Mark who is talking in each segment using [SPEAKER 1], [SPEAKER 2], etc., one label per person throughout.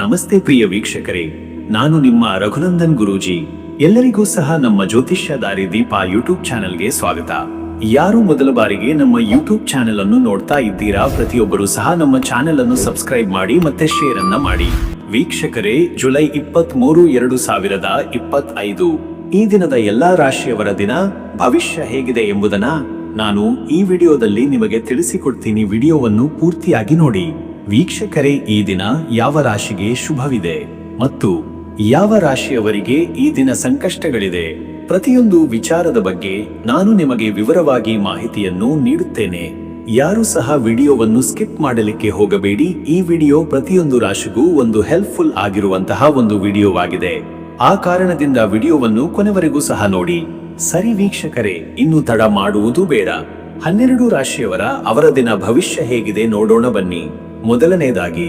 [SPEAKER 1] ನಮಸ್ತೆ ಪ್ರಿಯ ವೀಕ್ಷಕರೇ, ನಾನು ನಿಮ್ಮ ರಘುನಂದನ್ ಗುರೂಜಿ. ಎಲ್ಲರಿಗೂ ಸಹ ನಮ್ಮ ಜ್ಯೋತಿಷ್ಯ ದಾರಿ ದೀಪ ಯೂಟ್ಯೂಬ್ ಚಾನೆಲ್ಗೆ ಸ್ವಾಗತ. ಯಾರು ಮೊದಲ ಬಾರಿಗೆ ನಮ್ಮ ಯೂಟ್ಯೂಬ್ ಚಾನೆಲ್ ಅನ್ನು ನೋಡ್ತಾ ಇದ್ದೀರಾ, ಪ್ರತಿಯೊಬ್ಬರು ಸಹ ನಮ್ಮ ಚಾನೆಲ್ ಅನ್ನು ಸಬ್ಸ್ಕ್ರೈಬ್ ಮಾಡಿ ಮತ್ತೆ ಶೇರ್ ಅನ್ನ ಮಾಡಿ. ವೀಕ್ಷಕರೇ, ಜುಲೈ 23, 2025 ಈ ದಿನದ ಎಲ್ಲಾ ರಾಶಿಯವರ ದಿನ ಭವಿಷ್ಯ ಹೇಗಿದೆ ಎಂಬುದನ್ನ ನಾನು ಈ ವಿಡಿಯೋದಲ್ಲಿ ನಿಮಗೆ ತಿಳಿಸಿಕೊಡ್ತೀನಿ. ವಿಡಿಯೋವನ್ನು ಪೂರ್ತಿಯಾಗಿ ನೋಡಿ. ವೀಕ್ಷಕರೇ, ಈ ದಿನ ಯಾವ ರಾಶಿಗೆ ಶುಭವಿದೆ ಮತ್ತು ಯಾವ ರಾಶಿಯವರಿಗೆ ಈ ದಿನ ಸಂಕಷ್ಟಗಳಿದೆ, ಪ್ರತಿಯೊಂದು ವಿಚಾರದ ಬಗ್ಗೆ ನಾನು ನಿಮಗೆ ವಿವರವಾಗಿ ಮಾಹಿತಿಯನ್ನು ನೀಡುತ್ತೇನೆ. ಯಾರು ಸಹ ವಿಡಿಯೋವನ್ನು ಸ್ಕಿಪ್ ಮಾಡಲಿಕ್ಕೆ ಹೋಗಬೇಡಿ. ಈ ವಿಡಿಯೋ ಪ್ರತಿಯೊಂದು ರಾಶಿಗೂ ಒಂದು ಹೆಲ್ಪ್ಫುಲ್ ಆಗಿರುವಂತಹ ಒಂದು ವಿಡಿಯೋವಾಗಿದೆ. ಆ ಕಾರಣದಿಂದ ವಿಡಿಯೋವನ್ನು ಕೊನೆವರೆಗೂ ಸಹ ನೋಡಿ. ಸರಿ ವೀಕ್ಷಕರೇ, ಇನ್ನು ತಡ ಮಾಡುವುದು ಬೇಡ. 12 ರಾಶಿಯವರ ಅವರ ದಿನ ಭವಿಷ್ಯ ಹೇಗಿದೆ ನೋಡೋಣ ಬನ್ನಿ. ಮೊದಲನೇದಾಗಿ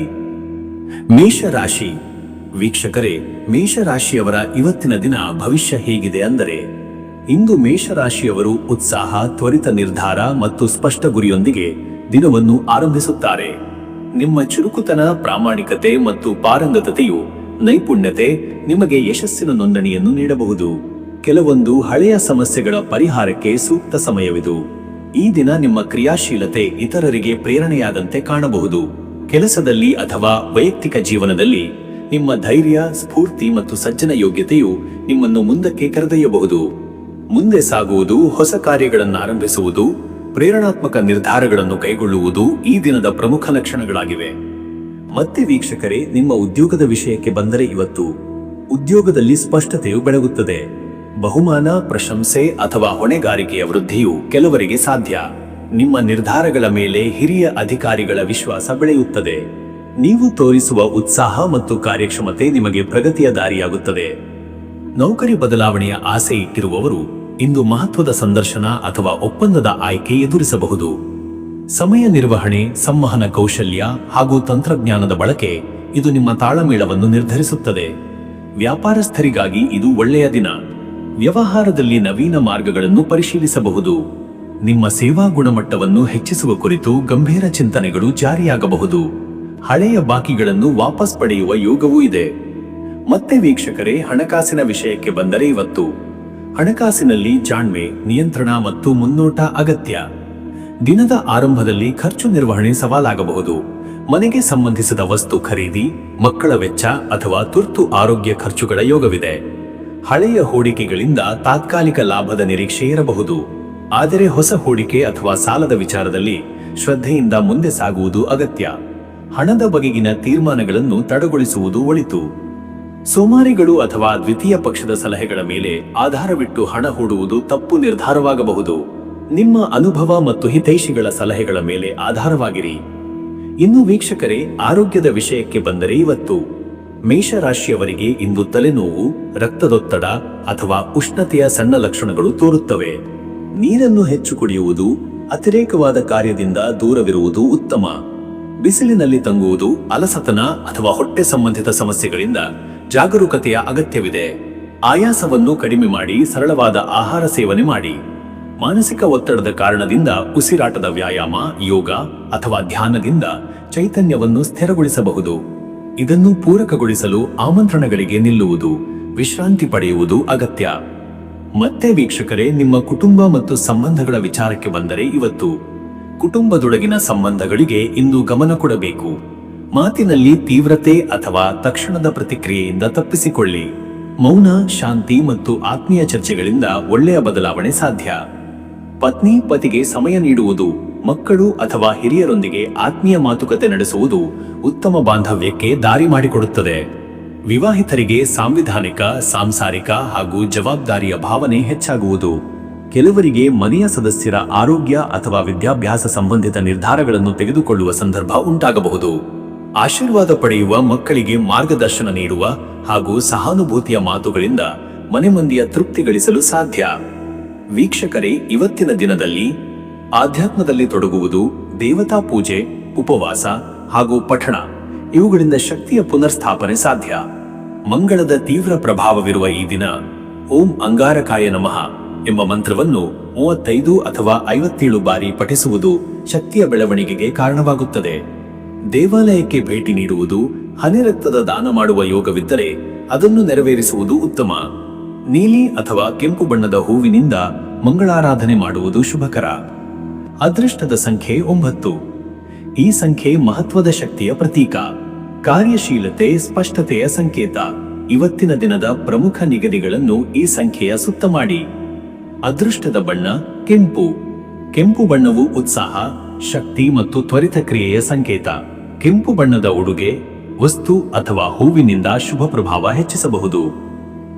[SPEAKER 1] ಮೇಷರಾಶಿ. ವೀಕ್ಷಕರೇ, ಮೇಷರಾಶಿಯವರ ಇವತ್ತಿನ ದಿನ ಭವಿಷ್ಯ ಹೇಗಿದೆ ಅಂದರೆ, ಇಂದು ಮೇಷರಾಶಿಯವರು ಉತ್ಸಾಹ, ತ್ವರಿತ ನಿರ್ಧಾರ ಮತ್ತು ಸ್ಪಷ್ಟ ಗುರಿಯೊಂದಿಗೆ ದಿನವನ್ನು ಆರಂಭಿಸುತ್ತಾರೆ. ನಿಮ್ಮ ಚುರುಕುತನ, ಪ್ರಾಮಾಣಿಕತೆ ಮತ್ತು ಪಾರಂಗತತೆಯು ನೈಪುಣ್ಯತೆ ನಿಮಗೆ ಯಶಸ್ಸಿನ ನೋಂದಣಿಯನ್ನು ನೀಡಬಹುದು. ಕೆಲವೊಂದು ಹಳೆಯ ಸಮಸ್ಯೆಗಳ ಪರಿಹಾರಕ್ಕೆ ಸೂಕ್ತ ಸಮಯವಿದು. ಈ ದಿನ ನಿಮ್ಮ ಕ್ರಿಯಾಶೀಲತೆ ಇತರರಿಗೆ ಪ್ರೇರಣೆಯಾದಂತೆ ಕಾಣಬಹುದು. ಕೆಲಸದಲ್ಲಿ ಅಥವಾ ವೈಯಕ್ತಿಕ ಜೀವನದಲ್ಲಿ ನಿಮ್ಮ ಧೈರ್ಯ, ಸ್ಫೂರ್ತಿ ಮತ್ತು ಸಜ್ಜನ ಯೋಗ್ಯತೆಯು ನಿಮ್ಮನ್ನು ಮುಂದಕ್ಕೆ ಕರೆದೊಯ್ಯಬಹುದು. ಮುಂದೆ ಸಾಗುವುದು, ಹೊಸ ಕಾರ್ಯಗಳನ್ನು ಆರಂಭಿಸುವುದು, ಪ್ರೇರಣಾತ್ಮಕ ನಿರ್ಧಾರಗಳನ್ನು ಕೈಗೊಳ್ಳುವುದು ಈ ದಿನದ ಪ್ರಮುಖ ಲಕ್ಷಣಗಳಾಗಿವೆ. ಮತ್ತೆ ವೀಕ್ಷಕರೇ, ನಿಮ್ಮ ಉದ್ಯೋಗದ ವಿಷಯಕ್ಕೆ ಬಂದರೆ, ಇವತ್ತು ಉದ್ಯೋಗದಲ್ಲಿ ಸ್ಪಷ್ಟತೆಯು ಬೆಳಗುತ್ತದೆ. ಬಹುಮಾನ, ಪ್ರಶಂಸೆ ಅಥವಾ ಹೊಣೆಗಾರಿಕೆಯ ವೃದ್ಧಿಯು ಕೆಲವರಿಗೆ ಸಾಧ್ಯ. ನಿಮ್ಮ ನಿರ್ಧಾರಗಳ ಮೇಲೆ ಹಿರಿಯ ಅಧಿಕಾರಿಗಳ ವಿಶ್ವಾಸ ಬೆಳೆಯುತ್ತದೆ. ನೀವು ತೋರಿಸುವ ಉತ್ಸಾಹ ಮತ್ತು ಕಾರ್ಯಕ್ಷಮತೆ ನಿಮಗೆ ಪ್ರಗತಿಯ ದಾರಿಯಾಗುತ್ತದೆ. ನೌಕರಿ ಬದಲಾವಣೆಯ ಆಸೆ ಇಟ್ಟಿರುವವರು ಇಂದು ಮಹತ್ವದ ಸಂದರ್ಶನ ಅಥವಾ ಒಪ್ಪಂದದ ಆಯ್ಕೆ ಎದುರಿಸಬಹುದು. ಸಮಯ ನಿರ್ವಹಣೆ, ಸಂವಹನ ಕೌಶಲ್ಯ ಹಾಗೂ ತಂತ್ರಜ್ಞಾನದ ಬಳಕೆ ಇದು ನಿಮ್ಮ ತಾಳಮೇಳವನ್ನು ನಿರ್ಧರಿಸುತ್ತದೆ. ವ್ಯಾಪಾರಸ್ಥರಿಗಾಗಿ ಇದು ಒಳ್ಳೆಯ ದಿನ. ವ್ಯವಹಾರದಲ್ಲಿ ನವೀನ ಮಾರ್ಗಗಳನ್ನು ಪರಿಶೀಲಿಸಬಹುದು. ನಿಮ್ಮ ಸೇವಾ ಗುಣಮಟ್ಟವನ್ನು ಹೆಚ್ಚಿಸುವ ಕುರಿತು ಗಂಭೀರ ಚಿಂತನೆಗಳು ಜಾರಿಯಾಗಬಹುದು. ಹಳೆಯ ಬಾಕಿಗಳನ್ನು ವಾಪಸ್ ಪಡೆಯುವ ಯೋಗವೂ ಇದೆ. ಮತ್ತೆ ವೀಕ್ಷಕರೇ, ಹಣಕಾಸಿನ ವಿಷಯಕ್ಕೆ ಬಂದರೆ, ಇವತ್ತು ಹಣಕಾಸಿನಲ್ಲಿ ಜಾಣ್ಮೆ, ನಿಯಂತ್ರಣ ಮತ್ತು ಮುನ್ನೋಟ ಅಗತ್ಯ. ದಿನದ ಆರಂಭದಲ್ಲಿ ಖರ್ಚು ನಿರ್ವಹಣೆ ಸವಾಲಾಗಬಹುದು. ಮನೆಗೆ ಸಂಬಂಧಿಸಿದ ವಸ್ತು ಖರೀದಿ, ಮಕ್ಕಳ ವೆಚ್ಚ ಅಥವಾ ತುರ್ತು ಆರೋಗ್ಯ ಖರ್ಚುಗಳ ಯೋಗವಿದೆ. ಹಳೆಯ ಹೂಡಿಕೆಗಳಿಂದ ತಾತ್ಕಾಲಿಕ ಲಾಭದ ನಿರೀಕ್ಷೆ ಇರಬಹುದು. ಆದರೆ ಹೊಸ ಹೂಡಿಕೆ ಅಥವಾ ಸಾಲದ ವಿಚಾರದಲ್ಲಿ ಶ್ರದ್ಧೆಯಿಂದ ಮುಂದೆ ಸಾಗುವುದು ಅಗತ್ಯ. ಹಣದ ಬಗೆಗಿನ ತೀರ್ಮಾನಗಳನ್ನು ತಡಗೊಳಿಸುವುದು ಒಳಿತು. ಸೋಮಾರಿಗಳು ಅಥವಾ ದ್ವಿತೀಯ ಪಕ್ಷದ ಸಲಹೆಗಳ ಮೇಲೆ ಆಧಾರವಿಟ್ಟು ಹಣ ಹೂಡುವುದು ತಪ್ಪು ನಿರ್ಧಾರವಾಗಬಹುದು. ನಿಮ್ಮ ಅನುಭವ ಮತ್ತು ಹಿತೈಷಿಗಳ ಸಲಹೆಗಳ ಮೇಲೆ ಆಧಾರವಾಗಿರಿ. ಇನ್ನು ವೀಕ್ಷಕರೇ, ಆರೋಗ್ಯದ ವಿಷಯಕ್ಕೆ ಬಂದರೆ, ಇವತ್ತು ಮೇಷರಾಶಿಯವರಿಗೆ ಇಂದು ತಲೆನೋವು, ರಕ್ತದೊತ್ತಡ ಅಥವಾ ಉಷ್ಣತೆಯ ಸಣ್ಣ ಲಕ್ಷಣಗಳು ತೋರುತ್ತವೆ. ನೀರನ್ನು ಹೆಚ್ಚು ಕುಡಿಯುವುದು, ಅತಿರೇಕವಾದ ಕಾರ್ಯದಿಂದ ದೂರವಿರುವುದು ಉತ್ತಮ. ಬಿಸಿಲಿನಲ್ಲಿ ತಂಗುವುದು, ಅಲಸತನ ಅಥವಾ ಹೊಟ್ಟೆ ಸಂಬಂಧಿತ ಸಮಸ್ಯೆಗಳಿಂದ ಜಾಗರೂಕತೆಯ ಅಗತ್ಯವಿದೆ. ಆಯಾಸವನ್ನು ಕಡಿಮೆ ಮಾಡಿ ಸರಳವಾದ ಆಹಾರ ಸೇವನೆ ಮಾಡಿ. ಮಾನಸಿಕ ಒತ್ತಡದ ಕಾರಣದಿಂದ ಉಸಿರಾಟದ ವ್ಯಾಯಾಮ, ಯೋಗ ಅಥವಾ ಧ್ಯಾನದಿಂದ ಚೈತನ್ಯವನ್ನು ಸ್ಥಿರಗೊಳಿಸಬಹುದು. ಇದನ್ನು ಪೂರಕಗೊಳಿಸಲು ಆಮಂತ್ರಣಗಳಿಗೆ ನಿಲ್ಲುವುದು, ವಿಶ್ರಾಂತಿ ಪಡೆಯುವುದು ಅಗತ್ಯ. ಮತ್ತೆ ವೀಕ್ಷಕರೇ, ನಿಮ್ಮ ಕುಟುಂಬ ಮತ್ತು ಸಂಬಂಧಗಳ ವಿಚಾರಕ್ಕೆ ಬಂದರೆ, ಇವತ್ತು ಕುಟುಂಬದೊಳಗಿನ ಸಂಬಂಧಗಳಿಗೆ ಇಂದು ಗಮನ ಕೊಡಬೇಕು. ಮಾತಿನಲ್ಲಿ ತೀವ್ರತೆ ಅಥವಾ ತಕ್ಷಣದ ಪ್ರತಿಕ್ರಿಯೆಯಿಂದ ತಪ್ಪಿಸಿಕೊಳ್ಳಿ. ಮೌನ, ಶಾಂತಿ ಮತ್ತು ಆತ್ಮೀಯ ಚರ್ಚೆಗಳಿಂದ ಒಳ್ಳೆಯ ಬದಲಾವಣೆ ಸಾಧ್ಯ. ಪತ್ನಿ ಪತಿಗೆ ಸಮಯ ನೀಡುವುದು, ಮಕ್ಕಳು ಅಥವಾ ಹಿರಿಯರೊಂದಿಗೆ ಆತ್ಮೀಯ ಮಾತುಕತೆ ನಡೆಸುವುದು ಉತ್ತಮ ಬಾಂಧವ್ಯಕ್ಕೆ ದಾರಿ ಮಾಡಿಕೊಡುತ್ತದೆ. ವಿವಾಹಿತರಿಗೆ ಸಾಂವಿಧಾನಿಕ, ಸಾಂಸಾರಿಕ ಹಾಗೂ ಜವಾಬ್ದಾರಿಯ ಭಾವನೆ ಹೆಚ್ಚಾಗುವುದು. ಕೆಲವರಿಗೆ ಮನೆಯ ಸದಸ್ಯರ ಆರೋಗ್ಯ ಅಥವಾ ವಿದ್ಯಾಭ್ಯಾಸ ಸಂಬಂಧಿತ ನಿರ್ಧಾರಗಳನ್ನು ತೆಗೆದುಕೊಳ್ಳುವ ಸಂದರ್ಭ ಉಂಟಾಗಬಹುದು. ಆಶೀರ್ವಾದ ಪಡೆಯುವ ಮಕ್ಕಳಿಗೆ ಮಾರ್ಗದರ್ಶನ ನೀಡುವ ಹಾಗೂ ಸಹಾನುಭೂತಿಯ ಮಾತುಗಳಿಂದ ಮನೆ ಮಂದಿಯ ತೃಪ್ತಿ ಗಳಿಸಲು ಸಾಧ್ಯ. ವೀಕ್ಷಕರೇ, ಇವತ್ತಿನ ದಿನದಲ್ಲಿ ಆಧ್ಯಾತ್ಮದಲ್ಲಿ ತೊಡಗುವುದು, ದೇವತಾ ಪೂಜೆ, ಉಪವಾಸ ಹಾಗೂ ಪಠಣ ಇವುಗಳಿಂದ ಶಕ್ತಿಯ ಪುನರ್ಸ್ಥಾಪನೆ ಸಾಧ್ಯ. ಮಂಗಳದ ತೀವ್ರ ಪ್ರಭಾವವಿರುವ ಈ ದಿನ ಓಂ ಅಂಗಾರಕಾಯ ನಮಃ ಎಂಬ ಮಂತ್ರವನ್ನು 35 ಅಥವಾ 57 ಬಾರಿ ಪಠಿಸುವುದು ಶಕ್ತಿಯ ಬೆಳವಣಿಗೆಗೆ ಕಾರಣವಾಗುತ್ತದೆ. ದೇವಾಲಯಕ್ಕೆ ಭೇಟಿ ನೀಡುವುದು, ಹನಿ ರಕ್ತದ ದಾನ ಮಾಡುವ ಯೋಗವಿದ್ದರೆ ಅದನ್ನು ನೆರವೇರಿಸುವುದು ಉತ್ತಮ. ನೀಲಿ ಅಥವಾ ಕೆಂಪು ಬಣ್ಣದ ಹೂವಿನಿಂದ ಮಂಗಳಾರಾಧನೆ ಮಾಡುವುದು ಶುಭಕರ. ಅದೃಷ್ಟದ ಸಂಖ್ಯೆ 9. ಈ ಸಂಖ್ಯೆ ಮಹತ್ವದ ಶಕ್ತಿಯ ಪ್ರತೀಕ, ಕಾರ್ಯಶೀಲತೆ, ಸ್ಪಷ್ಟತೆಯ ಸಂಕೇತ. ಇವತ್ತಿನ ದಿನದ ಪ್ರಮುಖ ನಿಗದಿಗಳನ್ನು ಈ ಸಂಖ್ಯೆಯ ಸುತ್ತ ಮಾಡಿ. ಅದೃಷ್ಟದ ಬಣ್ಣ ಕೆಂಪು. ಕೆಂಪು ಬಣ್ಣವು ಉತ್ಸಾಹ, ಶಕ್ತಿ ಮತ್ತು ತ್ವರಿತ ಕ್ರಿಯೆಯ ಸಂಕೇತ. ಕೆಂಪು ಬಣ್ಣದ ಉಡುಗೆ, ವಸ್ತು ಅಥವಾ ಹೂವಿನಿಂದ ಶುಭ ಪ್ರಭಾವ ಹೆಚ್ಚಿಸಬಹುದು.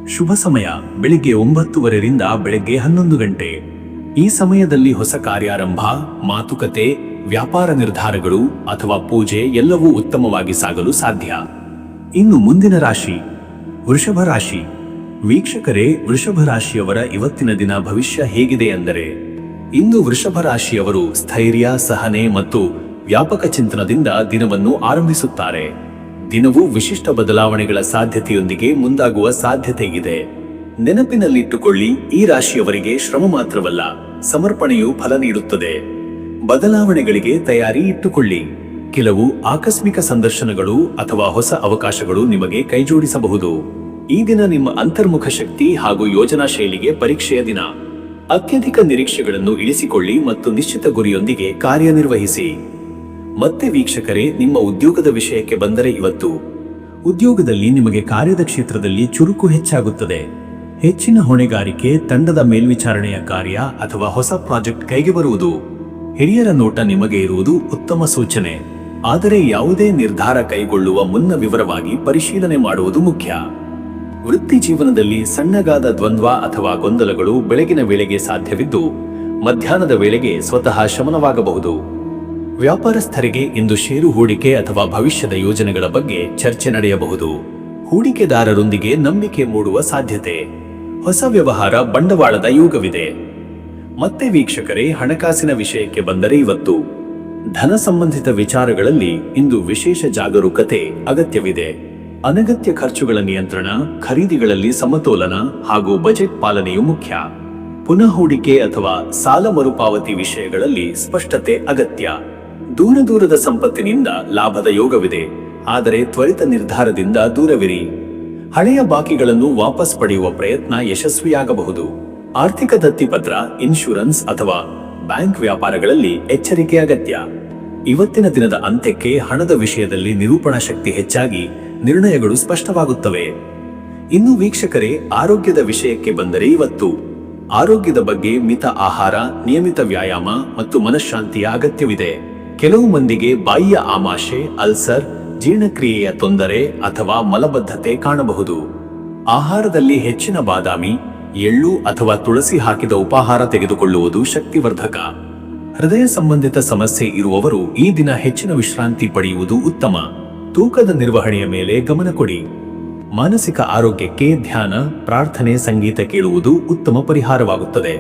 [SPEAKER 1] ಶುಭ ಸಮಯ ಬೆಳಿಗ್ಗೆ 9:30 ರಿಂದ ಬೆಳಗ್ಗೆ 11 ಗಂಟೆ. ಈ ಸಮಯದಲ್ಲಿ ಹೊಸ ಕಾರ್ಯಾರಂಭ, ಮಾತುಕತೆ, ವ್ಯಾಪಾರ ನಿರ್ಧಾರಗಳು ಅಥವಾ ಪೂಜೆ ಎಲ್ಲವೂ ಉತ್ತಮವಾಗಿ ಸಾಗಲು ಸಾಧ್ಯ. ಇನ್ನು ಮುಂದಿನ ರಾಶಿ ವೃಷಭ ರಾಶಿ. ವೀಕ್ಷಕರೇ, ವೃಷಭ ರಾಶಿಯವರ ಇವತ್ತಿನ ದಿನ ಭವಿಷ್ಯ ಹೇಗಿದೆ ಎಂದರೆ, ಇಂದು ವೃಷಭ ರಾಶಿಯವರು ಸ್ಥೈರ್ಯ, ಸಹನೆ ಮತ್ತು ವ್ಯಾಪಕ ಚಿಂತನದಿಂದ ದಿನವನ್ನು ಆರಂಭಿಸುತ್ತಾರೆ. ದಿನವು ವಿಶಿಷ್ಟ ಬದಲಾವಣೆಗಳ ಸಾಧ್ಯತೆಯೊಂದಿಗೆ ಮುಂದಾಗುವ ಸಾಧ್ಯತೆ ಇದೆ. ನೆನಪಿನಲ್ಲಿಟ್ಟುಕೊಳ್ಳಿ, ಈ ರಾಶಿಯವರಿಗೆ ಶ್ರಮ ಮಾತ್ರವಲ್ಲ, ಸಮರ್ಪಣೆಯು ಫಲ ನೀಡುತ್ತದೆ. ಬದಲಾವಣೆಗಳಿಗೆ ತಯಾರಿ ಇಟ್ಟುಕೊಳ್ಳಿ. ಕೆಲವು ಆಕಸ್ಮಿಕ ಸಂದರ್ಶನಗಳು ಅಥವಾ ಹೊಸ ಅವಕಾಶಗಳು ನಿಮಗೆ ಕೈಜೋಡಿಸಬಹುದು. ಈ ದಿನ ನಿಮ್ಮ ಅಂತರ್ಮುಖ ಶಕ್ತಿ ಹಾಗೂ ಯೋಜನಾ ಶೈಲಿಗೆ ಪರೀಕ್ಷೆಯ ದಿನ. ಅತ್ಯಧಿಕ ನಿರೀಕ್ಷೆಗಳನ್ನು ಇಳಿಸಿಕೊಳ್ಳಿ ಮತ್ತು ನಿಶ್ಚಿತ ಗುರಿಯೊಂದಿಗೆ ಕಾರ್ಯನಿರ್ವಹಿಸಿ. ಮತ್ತೆ ವೀಕ್ಷಕರೇ, ನಿಮ್ಮ ಉದ್ಯೋಗದ ವಿಷಯಕ್ಕೆ ಬಂದರೆ, ಇವತ್ತು ಉದ್ಯೋಗದಲ್ಲಿ ನಿಮಗೆ ಕಾರ್ಯದ ಕ್ಷೇತ್ರದಲ್ಲಿ ಚುರುಕು ಹೆಚ್ಚಾಗುತ್ತದೆ. ಹೆಚ್ಚಿನ ಹೊಣೆಗಾರಿಕೆ, ತಂಡದ ಮೇಲ್ವಿಚಾರಣೆಯ ಕಾರ್ಯ ಅಥವಾ ಹೊಸ ಪ್ರಾಜೆಕ್ಟ್ ಕೈಗೆ ಬರುವುದು. ಹಿರಿಯರ ನೋಟ ನಿಮಗೆ ಇರುವುದು ಉತ್ತಮ ಸೂಚನೆ. ಆದರೆ ಯಾವುದೇ ನಿರ್ಧಾರ ಕೈಗೊಳ್ಳುವ ಮುನ್ನ ವಿವರವಾಗಿ ಪರಿಶೀಲನೆ ಮಾಡುವುದು ಮುಖ್ಯ. ವೃತ್ತಿ ಜೀವನದಲ್ಲಿ ಸಣ್ಣಗಾದ ದ್ವಂದ್ವ ಅಥವಾ ಗೊಂದಲಗಳು ಬೆಳಗಿನ ವೇಳೆಗೆ ಸಾಧ್ಯವಿದ್ದು, ಮಧ್ಯಾಹ್ನದ ವೇಳೆಗೆ ಸ್ವತಃ ಶಮನವಾಗಬಹುದು. ವ್ಯಾಪಾರಸ್ಥರಿಗೆ ಇಂದು ಷೇರು ಹೂಡಿಕೆ ಅಥವಾ ಭವಿಷ್ಯದ ಯೋಜನೆಗಳ ಬಗ್ಗೆ ಚರ್ಚೆ ನಡೆಯಬಹುದು. ಹೂಡಿಕೆದಾರರೊಂದಿಗೆ ನಂಬಿಕೆ ಮೂಡುವ ಸಾಧ್ಯತೆ. ಹೊಸ ವ್ಯವಹಾರ, ಬಂಡವಾಳದ ಯೋಗವಿದೆ. ಮತ್ತೆ ವೀಕ್ಷಕರೇ, ಹಣಕಾಸಿನ ವಿಷಯಕ್ಕೆ ಬಂದರೆ, ಇವತ್ತು ಧನ ಸಂಬಂಧಿತ ವಿಚಾರಗಳಲ್ಲಿ ಇಂದು ವಿಶೇಷ ಜಾಗರೂಕತೆ ಅಗತ್ಯವಿದೆ. ಅನಗತ್ಯ ಖರ್ಚುಗಳ ನಿಯಂತ್ರಣ, ಖರೀದಿಗಳಲ್ಲಿ ಸಮತೋಲನ ಹಾಗೂ ಬಜೆಟ್ ಪಾಲನೆಯು ಮುಖ್ಯ. ಪುನಃ ಹೂಡಿಕೆ ಅಥವಾ ಸಾಲ ಮರುಪಾವತಿ ವಿಷಯಗಳಲ್ಲಿ ಸ್ಪಷ್ಟತೆ ಅಗತ್ಯ. ದೂರದ ಸಂಪತ್ತಿನಿಂದ ಲಾಭದ ಯೋಗವಿದೆ, ಆದರೆ ತ್ವರಿತ ನಿರ್ಧಾರದಿಂದ ದೂರವಿರಿ. ಹಳೆಯ ಬಾಕಿಗಳನ್ನು ವಾಪಸ್ ಪಡೆಯುವ ಪ್ರಯತ್ನ ಯಶಸ್ವಿಯಾಗಬಹುದು. ಆರ್ಥಿಕ ದತ್ತಿಪತ್ರ, ಇನ್ಶೂರೆನ್ಸ್ ಅಥವಾ ಬ್ಯಾಂಕ್ ವ್ಯಾಪಾರಗಳಲ್ಲಿ ಎಚ್ಚರಿಕೆ ಅಗತ್ಯ. ಇವತ್ತಿನ ದಿನದ ಅಂತ್ಯಕ್ಕೆ ಹಣದ ವಿಷಯದಲ್ಲಿ ನಿರೂಪಣಾ ಶಕ್ತಿ ಹೆಚ್ಚಾಗಿ ನಿರ್ಣಯಗಳು ಸ್ಪಷ್ಟವಾಗುತ್ತವೆ. ಇನ್ನು ವೀಕ್ಷಕರೇ, ಆರೋಗ್ಯದ ವಿಷಯಕ್ಕೆ ಬಂದರೆ, ಇವತ್ತು ಆರೋಗ್ಯದ ಬಗ್ಗೆ ಮಿತ ಆಹಾರ, ನಿಯಮಿತ ವ್ಯಾಯಾಮ ಮತ್ತು ಮನಃಶಾಂತಿಯ ಅಗತ್ಯವಿದೆ. ಕೆಲವು ಮಂದಿಗೆ ಬಾಯಿಯ ಆಮಾಶೆ, ಅಲ್ಸರ್, ಜೀರ್ಣಕ್ರಿಯೆಯ ತೊಂದರೆ ಅಥವಾ ಮಲಬದ್ಧತೆ ಕಾಣಬಹುದು. ಆಹಾರದಲ್ಲಿ ಹೆಚ್ಚಿನ ಬಾದಾಮಿ, ಎಳ್ಳು ಅಥವಾ ತುಳಸಿ ಹಾಕಿದ ಉಪಾಹಾರ ತೆಗೆದುಕೊಳ್ಳುವುದು ಶಕ್ತಿವರ್ಧಕ. ಹೃದಯ ಸಂಬಂಧಿತ ಸಮಸ್ಯೆ ಇರುವವರು ಈ ದಿನ ಹೆಚ್ಚಿನ ವಿಶ್ರಾಂತಿ ಪಡೆಯುವುದು ಉತ್ತಮ. ತೂಕದ ನಿರ್ವಹಣೆಯ ಮೇಲೆ ಗಮನ ಕೊಡಿ. ಮಾನಸಿಕ ಆರೋಗ್ಯಕ್ಕೆ ಧ್ಯಾನ, ಪ್ರಾರ್ಥನೆ, ಸಂಗೀತ ಕೇಳುವುದು ಉತ್ತಮ ಪರಿಹಾರವಾಗುತ್ತದೆ.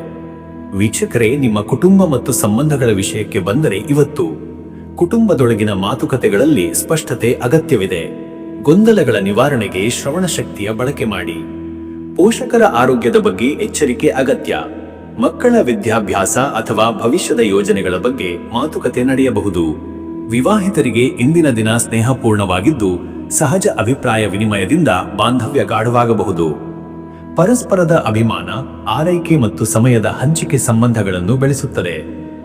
[SPEAKER 1] ವೀಕ್ಷಕರೇ, ನಿಮ್ಮ ಕುಟುಂಬ ಮತ್ತು ಸಂಬಂಧಗಳ ವಿಷಯಕ್ಕೆ ಬಂದರೆ, ಇವತ್ತು ಕುಟುಂಬದೊಳಗಿನ ಮಾತುಕತೆಗಳಲ್ಲಿ ಸ್ಪಷ್ಟತೆ ಅಗತ್ಯವಿದೆ. ಗೊಂದಲಗಳ ನಿವಾರಣೆಗೆ ಶ್ರವಣ ಶಕ್ತಿಯ ಬಳಕೆ ಮಾಡಿ. ಪೋಷಕರ ಆರೋಗ್ಯದ ಬಗ್ಗೆ ಎಚ್ಚರಿಕೆ ಅಗತ್ಯ. ಮಕ್ಕಳ ವಿದ್ಯಾಭ್ಯಾಸ ಅಥವಾ ಭವಿಷ್ಯದ ಯೋಜನೆಗಳ ಬಗ್ಗೆ ಮಾತುಕತೆ ನಡೆಯಬಹುದು. ವಿವಾಹಿತರಿಗೆ ಇಂದಿನ ದಿನ ಸ್ನೇಹಪೂರ್ಣವಾಗಿದ್ದು, ಸಹಜ ಅಭಿಪ್ರಾಯ ವಿನಿಮಯದಿಂದ ಬಾಂಧವ್ಯ ಗಾಢವಾಗಬಹುದು. ಪರಸ್ಪರದ ಅಭಿಮಾನ, ಆರೈಕೆ ಮತ್ತು ಸಮಯದ ಹಂಚಿಕೆ ಸಂಬಂಧಗಳನ್ನು ಬೆಳೆಸುತ್ತದೆ.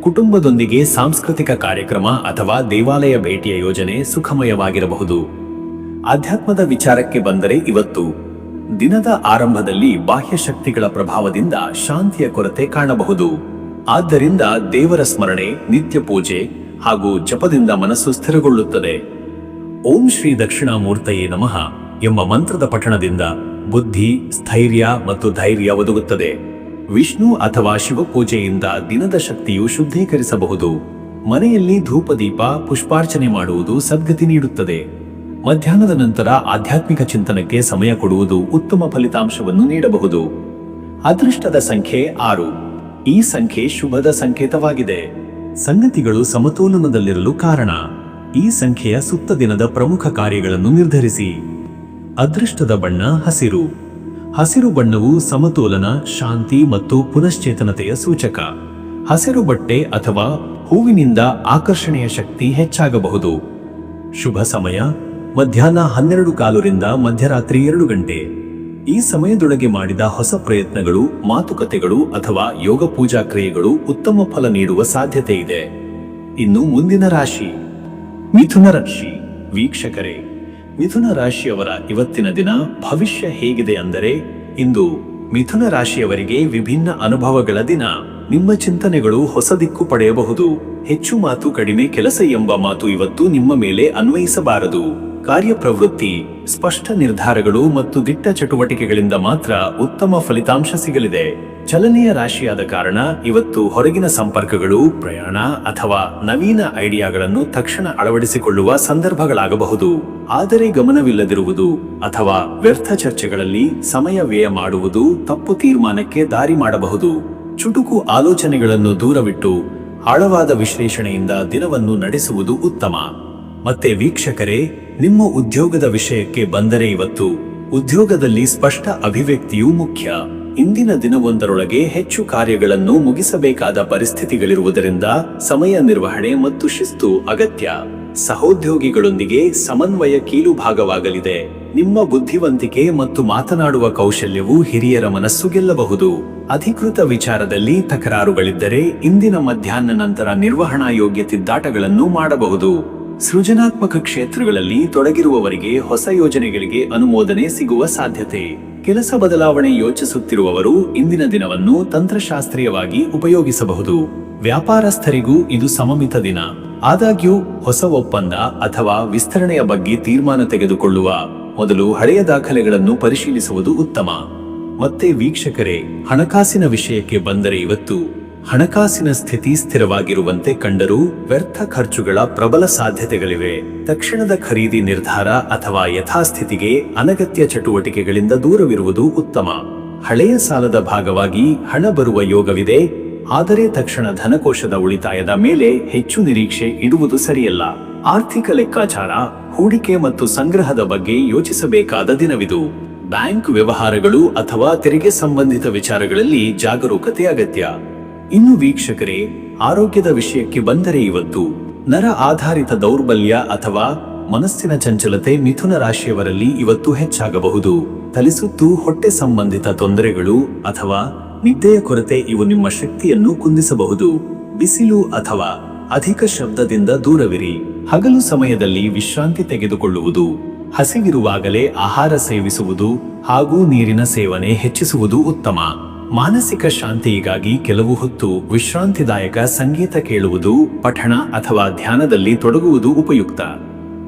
[SPEAKER 1] ಕುಟುಂಬದೊಂದಿಗೆ ಸಾಂಸ್ಕೃತಿಕ ಕಾರ್ಯಕ್ರಮ ಅಥವಾ ದೇವಾಲಯ ಭೇಟಿಯ ಯೋಜನೆ ಸುಖಮಯವಾಗಿರಬಹುದು. ಆಧ್ಯಾತ್ಮದ ವಿಚಾರಕ್ಕೆ ಬಂದರೆ, ಇವತ್ತು ದಿನದ ಆರಂಭದಲ್ಲಿ ಬಾಹ್ಯ ಶಕ್ತಿಗಳ ಪ್ರಭಾವದಿಂದ ಶಾಂತಿಯ ಕೊರತೆ ಕಾಣಬಹುದು. ಆದ್ದರಿಂದ ದೇವರ ಸ್ಮರಣೆ, ನಿತ್ಯ ಪೂಜೆ ಹಾಗೂ ಜಪದಿಂದ ಮನಸ್ಸು ಸ್ಥಿರಗೊಳ್ಳುತ್ತದೆ. ಓಂ ಶ್ರೀ ದಕ್ಷಿಣಾಮೂರ್ತಯೇ ನಮಃ ಎಂಬ ಮಂತ್ರದ ಪಠಣದಿಂದ ಬುದ್ಧಿ, ಸ್ಥೈರ್ಯ ಮತ್ತು ಧೈರ್ಯ ಒದಗುತ್ತದೆ. ವಿಷ್ಣು ಅಥವಾ ಶಿವಪೂಜೆಯಿಂದ ದಿನದ ಶಕ್ತಿಯು ಶುದ್ಧೀಕರಿಸಬಹುದು. ಮನೆಯಲ್ಲಿ ಧೂಪದೀಪ, ಪುಷ್ಪಾರ್ಚನೆ ಮಾಡುವುದು ಸದ್ಗತಿ ನೀಡುತ್ತದೆ. ಮಧ್ಯಾಹ್ನದ ನಂತರ ಆಧ್ಯಾತ್ಮಿಕ ಚಿಂತನಕ್ಕೆ ಸಮಯ ಕೊಡುವುದು ಉತ್ತಮ ಫಲಿತಾಂಶವನ್ನು ನೀಡಬಹುದು. ಅದೃಷ್ಟದ ಸಂಖ್ಯೆ 6. ಈ ಸಂಖ್ಯೆ ಶುಭದ ಸಂಕೇತವಾಗಿದೆ. ಸಂಗತಿಗಳು ಸಮತೋಲನದಲ್ಲಿರಲು ಕಾರಣ. ಈ ಸಂಖ್ಯೆಯ ಸುತ್ತ ದಿನದ ಪ್ರಮುಖ ಕಾರ್ಯಗಳನ್ನು ನಿರ್ಧರಿಸಿ. ಅದೃಷ್ಟದ ಬಣ್ಣ ಹಸಿರು. ಹಸಿರು ಬಣ್ಣವು ಸಮತೋಲನ, ಶಾಂತಿ ಮತ್ತು ಪುನಶ್ಚೇತನತೆಯ ಸೂಚಕ. ಹಸಿರು ಬಟ್ಟೆ ಅಥವಾ ಹೂವಿನಿಂದ ಆಕರ್ಷಣೆಯ ಶಕ್ತಿ ಹೆಚ್ಚಾಗಬಹುದು. ಶುಭ ಸಮಯ ಮಧ್ಯಾಹ್ನ 12:15 ಮಧ್ಯರಾತ್ರಿ 2 ಗಂಟೆ. ಈ ಸಮಯದೊಳಗೆ ಮಾಡಿದ ಹೊಸ ಪ್ರಯತ್ನಗಳು, ಮಾತುಕತೆಗಳು ಅಥವಾ ಯೋಗ ಪೂಜಾ ಕ್ರಿಯೆಗಳು ಉತ್ತಮ ಫಲ ನೀಡುವ ಸಾಧ್ಯತೆ ಇದೆ. ಇನ್ನು ಮುಂದಿನ ರಾಶಿ ಮಿಥುನ ರಾಶಿ. ವೀಕ್ಷಕರೇ, ಮಿಥುನ ರಾಶಿಯವರ ಇವತ್ತಿನ ದಿನ ಭವಿಷ್ಯ ಹೇಗಿದೆ ಅಂದರೆ, ಇಂದು ಮಿಥುನ ರಾಶಿಯವರಿಗೆ ವಿಭಿನ್ನ ಅನುಭವಗಳ ದಿನ. ನಿಮ್ಮ ಚಿಂತನೆಗಳು ಹೊಸ ದಿಕ್ಕು ಪಡೆಯಬಹುದು. ಹೆಚ್ಚು ಮಾತು ಕಡಿಮೆ ಕೆಲಸ ಎಂಬ ಮಾತು ಇವತ್ತು ನಿಮ್ಮ ಮೇಲೆ ಅನ್ವಯಿಸಬಾರದು. ಕಾರ್ಯಪ್ರವೃತ್ತಿ, ಸ್ಪಷ್ಟ ನಿರ್ಧಾರಗಳು ಮತ್ತು ದಿಟ್ಟ ಚಟುವಟಿಕೆಗಳಿಂದ ಮಾತ್ರ ಉತ್ತಮ ಫಲಿತಾಂಶ ಸಿಗಲಿದೆ. ಚಲನೆಯ ರಾಶಿಯಾದ ಕಾರಣ ಇವತ್ತು ಹೊರಗಿನ ಸಂಪರ್ಕಗಳು, ಪ್ರಯಾಣ ಅಥವಾ ನವೀನ ಐಡಿಯಾಗಳನ್ನು ತಕ್ಷಣ ಅಳವಡಿಸಿಕೊಳ್ಳುವ ಸಂದರ್ಭಗಳಾಗಬಹುದು. ಆದರೆ ಗಮನವಿಲ್ಲದಿರುವುದು ಅಥವಾ ವ್ಯರ್ಥ ಚರ್ಚೆಗಳಲ್ಲಿ ಸಮಯ ವ್ಯಯ ಮಾಡುವುದು ತಪ್ಪು ತೀರ್ಮಾನಕ್ಕೆ ದಾರಿ ಮಾಡಬಹುದು. ಚುಟುಕು ಆಲೋಚನೆಗಳನ್ನು ದೂರವಿಟ್ಟು ಆಳವಾದ ವಿಶ್ಲೇಷಣೆಯಿಂದ ದಿನವನ್ನು ನಡೆಸುವುದು ಉತ್ತಮ. ಮತ್ತೆ ವೀಕ್ಷಕರೇ, ನಿಮ್ಮ ಉದ್ಯೋಗದ ವಿಷಯಕ್ಕೆ ಬಂದರೆ ಇವತ್ತು ಉದ್ಯೋಗದಲ್ಲಿ ಸ್ಪಷ್ಟ ಅಭಿವ್ಯಕ್ತಿಯೂ ಮುಖ್ಯ. ಇಂದಿನ ದಿನವೊಂದರೊಳಗೆ ಹೆಚ್ಚು ಕಾರ್ಯಗಳನ್ನು ಮುಗಿಸಬೇಕಾದ ಪರಿಸ್ಥಿತಿಗಳಿರುವುದರಿಂದ ಸಮಯ ನಿರ್ವಹಣೆ ಮತ್ತು ಶಿಸ್ತು ಅಗತ್ಯ. ಸಹೋದ್ಯೋಗಿಗಳೊಂದಿಗೆ ಸಮನ್ವಯ ಕೀಲು ಭಾಗವಾಗಲಿದೆ. ನಿಮ್ಮ ಬುದ್ಧಿವಂತಿಕೆ ಮತ್ತು ಮಾತನಾಡುವ ಕೌಶಲ್ಯವು ಹಿರಿಯರ ಮನಸ್ಸು ಗೆಲ್ಲಬಹುದು. ಅಧಿಕೃತ ವಿಚಾರದಲ್ಲಿ ತಕರಾರುಗಳಿದ್ದರೆ ಇಂದಿನ ಮಧ್ಯಾಹ್ನ ನಂತರ ನಿರ್ವಹಣಾ ಯೋಗ್ಯ ತಿದ್ದುಪಾಟುಗಳನ್ನು ಮಾಡಬಹುದು. ಸೃಜನಾತ್ಮಕ ಕ್ಷೇತ್ರಗಳಲ್ಲಿ ತೊಡಗಿರುವವರಿಗೆ ಹೊಸ ಯೋಜನೆಗಳಿಗೆ ಅನುಮೋದನೆ ಸಿಗುವ ಸಾಧ್ಯತೆ. ಕೆಲಸ ಬದಲಾವಣೆ ಯೋಚಿಸುತ್ತಿರುವವರು ಇಂದಿನ ದಿನವನ್ನು ತಂತ್ರಶಾಸ್ತ್ರೀಯವಾಗಿ ಉಪಯೋಗಿಸಬಹುದು. ವ್ಯಾಪಾರಸ್ಥರಿಗೂ ಇದು ಸಮಮಿತ ದಿನ. ಆದಾಗ್ಯೂ ಹೊಸ ಒಪ್ಪಂದ ಅಥವಾ ವಿಸ್ತರಣೆಯ ಬಗ್ಗೆ ತೀರ್ಮಾನ ತೆಗೆದುಕೊಳ್ಳುವ ಮೊದಲು ಹಳೆಯ ದಾಖಲೆಗಳನ್ನು ಪರಿಶೀಲಿಸುವುದು ಉತ್ತಮ. ಮತ್ತೆ ವೀಕ್ಷಕರೇ, ಹಣಕಾಸಿನ ವಿಷಯಕ್ಕೆ ಬಂದರೆ ಇವತ್ತು ಹಣಕಾಸಿನ ಸ್ಥಿತಿ ಸ್ಥಿರವಾಗಿರುವಂತೆ ಕಂಡರೂ ವ್ಯರ್ಥ ಖರ್ಚುಗಳ ಪ್ರಬಲ ಸಾಧ್ಯತೆಗಳಿವೆ. ತಕ್ಷಣದ ಖರೀದಿ ನಿರ್ಧಾರ ಅಥವಾ ಯಥಾಸ್ಥಿತಿಗೆ ಅನಗತ್ಯ ಚಟುವಟಿಕೆಗಳಿಂದ ದೂರವಿರುವುದು ಉತ್ತಮ. ಹಳೆಯ ಸಾಲದ ಭಾಗವಾಗಿ ಹಣ ಬರುವ ಯೋಗವಿದೆ, ಆದರೆ ತಕ್ಷಣ ಧನಕೋಶದ ಉಳಿತಾಯದ ಮೇಲೆ ಹೆಚ್ಚು ನಿರೀಕ್ಷೆ ಇಡುವುದು ಸರಿಯಲ್ಲ. ಆರ್ಥಿಕ ಲೆಕ್ಕಾಚಾರ, ಹೂಡಿಕೆ ಮತ್ತು ಸಂಗ್ರಹದ ಬಗ್ಗೆ ಯೋಚಿಸಬೇಕಾದ ದಿನವಿದು. ಬ್ಯಾಂಕ್ ವ್ಯವಹಾರಗಳು ಅಥವಾ ತೆರಿಗೆ ಸಂಬಂಧಿತ ವಿಚಾರಗಳಲ್ಲಿ ಜಾಗರೂಕತೆ ಅಗತ್ಯ. ಇನ್ನು ವೀಕ್ಷಕರೇ, ಆರೋಗ್ಯದ ವಿಷಯಕ್ಕೆ ಬಂದರೆ ಇವತ್ತು ನರ ಆಧಾರಿತ ದೌರ್ಬಲ್ಯ ಅಥವಾ ಮನಸ್ಸಿನ ಚಂಚಲತೆ ಮಿಥುನ ರಾಶಿಯವರಲ್ಲಿ ಇವತ್ತು ಹೆಚ್ಚಾಗಬಹುದು. ತಲೆಸುತ್ತು, ಹೊಟ್ಟೆ ಸಂಬಂಧಿತ ತೊಂದರೆಗಳು ಅಥವಾ ನಿದ್ದೆಯ ಕೊರತೆ ಇವು ನಿಮ್ಮ ಶಕ್ತಿಯನ್ನು ಕುಂದಿಸಬಹುದು. ಬಿಸಿಲು ಅಥವಾ ಅಧಿಕ ಶಬ್ದದಿಂದ ದೂರವಿರಿ. ಹಗಲು ಸಮಯದಲ್ಲಿ ವಿಶ್ರಾಂತಿ ತೆಗೆದುಕೊಳ್ಳುವುದು, ಹಸಿವಿರುವಾಗಲೇ ಆಹಾರ ಸೇವಿಸುವುದು ಹಾಗೂ ನೀರಿನ ಸೇವನೆ ಹೆಚ್ಚಿಸುವುದು ಉತ್ತಮ. ಮಾನಸಿಕ ಶಾಂತಿಗಾಗಿ ಕೆಲವು ಹೊತ್ತು ವಿಶ್ರಾಂತಿದಾಯಕ ಸಂಗೀತ ಕೇಳುವುದು, ಪಠಣ ಅಥವಾ ಧ್ಯಾನದಲ್ಲಿ ತೊಡಗುವುದು ಉಪಯುಕ್ತ.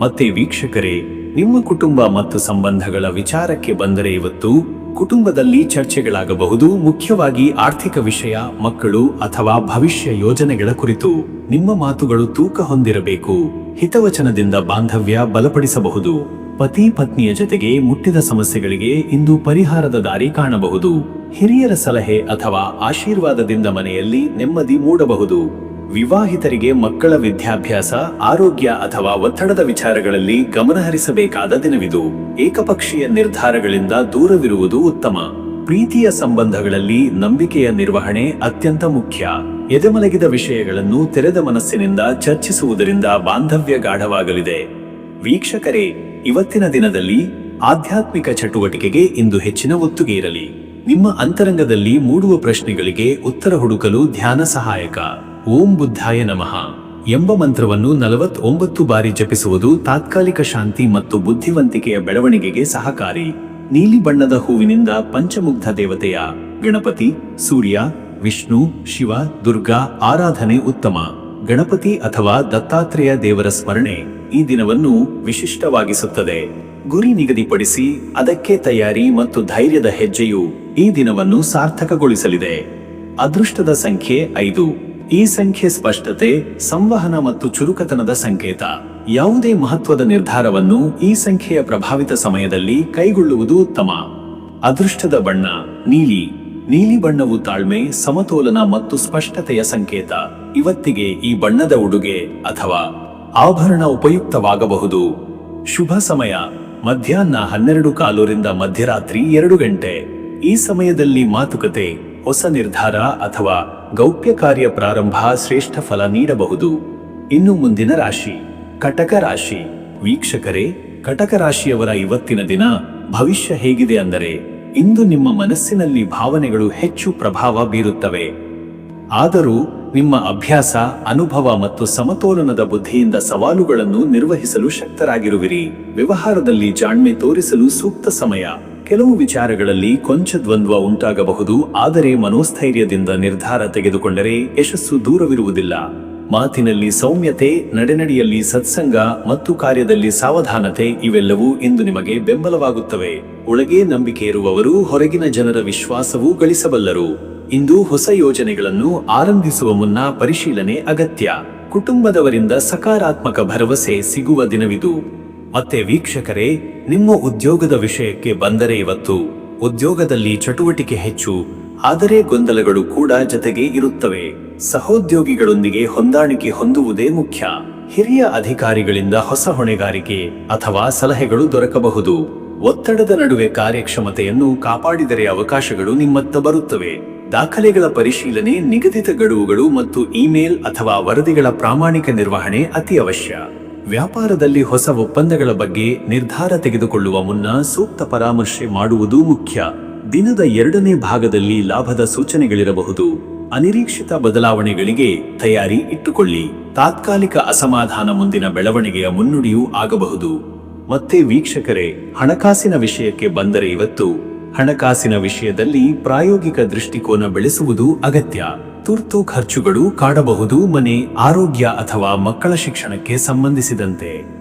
[SPEAKER 1] ಮತ್ತೆ ವೀಕ್ಷಕರೇ, ನಿಮ್ಮ ಕುಟುಂಬ ಮತ್ತು ಸಂಬಂಧಗಳ ವಿಚಾರಕ್ಕೆ ಬಂದರೆ ಇವತ್ತು ಕುಟುಂಬದಲ್ಲಿ ಚರ್ಚೆಗಳಾಗಬಹುದು. ಮುಖ್ಯವಾಗಿ ಆರ್ಥಿಕ ವಿಷಯ, ಮಕ್ಕಳು ಅಥವಾ ಭವಿಷ್ಯ ಯೋಜನೆಗಳ ಕುರಿತು. ನಿಮ್ಮ ಮಾತುಗಳು ತೂಕ ಹೊಂದಿರಬೇಕು. ಹಿತವಚನದಿಂದ ಬಾಂಧವ್ಯ ಬಲಪಡಿಸಬಹುದು. ಪತಿ ಪತ್ನಿಯ ಜೊತೆಗೆ ಮುಟ್ಟಿದ ಸಮಸ್ಯೆಗಳಿಗೆ ಇಂದು ಪರಿಹಾರದ ದಾರಿ ಕಾಣಬಹುದು. ಹಿರಿಯರ ಸಲಹೆ ಅಥವಾ ಆಶೀರ್ವಾದದಿಂದ ಮನೆಯಲ್ಲಿ ನೆಮ್ಮದಿ ಮೂಡಬಹುದು. ವಿವಾಹಿತರಿಗೆ ಮಕ್ಕಳ ವಿದ್ಯಾಭ್ಯಾಸ, ಆರೋಗ್ಯ ಅಥವಾ ಒತ್ತಡದ ವಿಚಾರಗಳಲ್ಲಿ ಗಮನಹರಿಸಬೇಕಾದ ದಿನವಿದು. ಏಕಪಕ್ಷೀಯ ನಿರ್ಧಾರಗಳಿಂದ ದೂರವಿರುವುದು ಉತ್ತಮ. ಪ್ರೀತಿಯ ಸಂಬಂಧಗಳಲ್ಲಿ ನಂಬಿಕೆಯ ನಿರ್ವಹಣೆ ಅತ್ಯಂತ ಮುಖ್ಯ. ಎದೆಮಲಗಿದ ವಿಷಯಗಳನ್ನು ತೆರೆದ ಮನಸ್ಸಿನಿಂದ ಚರ್ಚಿಸುವುದರಿಂದ ಬಾಂಧವ್ಯ ಗಾಢವಾಗಲಿದೆ. ವೀಕ್ಷಕರೇ, ಇವತ್ತಿನ ದಿನದಲ್ಲಿ ಆಧ್ಯಾತ್ಮಿಕ ಚಟುವಟಿಕೆಗೆ ಇಂದು ಹೆಚ್ಚಿನ ಒತ್ತುಗೆ ಇರಲಿ. ನಿಮ್ಮ ಅಂತರಂಗದಲ್ಲಿ ಮೂಡುವ ಪ್ರಶ್ನೆಗಳಿಗೆ ಉತ್ತರ ಹುಡುಕಲು ಧ್ಯಾನ ಸಹಾಯಕ. ಓಂ ಬುದ್ಧಾಯ ನಮಃ ಎಂಬ ಮಂತ್ರವನ್ನು 49 ಬಾರಿ ಜಪಿಸುವುದು ತಾತ್ಕಾಲಿಕ ಶಾಂತಿ ಮತ್ತು ಬುದ್ಧಿವಂತಿಕೆಯ ಬೆಳವಣಿಗೆಗೆ ಸಹಕಾರಿ. ನೀಲಿ ಬಣ್ಣದ ಹೂವಿನಿಂದ ಪಂಚಮುಗ್ಧ ದೇವತೆಯ ಗಣಪತಿ, ಸೂರ್ಯ, ವಿಷ್ಣು, ಶಿವ, ದುರ್ಗಾ ಆರಾಧನೆ ಉತ್ತಮ. ಗಣಪತಿ ಅಥವಾ ದತ್ತಾತ್ರೇಯ ದೇವರ ಸ್ಮರಣೆ ಈ ದಿನವನ್ನು ವಿಶಿಷ್ಟವಾಗಿಸುತ್ತದೆ. ಗುರಿ ನಿಗದಿಪಡಿಸಿ ಅದಕ್ಕೆ ತಯಾರಿ ಮತ್ತು ಧೈರ್ಯದ ಹೆಜ್ಜೆಯು ಈ ದಿನವನ್ನು ಸಾರ್ಥಕಗೊಳಿಸಲಿದೆ. ಅದೃಷ್ಟದ ಸಂಖ್ಯೆ 5. ಈ ಸಂಖ್ಯೆ ಸ್ಪಷ್ಟತೆ, ಸಂವಹನ ಮತ್ತು ಚುರುಕತನದ ಸಂಕೇತ. ಯಾವುದೇ ಮಹತ್ವದ ನಿರ್ಧಾರವನ್ನು ಈ ಸಂಖ್ಯೆಯ ಪ್ರಭಾವಿತ ಸಮಯದಲ್ಲಿ ಕೈಗೊಳ್ಳುವುದು ಉತ್ತಮ. ಅದೃಷ್ಟದ ಬಣ್ಣ ನೀಲಿ. ನೀಲಿ ಬಣ್ಣವು ತಾಳ್ಮೆ, ಸಮತೋಲನ ಮತ್ತು ಸ್ಪಷ್ಟತೆಯ ಸಂಕೇತ. ಇವತ್ತಿಗೆ ಈ ಬಣ್ಣದ ಉಡುಗೆ ಅಥವಾ ಆಭರಣ ಉಪಯುಕ್ತವಾಗಬಹುದು. ಶುಭ ಸಮಯ ಮಧ್ಯಾಹ್ನ 12:15 ಮಧ್ಯರಾತ್ರಿ 2 ಗಂಟೆ. ಈ ಸಮಯದಲ್ಲಿ ಮಾತುಕತೆ, ಹೊಸ ನಿರ್ಧಾರ ಅಥವಾ ಗೌಪ್ಯ ಕಾರ್ಯ ಪ್ರಾರಂಭ ಶ್ರೇಷ್ಠ ಫಲ ನೀಡಬಹುದು. ಇನ್ನು ಮುಂದಿನ ರಾಶಿ ಕಟಕ ರಾಶಿ. ವೀಕ್ಷಕರೇ, ಕಟಕ ರಾಶಿಯವರ ಇವತ್ತಿನ ದಿನ ಭವಿಷ್ಯ ಹೇಗಿದೆ ಅಂದರೆ, ಇಂದು ನಿಮ್ಮ ಮನಸ್ಸಿನಲ್ಲಿ ಭಾವನೆಗಳು ಹೆಚ್ಚು ಪ್ರಭಾವ ಬೀರುತ್ತವೆ. ಆದರೂ ನಿಮ್ಮ ಅಭ್ಯಾಸ, ಅನುಭವ ಮತ್ತು ಸಮತೋಲನದ ಬುದ್ಧಿಯಿಂದ ಸವಾಲುಗಳನ್ನು ನಿರ್ವಹಿಸಲು ಶಕ್ತರಾಗಿರುವಿರಿ. ವ್ಯವಹಾರದಲ್ಲಿ ಜಾಣ್ಮೆ ತೋರಿಸಲು ಸೂಕ್ತ ಸಮಯ. ಕೆಲವು ವಿಚಾರಗಳಲ್ಲಿ ಕೊಂಚ ದ್ವಂದ್ವ ಉಂಟಾಗಬಹುದು, ಆದರೆ ಮನೋಸ್ಥೈರ್ಯದಿಂದ ನಿರ್ಧಾರ ತೆಗೆದುಕೊಂಡರೆ ಯಶಸ್ಸು ದೂರವಿರುವುದಿಲ್ಲ. ಮಾತಿನಲ್ಲಿ ಸೌಮ್ಯತೆ, ನಡೆನುಡಿಯಲ್ಲಿ ಸತ್ಸಂಗ ಮತ್ತು ಕಾರ್ಯದಲ್ಲಿ ಸಾವಧಾನತೆ ಇವೆಲ್ಲವೂ ಇಂದು ನಿಮಗೆ ಬೆಂಬಲವಾಗುತ್ತವೆ. ಒಳಗೆ ನಂಬಿಕೆ ಇರುವವರು ಹೊರಗಿನ ಜನರ ವಿಶ್ವಾಸವೂ ಗಳಿಸಬಲ್ಲರು. ಇಂದು ಹೊಸ ಯೋಜನೆಗಳನ್ನು ಆರಂಭಿಸುವ ಮುನ್ನ ಪರಿಶೀಲನೆ ಅಗತ್ಯ. ಕುಟುಂಬದವರಿಂದ ಸಕಾರಾತ್ಮಕ ಭರವಸೆ ಸಿಗುವ ದಿನವಿದು. ಮತ್ತೆ ವೀಕ್ಷಕರೇ, ನಿಮ್ಮ ಉದ್ಯೋಗದ ವಿಷಯಕ್ಕೆ ಬಂದರೆ ಇವತ್ತು ಉದ್ಯೋಗದಲ್ಲಿ ಚಟುವಟಿಕೆ ಹೆಚ್ಚು, ಆದರೆ ಗೊಂದಲಗಳು ಕೂಡ ಜತೆಗೆ ಇರುತ್ತವೆ. ಸಹೋದ್ಯೋಗಿಗಳೊಂದಿಗೆ ಹೊಂದಾಣಿಕೆ ಹೊಂದುವುದೇ ಮುಖ್ಯ. ಹಿರಿಯ ಅಧಿಕಾರಿಗಳಿಂದ ಹೊಸ ಹೊಣೆಗಾರಿಕೆ ಅಥವಾ ಸಲಹೆಗಳು ದೊರಕಬಹುದು. ಒತ್ತಡದ ನಡುವೆ ಕಾರ್ಯಕ್ಷಮತೆಯನ್ನು ಕಾಪಾಡಿದರೆ ಅವಕಾಶಗಳು ನಿಮ್ಮತ್ತ ಬರುತ್ತವೆ. ದಾಖಲೆಗಳ ಪರಿಶೀಲನೆ, ನಿಗದಿತ ಗಡುವುಗಳು ಮತ್ತು ಇಮೇಲ್ ಅಥವಾ ವರದಿಗಳ ಪ್ರಾಮಾಣಿಕ ನಿರ್ವಹಣೆ ಅತಿ ಅವಶ್ಯ. ವ್ಯಾಪಾರದಲ್ಲಿ ಹೊಸ ಒಪ್ಪಂದಗಳ ಬಗ್ಗೆ ನಿರ್ಧಾರ ತೆಗೆದುಕೊಳ್ಳುವ ಮುನ್ನ ಸೂಕ್ತ ಪರಾಮರ್ಶೆ ಮಾಡುವುದು ಮುಖ್ಯ. ದಿನದ ಎರಡನೇ ಭಾಗದಲ್ಲಿ ಲಾಭದ ಸೂಚನೆಗಳಿರಬಹುದು. ಅನಿರೀಕ್ಷಿತ ಬದಲಾವಣೆಗಳಿಗೆ ತಯಾರಿ ಇಟ್ಟುಕೊಳ್ಳಿ. ತಾತ್ಕಾಲಿಕ ಅಸಮಾಧಾನ ಮುಂದಿನ ಬೆಳವಣಿಗೆಯ ಮುನ್ನುಡಿಯೂ ಆಗಬಹುದು. ಮತ್ತೆ ವೀಕ್ಷಕರೇ, ಹಣಕಾಸಿನ ವಿಷಯಕ್ಕೆ ಬಂದರೆ ಇವತ್ತು ಹಣಕಾಸಿನ ವಿಷಯದಲ್ಲಿ ಪ್ರಾಯೋಗಿಕ ದೃಷ್ಟಿಕೋನ ಬೆಳೆಸುವುದು ಅಗತ್ಯ. ತುರ್ತು ಖರ್ಚುಗಳು ಕಾಡಬಹುದು. ಮನೆ, ಆರೋಗ್ಯ ಅಥವಾ ಮಕ್ಕಳ ಶಿಕ್ಷಣಕ್ಕೆ ಸಂಬಂಧಿಸಿದಂತೆ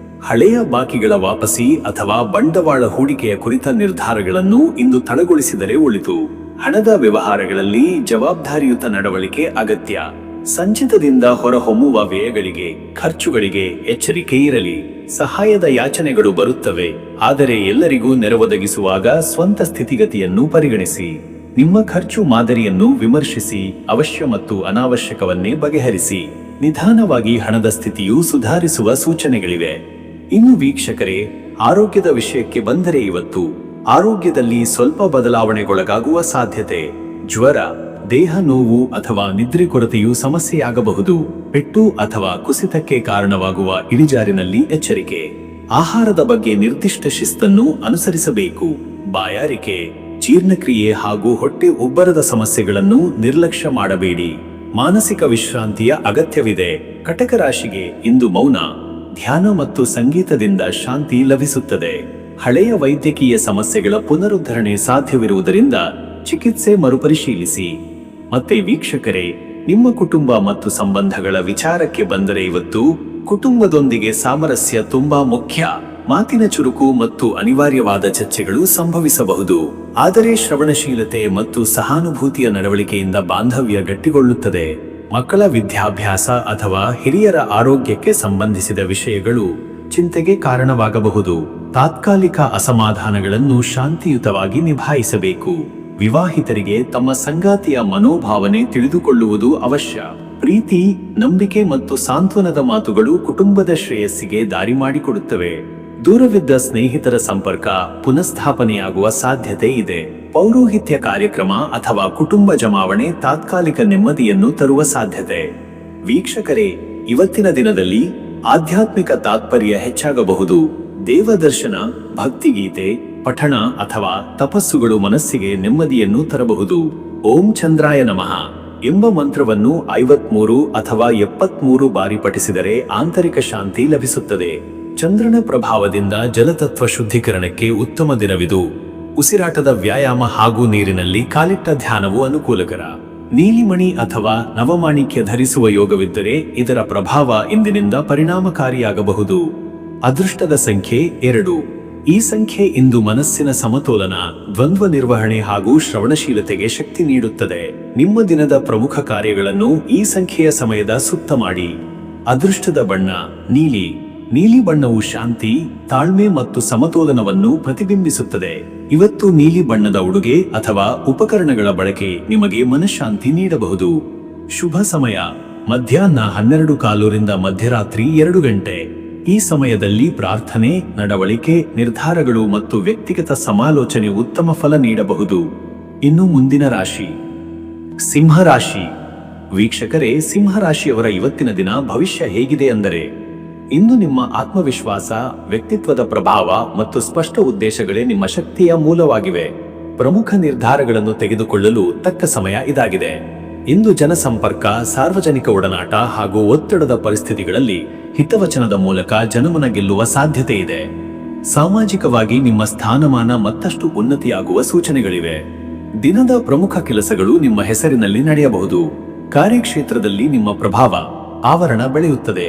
[SPEAKER 1] ಹಳೆಯ ಬಾಕಿಗಳ ವಾಪಸಿ ಅಥವಾ ಬಂಡವಾಳ ಹೂಡಿಕೆಯ ಕುರಿತ ನಿರ್ಧಾರಗಳನ್ನು ಇಂದು ತಡಗೊಳಿಸಿದರೆ ಒಳಿತು. ಹಣದ ವ್ಯವಹಾರಗಳಲ್ಲಿ ಜವಾಬ್ದಾರಿಯುತ ನಡವಳಿಕೆ ಅಗತ್ಯ. ಸಂಚಿತದಿಂದ ಹೊರಹೊಮ್ಮುವ ವ್ಯಯಗಳಿಗೆ, ಖರ್ಚುಗಳಿಗೆ ಎಚ್ಚರಿಕೆ ಇರಲಿ. ಸಹಾಯದ ಯಾಚನೆಗಳು ಬರುತ್ತವೆ, ಆದರೆ ಎಲ್ಲರಿಗೂ ನೆರವೊದಗಿಸುವಾಗ ಸ್ವಂತ ಸ್ಥಿತಿಗತಿಯನ್ನು ಪರಿಗಣಿಸಿ. ನಿಮ್ಮ ಖರ್ಚು ಮಾದರಿಯನ್ನು ವಿಮರ್ಶಿಸಿ, ಅವಶ್ಯ ಮತ್ತು ಅನಾವಶ್ಯಕವನ್ನೇ ಬಗೆಹರಿಸಿ. ನಿಧಾನವಾಗಿ ಹಣದ ಸ್ಥಿತಿಯು ಸುಧಾರಿಸುವ ಸೂಚನೆಗಳಿವೆ. ಇನ್ನು ವೀಕ್ಷಕರೇ, ಆರೋಗ್ಯದ ವಿಷಯಕ್ಕೆ ಬಂದರೆ ಇವತ್ತು ಆರೋಗ್ಯದಲ್ಲಿ ಸ್ವಲ್ಪ ಬದಲಾವಣೆಗೊಳಗಾಗುವ ಸಾಧ್ಯತೆ. ಜ್ವರ, ದೇಹ ನೋವು ಅಥವಾ ನಿದ್ರೆ ಕೊರತೆಯು ಸಮಸ್ಯೆಯಾಗಬಹುದು. ಪೆಟ್ಟು ಅಥವಾ ಕುಸಿತಕ್ಕೆ ಕಾರಣವಾಗುವ ಇಳಿಜಾರಿನಲ್ಲಿ ಎಚ್ಚರಿಕೆ. ಆಹಾರದ ಬಗ್ಗೆ ನಿರ್ದಿಷ್ಟ ಶಿಸ್ತನ್ನು ಅನುಸರಿಸಬೇಕು. ಬಾಯಾರಿಕೆ, ಜೀರ್ಣಕ್ರಿಯೆ ಹಾಗೂ ಹೊಟ್ಟೆ ಉಬ್ಬರದ ಸಮಸ್ಯೆಗಳನ್ನು ನಿರ್ಲಕ್ಷ್ಯ ಮಾಡಬೇಡಿ. ಮಾನಸಿಕ ವಿಶ್ರಾಂತಿಯ ಅಗತ್ಯವಿದೆ. ಕಟಕ ರಾಶಿಗೆ ಇಂದು ಮೌನ, ಧ್ಯಾನ ಮತ್ತು ಸಂಗೀತದಿಂದ ಶಾಂತಿ ಲಭಿಸುತ್ತದೆ. ಹಳೆಯ ವೈದ್ಯಕೀಯ ಸಮಸ್ಯೆಗಳ ಪುನರುದ್ಧರಣೆ ಸಾಧ್ಯವಿರುವುದರಿಂದ ಚಿಕಿತ್ಸೆ ಮರುಪರಿಶೀಲಿಸಿ. ಮತ್ತೆ ವೀಕ್ಷಕರೇ, ನಿಮ್ಮ ಕುಟುಂಬ ಮತ್ತು ಸಂಬಂಧಗಳ ವಿಚಾರಕ್ಕೆ ಬಂದರೆ ಇವತ್ತು ಕುಟುಂಬದೊಂದಿಗೆ ಸಾಮರಸ್ಯ ತುಂಬಾ ಮುಖ್ಯ. ಮಾತಿನ ಚುರುಕು ಮತ್ತು ಅನಿವಾರ್ಯವಾದ ಚರ್ಚೆಗಳು ಸಂಭವಿಸಬಹುದು, ಆದರೆ ಶ್ರವಣಶೀಲತೆ ಮತ್ತು ಸಹಾನುಭೂತಿಯ ನಡವಳಿಕೆಯಿಂದ ಬಾಂಧವ್ಯ ಗಟ್ಟಿಗೊಳ್ಳುತ್ತದೆ. ಮಕ್ಕಳ ವಿದ್ಯಾಭ್ಯಾಸ ಅಥವಾ ಹಿರಿಯರ ಆರೋಗ್ಯಕ್ಕೆ ಸಂಬಂಧಿಸಿದ ವಿಷಯಗಳು ಚಿಂತೆಗೆ ಕಾರಣವಾಗಬಹುದು. ತಾತ್ಕಾಲಿಕ ಅಸಮಾಧಾನಗಳನ್ನು ಶಾಂತಿಯುತವಾಗಿ ನಿಭಾಯಿಸಬೇಕು. ವಿವಾಹಿತರಿಗೆ ತಮ್ಮ ಸಂಗಾತಿಯ ಮನೋಭಾವನೆ ತಿಳಿದುಕೊಳ್ಳುವುದು ಅವಶ್ಯ. ಪ್ರೀತಿ, ನಂಬಿಕೆ ಮತ್ತು ಸಾಂತ್ವನದ ಮಾತುಗಳು ಕುಟುಂಬದ ಶ್ರೇಯಸ್ಸಿಗೆ ದಾರಿ ಮಾಡಿಕೊಡುತ್ತವೆ. ದೂರವಿದ್ದ ಸ್ನೇಹಿತರ ಸಂಪರ್ಕ ಪುನಃಸ್ಥಾಪನೆಯಾಗುವ ಸಾಧ್ಯತೆ ಇದೆ. ಪೌರೋಹಿತ್ಯ ಕಾರ್ಯಕ್ರಮ ಅಥವಾ ಕುಟುಂಬ ಜಮಾವಣೆ ತಾತ್ಕಾಲಿಕ ನೆಮ್ಮದಿಯನ್ನು ತರುವ ಸಾಧ್ಯತೆ. ವೀಕ್ಷಕರೇ, ಇವತ್ತಿನ ದಿನದಲ್ಲಿ ಆಧ್ಯಾತ್ಮಿಕ ತಾತ್ಪರ್ಯ ಹೆಚ್ಚಾಗಬಹುದು. ದೇವದರ್ಶನ, ಭಕ್ತಿಗೀತೆ, ಪಠಣ ಅಥವಾ ತಪಸ್ಸುಗಳು ಮನಸ್ಸಿಗೆ ನೆಮ್ಮದಿಯನ್ನು ತರಬಹುದು. ಓಂ ಚಂದ್ರಾಯ ನಮಃ ಎಂಬ ಮಂತ್ರವನ್ನು 53 ಅಥವಾ 73 ಬಾರಿ ಪಠಿಸಿದರೆ ಆಂತರಿಕ ಶಾಂತಿ ಲಭಿಸುತ್ತದೆ. ಚಂದ್ರನ ಪ್ರಭಾವದಿಂದ ಜಲತತ್ವ ಶುದ್ಧೀಕರಣಕ್ಕೆ ಉತ್ತಮ ದಿನವಿದು. ಉಸಿರಾಟದ ವ್ಯಾಯಾಮ ಹಾಗೂ ನೀರಿನಲ್ಲಿ ಕಾಲಿಟ್ಟ ಧ್ಯಾನವು ಅನುಕೂಲಕರ. ನೀಲಿಮಣಿ ಅಥವಾ ನವಮಾಣಿಕ್ಯ ಧರಿಸುವ ಯೋಗವಿದ್ದರೆ ಇದರ ಪ್ರಭಾವ ಇಂದಿನಿಂದ ಪರಿಣಾಮಕಾರಿಯಾಗಬಹುದು. ಅದೃಷ್ಟದ ಸಂಖ್ಯೆ 2. ಈ ಸಂಖ್ಯೆ ಇಂದು ಮನಸ್ಸಿನ ಸಮತೋಲನ, ದ್ವಂದ್ವ ನಿರ್ವಹಣೆ ಹಾಗೂ ಶ್ರವಣಶೀಲತೆಗೆ ಶಕ್ತಿ ನೀಡುತ್ತದೆ. ನಿಮ್ಮ ದಿನದ ಪ್ರಮುಖ ಕಾರ್ಯಗಳನ್ನು ಈ ಸಂಖ್ಯೆಯ ಸಮಯದ ಸುತ್ತ ಮಾಡಿ. ಅದೃಷ್ಟದ ಬಣ್ಣ ನೀಲಿ. ನೀಲಿ ಬಣ್ಣವು ಶಾಂತಿ, ತಾಳ್ಮೆ ಮತ್ತು ಸಮತೋಲನವನ್ನು ಪ್ರತಿಬಿಂಬಿಸುತ್ತದೆ. ಇವತ್ತು ನೀಲಿ ಬಣ್ಣದ ಉಡುಗೆ ಅಥವಾ ಉಪಕರಣಗಳ ಬಳಕೆ ನಿಮಗೆ ಮನಃಶಾಂತಿ ನೀಡಬಹುದು. ಶುಭ ಸಮಯ ಮಧ್ಯಾಹ್ನ 12:15 ರಿಂದ ಮಧ್ಯರಾತ್ರಿ 2 ಗಂಟೆ. ಈ ಸಮಯದಲ್ಲಿ ಪ್ರಾರ್ಥನೆ, ನಡವಳಿಕೆ, ನಿರ್ಧಾರಗಳು ಮತ್ತು ವ್ಯಕ್ತಿಗತ ಸಮಾಲೋಚನೆ ಉತ್ತಮ ಫಲ ನೀಡಬಹುದು. ಇನ್ನು ಮುಂದಿನ ರಾಶಿ ಸಿಂಹರಾಶಿ. ವೀಕ್ಷಕರೇ, ಸಿಂಹರಾಶಿಯವರ ಇವತ್ತಿನ ದಿನ ಭವಿಷ್ಯ ಹೇಗಿದೆ ಅಂದರೆ, ಇಂದು ನಿಮ್ಮ ಆತ್ಮವಿಶ್ವಾಸ, ವ್ಯಕ್ತಿತ್ವದ ಪ್ರಭಾವ ಮತ್ತು ಸ್ಪಷ್ಟ ಉದ್ದೇಶಗಳೇ ನಿಮ್ಮ ಶಕ್ತಿಯ ಮೂಲವಾಗಿವೆ. ಪ್ರಮುಖ ನಿರ್ಧಾರಗಳನ್ನು ತೆಗೆದುಕೊಳ್ಳಲು ತಕ್ಕ ಸಮಯ ಇದಾಗಿದೆ. ಇಂದು ಜನಸಂಪರ್ಕ, ಸಾರ್ವಜನಿಕ ಒಡನಾಟ ಹಾಗೂ ಒತ್ತಡದ ಪರಿಸ್ಥಿತಿಗಳಲ್ಲಿ ಹಿತವಚನದ ಮೂಲಕ ಜನಮನ ಗೆಲ್ಲುವ ಸಾಧ್ಯತೆ ಇದೆ. ಸಾಮಾಜಿಕವಾಗಿ ನಿಮ್ಮ ಸ್ಥಾನಮಾನ ಮತ್ತಷ್ಟು ಉನ್ನತಿಯಾಗುವ ಸೂಚನೆಗಳಿವೆ. ದಿನದ ಪ್ರಮುಖ ಕೆಲಸಗಳು ನಿಮ್ಮ ಹೆಸರಿನಲ್ಲಿ ನಡೆಯಬಹುದು. ಕಾರ್ಯಕ್ಷೇತ್ರದಲ್ಲಿ ನಿಮ್ಮ ಪ್ರಭಾವ, ಆವರಣ ಬೆಳೆಯುತ್ತದೆ.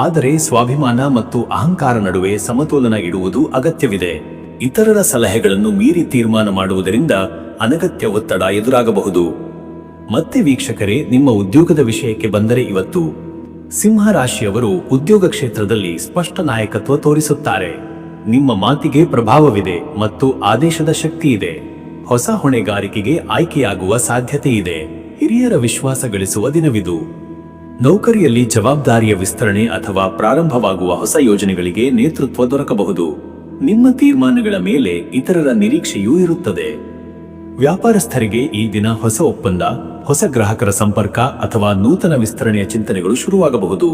[SPEAKER 1] ಆದರೆ ಸ್ವಾಭಿಮಾನ ಮತ್ತು ಅಹಂಕಾರ ನಡುವೆ ಸಮತೋಲನ ಇಡುವುದು ಅಗತ್ಯವಿದೆ. ಇತರರ ಸಲಹೆಗಳನ್ನು ಮೀರಿ ತೀರ್ಮಾನ ಮಾಡುವುದರಿಂದ ಅನಗತ್ಯ ಒತ್ತಡ ಎದುರಾಗಬಹುದು. ಮತ್ತೆ ವೀಕ್ಷಕರೇ, ನಿಮ್ಮ ಉದ್ಯೋಗದ ವಿಷಯಕ್ಕೆ ಬಂದರೆ ಇವತ್ತು ಸಿಂಹ ರಾಶಿಯವರು ಉದ್ಯೋಗ ಕ್ಷೇತ್ರದಲ್ಲಿ ಸ್ಪಷ್ಟ ನಾಯಕತ್ವ ತೋರಿಸುತ್ತಾರೆ. ನಿಮ್ಮ ಮಾತಿಗೆ ಪ್ರಭಾವವಿದೆ ಮತ್ತು ಆದೇಶದ ಶಕ್ತಿ ಇದೆ. ಹೊಸ ಹೊಣೆಗಾರಿಕೆಗೆ ಆಯ್ಕೆಯಾಗುವ ಸಾಧ್ಯತೆ ಇದೆ. ಹಿರಿಯರ ವಿಶ್ವಾಸ ಗಳಿಸುವ ದಿನವಿದು. ನೌಕರಿಯಲ್ಲಿ ಜವಾಬ್ದಾರಿಯ ವಿಸ್ತರಣೆ ಅಥವಾ ಪ್ರಾರಂಭವಾಗುವ ಹೊಸ ಯೋಜನೆಗಳಿಗೆ ನೇತೃತ್ವ ದೊರಕಬಹುದು. ನಿಮ್ಮ ತೀರ್ಮಾನಗಳ ಮೇಲೆ ಇತರರ ನಿರೀಕ್ಷೆಯೂ ಇರುತ್ತದೆ. ವ್ಯಾಪಾರಸ್ಥರಿಗೆ ಈ ದಿನ ಹೊಸ ಒಪ್ಪಂದ, ಹೊಸ ಗ್ರಾಹಕರ ಸಂಪರ್ಕ ಅಥವಾ ನೂತನ ವಿಸ್ತರಣೆಯ ಚಿಂತನೆಗಳು ಶುರುವಾಗಬಹುದು.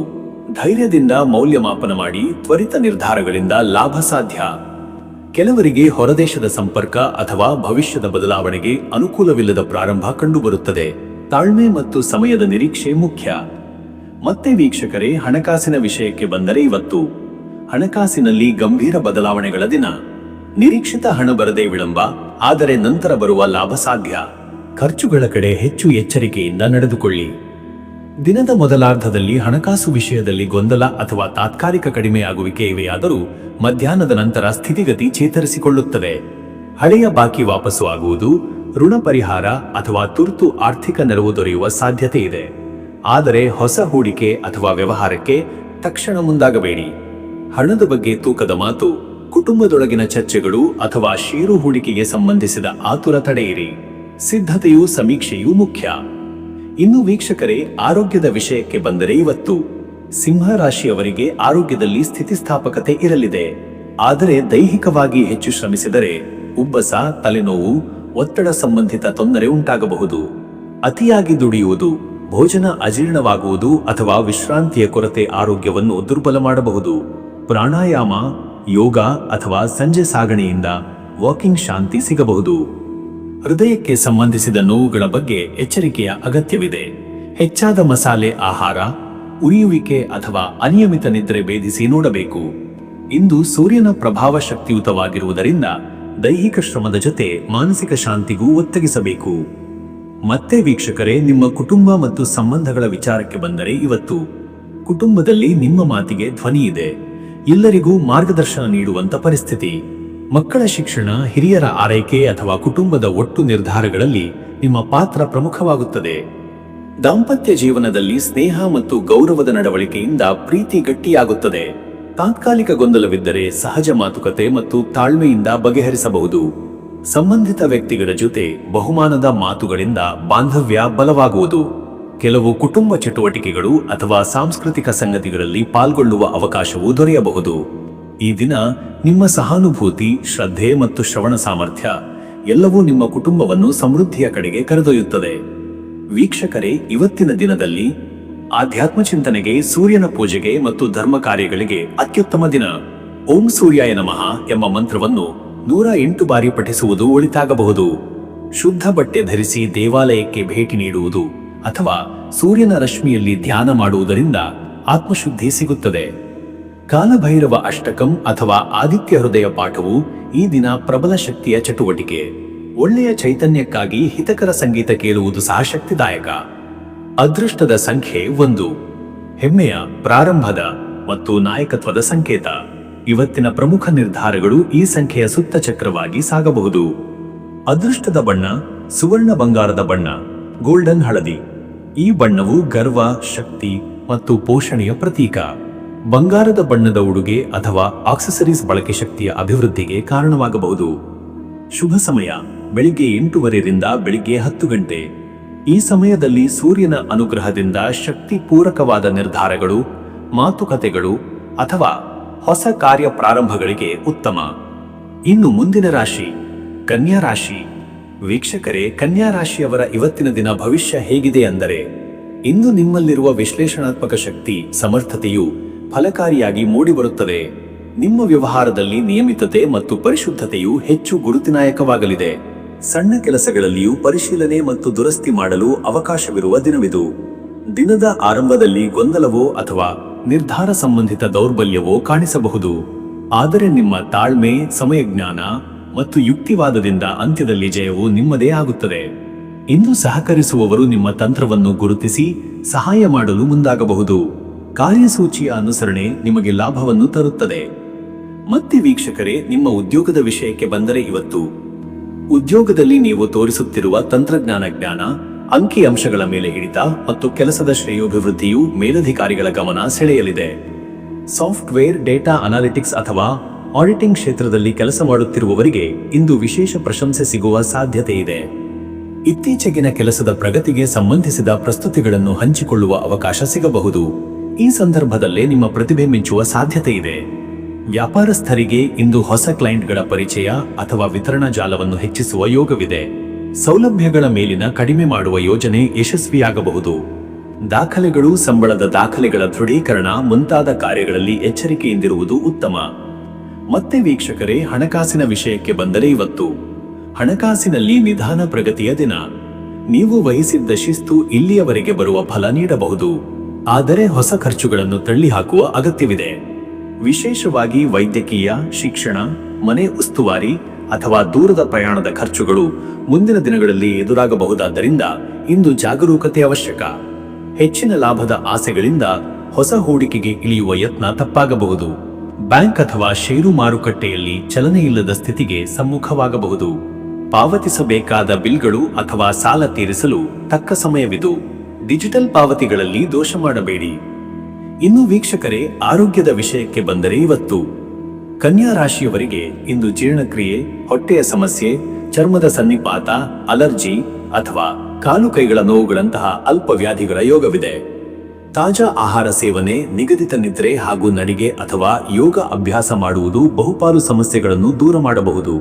[SPEAKER 1] ಧೈರ್ಯದಿಂದ ಮೌಲ್ಯಮಾಪನ ಮಾಡಿ ತ್ವರಿತ ನಿರ್ಧಾರಗಳಿಂದ ಲಾಭ ಸಾಧ್ಯ. ಕೆಲವರಿಗೆ ಹೊರದೇಶದ ಸಂಪರ್ಕ ಅಥವಾ ಭವಿಷ್ಯದ ಬದಲಾವಣೆಗೆ ಅನುಕೂಲವಿಲ್ಲದ ಪ್ರಾರಂಭ ಕಂಡುಬರುತ್ತದೆ. ತಾಳ್ಮೆ ಮತ್ತು ಸಮಯದ ನಿರೀಕ್ಷೆ ಮುಖ್ಯ. ಮತ್ತೆ ವೀಕ್ಷಕರೇ, ಹಣಕಾಸಿನ ವಿಷಯಕ್ಕೆ ಬಂದರೆ ಇವತ್ತು ಹಣಕಾಸಿನಲ್ಲಿ ಗಂಭೀರ ಬದಲಾವಣೆಗಳ ದಿನ. ನಿರೀಕ್ಷಿತ ಹಣ ಬರದೆ ವಿಳಂಬ, ಆದರೆ ನಂತರ ಬರುವ ಲಾಭ ಸಾಧ್ಯ. ಖರ್ಚುಗಳ ಕಡೆ ಹೆಚ್ಚು ಎಚ್ಚರಿಕೆಯಿಂದ ನಡೆದುಕೊಳ್ಳಿ. ದಿನದ ಮೊದಲಾರ್ಧದಲ್ಲಿ ಹಣಕಾಸು ವಿಷಯದಲ್ಲಿ ಗೊಂದಲ ಅಥವಾ ತಾತ್ಕಾಲಿಕ ಕಡಿಮೆಯಾಗುವಿಕೆ ಇವೆಯಾದರೂ ಮಧ್ಯಾಹ್ನದ ನಂತರ ಸ್ಥಿತಿಗತಿ ಚೇತರಿಸಿಕೊಳ್ಳುತ್ತದೆ. ಹಳೆಯ ಬಾಕಿ ವಾಪಸ್ಸು ಆಗುವುದು, ಋಣ ಪರಿಹಾರ ಅಥವಾ ತುರ್ತು ಆರ್ಥಿಕ ನೆರವು ದೊರೆಯುವ ಸಾಧ್ಯತೆ ಇದೆ. ಆದರೆ ಹೊಸ ಹೂಡಿಕೆ ಅಥವಾ ವ್ಯವಹಾರಕ್ಕೆ ತಕ್ಷಣ ಮುಂದಾಗಬೇಡಿ. ಹಣದ ಬಗ್ಗೆ ತೂಕದ ಮಾತು, ಕುಟುಂಬದೊಳಗಿನ ಚರ್ಚೆಗಳು ಅಥವಾ ಷೇರು ಹೂಡಿಕೆಗೆ ಸಂಬಂಧಿಸಿದ ಆತುರ ತಡೆಯಿರಿ. ಸಿದ್ಧತೆಯೂ ಸಮೀಕ್ಷೆಯೂ ಮುಖ್ಯ. ಇನ್ನು ವೀಕ್ಷಕರೇ, ಆರೋಗ್ಯದ ವಿಷಯಕ್ಕೆ ಬಂದರೆ ಇವತ್ತು ಸಿಂಹ ರಾಶಿಯವರಿಗೆ ಆರೋಗ್ಯದಲ್ಲಿ ಸ್ಥಿತಿಸ್ಥಾಪಕತೆ ಇರಲಿದೆ. ಆದರೆ ದೈಹಿಕವಾಗಿ ಹೆಚ್ಚು ಶ್ರಮಿಸಿದರೆ ಉಬ್ಬಸ, ತಲೆನೋವು, ಒತ್ತಡ ಸಂಬಂಧಿತ ತೊಂದರೆ ಉಂಟಾಗಬಹುದು. ಅತಿಯಾಗಿ ದುಡಿಯುವುದು, ಭೋಜನ ಅಜೀರ್ಣವಾಗುವುದು ಅಥವಾ ವಿಶ್ರಾಂತಿಯ ಕೊರತೆ ಆರೋಗ್ಯವನ್ನು ದುರ್ಬಲ ಮಾಡಬಹುದು. ಪ್ರಾಣಾಯಾಮ, ಯೋಗ ಅಥವಾ ಸಂಜೆ ಸಾಗಣೆಯಿಂದ ವಾಕಿಂಗ್ ಶಾಂತಿ ಸಿಗಬಹುದು. ಹೃದಯಕ್ಕೆ ಸಂಬಂಧಿಸಿದ ನೋವುಗಳ ಬಗ್ಗೆ ಎಚ್ಚರಿಕೆಯ ಅಗತ್ಯವಿದೆ. ಹೆಚ್ಚಾದ ಮಸಾಲೆ ಆಹಾರ, ಉರಿಯುವಿಕೆ ಅಥವಾ ಅನಿಯಮಿತ ನಿದ್ರೆ ಭೇದಿಸಿ ನೋಡಬೇಕು. ಇಂದು ಸೂರ್ಯನ ಪ್ರಭಾವ ಶಕ್ತಿಯುತವಾಗಿರುವುದರಿಂದ ದೈಹಿಕ ಶ್ರಮದ ಜೊತೆ ಮಾನಸಿಕ ಶಾಂತಿಗೂ ಒತ್ತಗಿಸಬೇಕು. ಮತ್ತೆ ವೀಕ್ಷಕರೇ, ನಿಮ್ಮ ಕುಟುಂಬ ಮತ್ತು ಸಂಬಂಧಗಳ ವಿಚಾರಕ್ಕೆ ಬಂದರೆ ಇವತ್ತು ಕುಟುಂಬದಲ್ಲಿ ನಿಮ್ಮ ಮಾತಿಗೆ ಧ್ವನಿ ಇದೆ. ಎಲ್ಲರಿಗೂ ಮಾರ್ಗದರ್ಶನ ನೀಡುವಂತ ಪರಿಸ್ಥಿತಿ. ಮಕ್ಕಳ ಶಿಕ್ಷಣ, ಹಿರಿಯರ ಆರೈಕೆ ಅಥವಾ ಕುಟುಂಬದ ಒಟ್ಟು ನಿರ್ಧಾರಗಳಲ್ಲಿ ನಿಮ್ಮ ಪಾತ್ರ ಪ್ರಮುಖವಾಗುತ್ತದೆ. ದಾಂಪತ್ಯ ಜೀವನದಲ್ಲಿ ಸ್ನೇಹ ಮತ್ತು ಗೌರವದ ನಡವಳಿಕೆಯಿಂದ ಪ್ರೀತಿ ಗಟ್ಟಿಯಾಗುತ್ತದೆ. ತಾತ್ಕಾಲಿಕ ಗೊಂದಲವಿದ್ದರೆ ಸಹಜ ಮಾತುಕತೆ ಮತ್ತು ತಾಳ್ಮೆಯಿಂದ ಬಗೆಹರಿಸಬಹುದು. ಸಂಬಂಧಿತ ವ್ಯಕ್ತಿಗಳ ಜೊತೆ ಬಹುಮಾನದ ಮಾತುಗಳಿಂದ ಬಾಂಧವ್ಯ ಬಲವಾಗುವುದು. ಕೆಲವು ಕುಟುಂಬ ಚಟುವಟಿಕೆಗಳು ಅಥವಾ ಸಾಂಸ್ಕೃತಿಕ ಸಂಗತಿಗಳಲ್ಲಿ ಪಾಲ್ಗೊಳ್ಳುವ ಅವಕಾಶವೂ ದೊರೆಯಬಹುದು. ಈ ದಿನ ನಿಮ್ಮ ಸಹಾನುಭೂತಿ, ಶ್ರದ್ಧೆ ಮತ್ತು ಶ್ರವಣ ಸಾಮರ್ಥ್ಯ ಎಲ್ಲವೂ ನಿಮ್ಮ ಕುಟುಂಬವನ್ನು ಸಮೃದ್ಧಿಯ ಕಡೆಗೆ ಕರೆದೊಯ್ಯುತ್ತದೆ. ವೀಕ್ಷಕರೇ, ಇವತ್ತಿನ ದಿನದಲ್ಲಿ ಆಧ್ಯಾತ್ಮ ಚಿಂತನೆಗೆ, ಸೂರ್ಯನ ಪೂಜೆಗೆ ಮತ್ತು ಧರ್ಮ ಕಾರ್ಯಗಳಿಗೆ ಅತ್ಯುತ್ತಮ ದಿನ. ಓಂ ಸೂರ್ಯಾಯ ನಮಃ ಎಂಬ ಮಂತ್ರವನ್ನು 108 ಬಾರಿ ಪಠಿಸುವುದು ಒಳಿತಾಗಬಹುದು. ಶುದ್ಧ ಬಟ್ಟೆ ಧರಿಸಿ ದೇವಾಲಯಕ್ಕೆ ಭೇಟಿ ನೀಡುವುದು ಅಥವಾ ಸೂರ್ಯನ ರಶ್ಮಿಯಲ್ಲಿ ಧ್ಯಾನ ಮಾಡುವುದರಿಂದ ಆತ್ಮಶುದ್ಧಿ ಸಿಗುತ್ತದೆ. ಕಾಲಭೈರವ ಅಷ್ಟಕಂ ಅಥವಾ ಆದಿತ್ಯ ಹೃದಯ ಪಾಠವು ಈ ದಿನ ಪ್ರಬಲ ಶಕ್ತಿಯ ಚಟುವಟಿಕೆ. ಒಳ್ಳೆಯ ಚೈತನ್ಯಕ್ಕಾಗಿ ಹಿತಕರ ಸಂಗೀತ ಕೇಳುವುದು ಸಹ ಶಕ್ತಿದಾಯಕ. ಅದೃಷ್ಟದ ಸಂಖ್ಯೆ 1. ಹೆಮ್ಮೆಯ, ಪ್ರಾರಂಭದ ಮತ್ತು ನಾಯಕತ್ವದ ಸಂಕೇತ. ಇವತ್ತಿನ ಪ್ರಮುಖ ನಿರ್ಧಾರಗಳು ಈ ಸಂಖ್ಯೆಯ ಸುತ್ತ ಚಕ್ರವಾಗಿ ಸಾಗಬಹುದು. ಅದೃಷ್ಟದ ಬಣ್ಣ ಸುವರ್ಣ ಬಂಗಾರದ ಬಣ್ಣ, ಗೋಲ್ಡನ್ ಹಳದಿ. ಈ ಬಣ್ಣವು ಗರ್ವ, ಶಕ್ತಿ ಮತ್ತು ಪೋಷಣೆಯ ಪ್ರತೀಕ. ಬಂಗಾರದ ಬಣ್ಣದ ಉಡುಗೆ ಅಥವಾ ಆಕ್ಸೆಸರೀಸ್ ಬಳಕೆ ಶಕ್ತಿಯ ಅಭಿವೃದ್ಧಿಗೆ ಕಾರಣವಾಗಬಹುದು. ಶುಭ ಸಮಯ ಬೆಳಿಗ್ಗೆ 8:30 ರಿಂದ ಬೆಳಿಗ್ಗೆ 10 ಗಂಟೆ. ಈ ಸಮಯದಲ್ಲಿ ಸೂರ್ಯನ ಅನುಗ್ರಹದಿಂದ ಶಕ್ತಿ ಪೂರಕವಾದ ನಿರ್ಧಾರಗಳು, ಮಾತುಕತೆಗಳು ಅಥವಾ ಹೊಸ ಕಾರ್ಯ ಪ್ರಾರಂಭಗಳಿಗೆ ಉತ್ತಮ. ಇನ್ನು ಮುಂದಿನ ರಾಶಿ ಕನ್ಯಾ ರಾಶಿ. ವೀಕ್ಷಕರೇ, ಕನ್ಯಾ ರಾಶಿಯವರ ಇವತ್ತಿನ ದಿನ ಭವಿಷ್ಯ ಹೇಗಿದೆ ಅಂದರೆ, ಇಂದು ನಿಮ್ಮಲ್ಲಿರುವ ವಿಶ್ಲೇಷಣಾತ್ಮಕ ಶಕ್ತಿ, ಸಮರ್ಥತೆಯು ಫಲಕಾರಿಯಾಗಿ ಮೂಡಿಬರುತ್ತದೆ. ನಿಮ್ಮ ವ್ಯವಹಾರದಲ್ಲಿ ನಿಯಮಿತತೆ ಮತ್ತು ಪರಿಶುದ್ಧತೆಯು ಹೆಚ್ಚು ಗುರುತಿನಾಯಕವಾಗಲಿದೆ. ಸಣ್ಣ ಕೆಲಸಗಳಲ್ಲಿಯೂ ಪರಿಶೀಲನೆ ಮತ್ತು ದುರಸ್ತಿ ಮಾಡಲು ಅವಕಾಶವಿರುವ ದಿನವಿದು. ದಿನದ ಆರಂಭದಲ್ಲಿ ಗೊಂದಲವೋ ಅಥವಾ ನಿರ್ಧಾರ ಸಂಬಂಧಿತ ದೌರ್ಬಲ್ಯವೋ ಕಾಣಿಸಬಹುದು. ಆದರೆ ನಿಮ್ಮ ತಾಳ್ಮೆ, ಸಮಯಜ್ಞಾನ ಮತ್ತು ಯುಕ್ತಿವಾದದಿಂದ ಅಂತ್ಯದಲ್ಲಿ ಜಯವು ನಿಮ್ಮದೇ ಆಗುತ್ತದೆ. ಇಂದು ಸಹಕರಿಸುವವರು ನಿಮ್ಮ ತಂತ್ರವನ್ನು ಗುರುತಿಸಿ ಸಹಾಯ ಮಾಡಲು ಮುಂದಾಗಬಹುದು. ಕಾರ್ಯಸೂಚಿಯ ಅನುಸರಣೆ ನಿಮಗೆ ಲಾಭವನ್ನು ತರುತ್ತದೆ. ಮತ್ತೆ ವೀಕ್ಷಕರೇ, ನಿಮ್ಮ ಉದ್ಯೋಗದ ವಿಷಯಕ್ಕೆ ಬಂದರೆ ಇವತ್ತು ಉದ್ಯೋಗದಲ್ಲಿ ನೀವು ತೋರಿಸುತ್ತಿರುವ ತಂತ್ರಜ್ಞಾನ ಜ್ಞಾನ, ಅಂಕಿಅಂಶಗಳ ಮೇಲೆ ಹಿಡಿತ ಮತ್ತು ಕೆಲಸದ ಶ್ರೇಯೋಭಿವೃದ್ಧಿಯು ಮೇಲಧಿಕಾರಿಗಳ ಗಮನ ಸೆಳೆಯಲಿದೆ. ಸಾಫ್ಟ್ವೇರ್, ಡೇಟಾ ಅನಾಲಿಟಿಕ್ಸ್ ಅಥವಾ ಆಡಿಟಿಂಗ್ ಕ್ಷೇತ್ರದಲ್ಲಿ ಕೆಲಸ ಮಾಡುತ್ತಿರುವವರಿಗೆ ಇಂದು ವಿಶೇಷ ಪ್ರಶಂಸೆ ಸಿಗುವ ಸಾಧ್ಯತೆ ಇದೆ. ಇತ್ತೀಚೆಗಿನ ಕೆಲಸದ ಪ್ರಗತಿಗೆ ಸಂಬಂಧಿಸಿದ ಪ್ರಸ್ತುತಿಗಳನ್ನು ಹಂಚಿಕೊಳ್ಳುವ ಅವಕಾಶ ಸಿಗಬಹುದು. ಈ ಸಂದರ್ಭದಲ್ಲೇ ನಿಮ್ಮ ಪ್ರತಿಭೆ ಮಿಂಚುವ ಸಾಧ್ಯತೆ ಇದೆ. ವ್ಯಾಪಾರಸ್ಥರಿಗೆ ಇಂದು ಹೊಸ ಕ್ಲೈಂಟ್ಗಳ ಪರಿಚಯ ಅಥವಾ ವಿತರಣಾ ಜಾಲವನ್ನು ಹೆಚ್ಚಿಸುವ ಯೋಗವಿದೆ. ಸೌಲಭ್ಯಗಳ ಮೇಲಿನ ಕಡಿಮೆ ಮಾಡುವ ಯೋಜನೆ ಯಶಸ್ವಿಯಾಗಬಹುದು. ದಾಖಲೆಗಳು, ಸಂಬಳದ ದಾಖಲೆಗಳ ದೃಢೀಕರಣ ಮುಂತಾದ ಕಾರ್ಯಗಳಲ್ಲಿ ಎಚ್ಚರಿಕೆಯಿಂದಿರುವುದು ಉತ್ತಮ. ಮತ್ತೆ ವೀಕ್ಷಕರೇ, ಹಣಕಾಸಿನ ವಿಷಯಕ್ಕೆ ಬಂದರೆ ಇವತ್ತು ಹಣಕಾಸಿನಲ್ಲಿ ನಿಧಾನ ಪ್ರಗತಿಯ ದಿನ. ನೀವು ವಹಿಸಿದ್ದ ಶಿಸ್ತು ಇಲ್ಲಿಯವರೆಗೆ ಬರುವ ಫಲ ನೀಡಬಹುದು. ಆದರೆ ಹೊಸ ಖರ್ಚುಗಳನ್ನು ತಳ್ಳಿಹಾಕುವ ಅಗತ್ಯವಿದೆ. ವಿಶೇಷವಾಗಿ ವೈದ್ಯಕೀಯ, ಶಿಕ್ಷಣ, ಮನೆ ಉಸ್ತುವಾರಿ ಅಥವಾ ದೂರದ ಪ್ರಯಾಣದ ಖರ್ಚುಗಳು ಮುಂದಿನ ದಿನಗಳಲ್ಲಿ ಎದುರಾಗಬಹುದಾದ್ದರಿಂದ ಇಂದು ಜಾಗರೂಕತೆ ಅವಶ್ಯಕ. ಹೆಚ್ಚಿನ ಲಾಭದ ಆಸೆಗಳಿಂದ ಹೊಸ ಹೂಡಿಕೆಗೆ ಇಳಿಯುವ ಯತ್ನ ತಪ್ಪಾಗಬಹುದು. ಬ್ಯಾಂಕ್ ಅಥವಾ ಷೇರು ಮಾರುಕಟ್ಟೆಯಲ್ಲಿ ಚಲನೆಯಿಲ್ಲದ ಸ್ಥಿತಿಗೆ ಸಮ್ಮುಖವಾಗಬಹುದು. ಪಾವತಿಸಬೇಕಾದ ಬಿಲ್ಗಳು ಅಥವಾ ಸಾಲ ತೀರಿಸಲು ತಕ್ಕ ಸಮಯವಿದು. ಡಿಜಿಟಲ್ ಪಾವತಿಗಳಲ್ಲಿ ದೋಷ ಮಾಡಬೇಡಿ. ಇನ್ನು ವೀಕ್ಷಕರೇ, ಆರೋಗ್ಯದ ವಿಷಯಕ್ಕೆ ಬಂದರೆ ಇವತ್ತು ಕನ್ಯಾ ರಾಶಿಯವರಿಗೆ ಇಂದು ಜೀರ್ಣಕ್ರಿಯೆ, ಹೊಟ್ಟೆಯ ಸಮಸ್ಯೆ, ಚರ್ಮದ ಸನ್ನಿಪಾತ, ಅಲರ್ಜಿ ಅಥವಾ ಕಾಲು ಕೈಗಳ ನೋವುಗಳಂತಹ ಅಲ್ಪ ವ್ಯಾಧಿಗಳ ಯೋಗವಿದೆ. ತಾಜಾ ಆಹಾರ ಸೇವನೆ, ನಿಗದಿತ ನಿದ್ರೆ ಹಾಗೂ ನಡಿಗೆ ಅಥವಾ ಯೋಗ ಅಭ್ಯಾಸ ಮಾಡುವುದು ಬಹುಪಾಲು ಸಮಸ್ಯೆಗಳನ್ನು ದೂರ ಮಾಡಬಹುದು.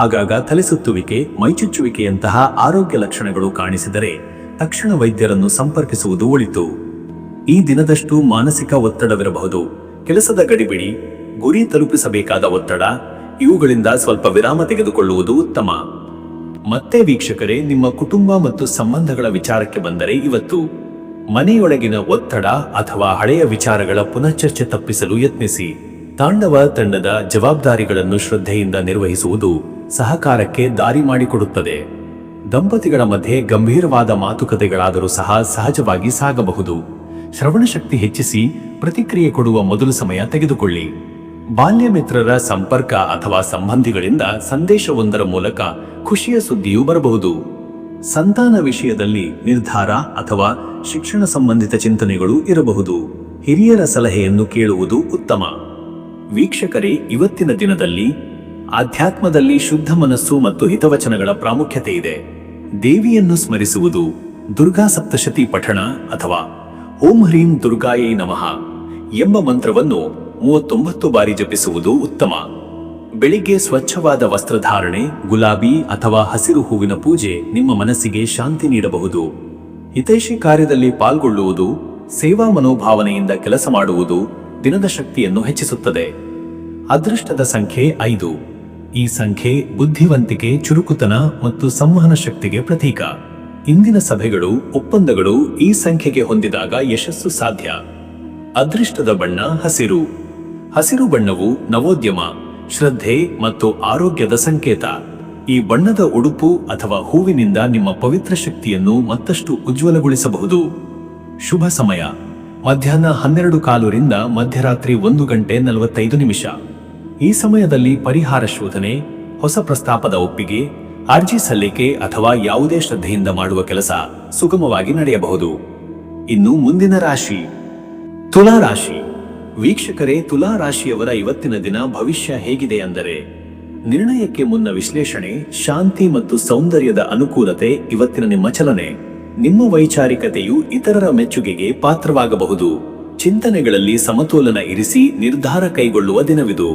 [SPEAKER 1] ಆಗಾಗ ತಲೆಸುತ್ತುವಿಕೆ, ಮೈಚುಚ್ಚುವಿಕೆಯಂತಹ ಆರೋಗ್ಯ ಲಕ್ಷಣಗಳು ಕಾಣಿಸಿದರೆ ತಕ್ಷಣ ವೈದ್ಯರನ್ನು ಸಂಪರ್ಕಿಸುವುದು ಒಳಿತು. ಈ ದಿನದಷ್ಟು ಮಾನಸಿಕ ಒತ್ತಡವಿರಬಹುದು. ಕೆಲಸದ ಗಡಿಬಿಡಿ, ಗುರಿ ತಲುಪಿಸಬೇಕಾದ ಒತ್ತಡ, ಇವುಗಳಿಂದ ಸ್ವಲ್ಪ ವಿರಾಮ ತೆಗೆದುಕೊಳ್ಳುವುದು ಉತ್ತಮ. ಮತ್ತೆ ವೀಕ್ಷಕರೇ, ನಿಮ್ಮ ಕುಟುಂಬ ಮತ್ತು ಸಂಬಂಧಗಳ ವಿಚಾರಕ್ಕೆ ಬಂದರೆ ಇವತ್ತು ಮನೆಯೊಳಗಿನ ಒತ್ತಡ ಅಥವಾ ಹಳೆಯ ವಿಚಾರಗಳ ಪುನಶ್ಚರ್ಚೆ ತಪ್ಪಿಸಲು ಯತ್ನಿಸಿ. ತಾಂಡವ ತಂಡದ ಜವಾಬ್ದಾರಿಗಳನ್ನು ಶ್ರದ್ಧೆಯಿಂದ ನಿರ್ವಹಿಸುವುದು ಸಹಕಾರಕ್ಕೆ ದಾರಿ ಮಾಡಿಕೊಡುತ್ತದೆ. ದಂಪತಿಗಳ ಮಧ್ಯೆ ಗಂಭೀರವಾದ ಮಾತುಕತೆಗಳಾದರೂ ಸಹ ಸಹಜವಾಗಿ ಸಾಗಬಹುದು. ಶ್ರವಣ ಶಕ್ತಿ ಹೆಚ್ಚಿಸಿ ಪ್ರತಿಕ್ರಿಯೆ ಕೊಡುವ ಮೊದಲು ಸಮಯ ತೆಗೆದುಕೊಳ್ಳಿ. ಬಾಲ್ಯ ಮಿತ್ರರ ಸಂಪರ್ಕ ಅಥವಾ ಸಂಬಂಧಿಗಳಿಂದ ಸಂದೇಶವೊಂದರ ಮೂಲಕ ಖುಷಿಯ ಸುದ್ದಿಯೂ ಬರಬಹುದು. ಸಂತಾನ ವಿಷಯದಲ್ಲಿ ನಿರ್ಧಾರ ಅಥವಾ ಶಿಕ್ಷಣ ಸಂಬಂಧಿತ ಚಿಂತನೆಗಳು ಇರಬಹುದು. ಹಿರಿಯರ ಸಲಹೆಯನ್ನು ಕೇಳುವುದು ಉತ್ತಮ. ವೀಕ್ಷಕರೇ, ಇವತ್ತಿನ ದಿನದಲ್ಲಿ ಆಧ್ಯಾತ್ಮದಲ್ಲಿ ಶುದ್ಧ ಮನಸ್ಸು ಮತ್ತು ಹಿತವಚನಗಳ ಪ್ರಾಮುಖ್ಯತೆ ಇದೆ. ದೇವಿಯನ್ನು ಸ್ಮರಿಸುವುದು, ದುರ್ಗಾ ಸಪ್ತಶತಿ ಪಠಣ ಅಥವಾ ಓಂ ಹ್ರೀಂ ದುರ್ಗಾಯೈ ನಮಃ ಎಂಬ ಮಂತ್ರವನ್ನು 39 ಬಾರಿ ಜಪಿಸುವುದು ಉತ್ತಮ. ಬೆಳಿಗ್ಗೆ ಸ್ವಚ್ಛವಾದ ವಸ್ತ್ರಧಾರಣೆ, ಗುಲಾಬಿ ಅಥವಾ ಹಸಿರು ಹೂವಿನ ಪೂಜೆ ನಿಮ್ಮ ಮನಸ್ಸಿಗೆ ಶಾಂತಿ ನೀಡಬಹುದು. ಹಿತೈಷಿ ಕಾರ್ಯದಲ್ಲಿ ಪಾಲ್ಗೊಳ್ಳುವುದು, ಸೇವಾ ಮನೋಭಾವನೆಯಿಂದ ಕೆಲಸ ಮಾಡುವುದು ದಿನದ ಶಕ್ತಿಯನ್ನು ಹೆಚ್ಚಿಸುತ್ತದೆ. ಅದೃಷ್ಟದ ಸಂಖ್ಯೆ 5. ಈ ಸಂಖ್ಯೆ ಬುದ್ಧಿವಂತಿಕೆ, ಚುರುಕುತನ ಮತ್ತು ಸಂವಹನ ಶಕ್ತಿಗೆ ಪ್ರತೀಕ. ಇಂದಿನ ಸಭೆಗಳು, ಒಪ್ಪಂದಗಳು ಈ ಸಂಖ್ಯೆಗೆ ಹೊಂದಿದಾಗ ಯಶಸ್ಸು ಸಾಧ್ಯ. ಅದೃಷ್ಟದ ಬಣ್ಣ ಹಸಿರು. ಹಸಿರು ಬಣ್ಣವು ನವೋದ್ಯಮ, ಶ್ರದ್ಧೆ ಮತ್ತು ಆರೋಗ್ಯದ ಸಂಕೇತ. ಈ ಬಣ್ಣದ ಉಡುಪು ಅಥವಾ ಹೂವಿನಿಂದ ನಿಮ್ಮ ಪವಿತ್ರ ಶಕ್ತಿಯನ್ನು ಮತ್ತಷ್ಟು ಉಜ್ವಲಗೊಳಿಸಬಹುದು. ಶುಭ ಸಮಯ ಮಧ್ಯಾಹ್ನ 12:15 ಮಧ್ಯರಾತ್ರಿ 1:45. ಈ ಸಮಯದಲ್ಲಿ ಪರಿಹಾರ ಶೋಧನೆ, ಹೊಸ ಪ್ರಸ್ತಾಪದ ಒಪ್ಪಿಗೆ, ಅರ್ಜಿ ಸಲ್ಲಿಕೆ ಅಥವಾ ಯಾವುದೇ ಶ್ರದ್ಧೆಯಿಂದ ಮಾಡುವ ಕೆಲಸ ಸುಗಮವಾಗಿ ನಡೆಯಬಹುದು. ಇನ್ನು ಮುಂದಿನ ರಾಶಿ ತುಲಾ ರಾಶಿ. ವೀಕ್ಷಕರೇ, ತುಲಾ ರಾಶಿಯವರ ಇವತ್ತಿನ ದಿನ ಭವಿಷ್ಯ ಹೇಗಿದೆ ಅಂದರೆ, ನಿರ್ಣಯಕ್ಕೆ ಮುನ್ನ ವಿಶ್ಲೇಷಣೆ, ಶಾಂತಿ ಮತ್ತು ಸೌಂದರ್ಯದ ಅನುಕೂಲತೆ ಇವತ್ತಿನ ನಿಮ್ಮ ಚಲನೆ. ನಿಮ್ಮ ವೈಚಾರಿಕತೆಯು ಇತರರ ಮೆಚ್ಚುಗೆಗೆ ಪಾತ್ರವಾಗಬಹುದು. ಚಿಂತನೆಗಳಲ್ಲಿ ಸಮತೋಲನ ಇರಿಸಿ ನಿರ್ಧಾರ ಕೈಗೊಳ್ಳುವ ದಿನವಿದು.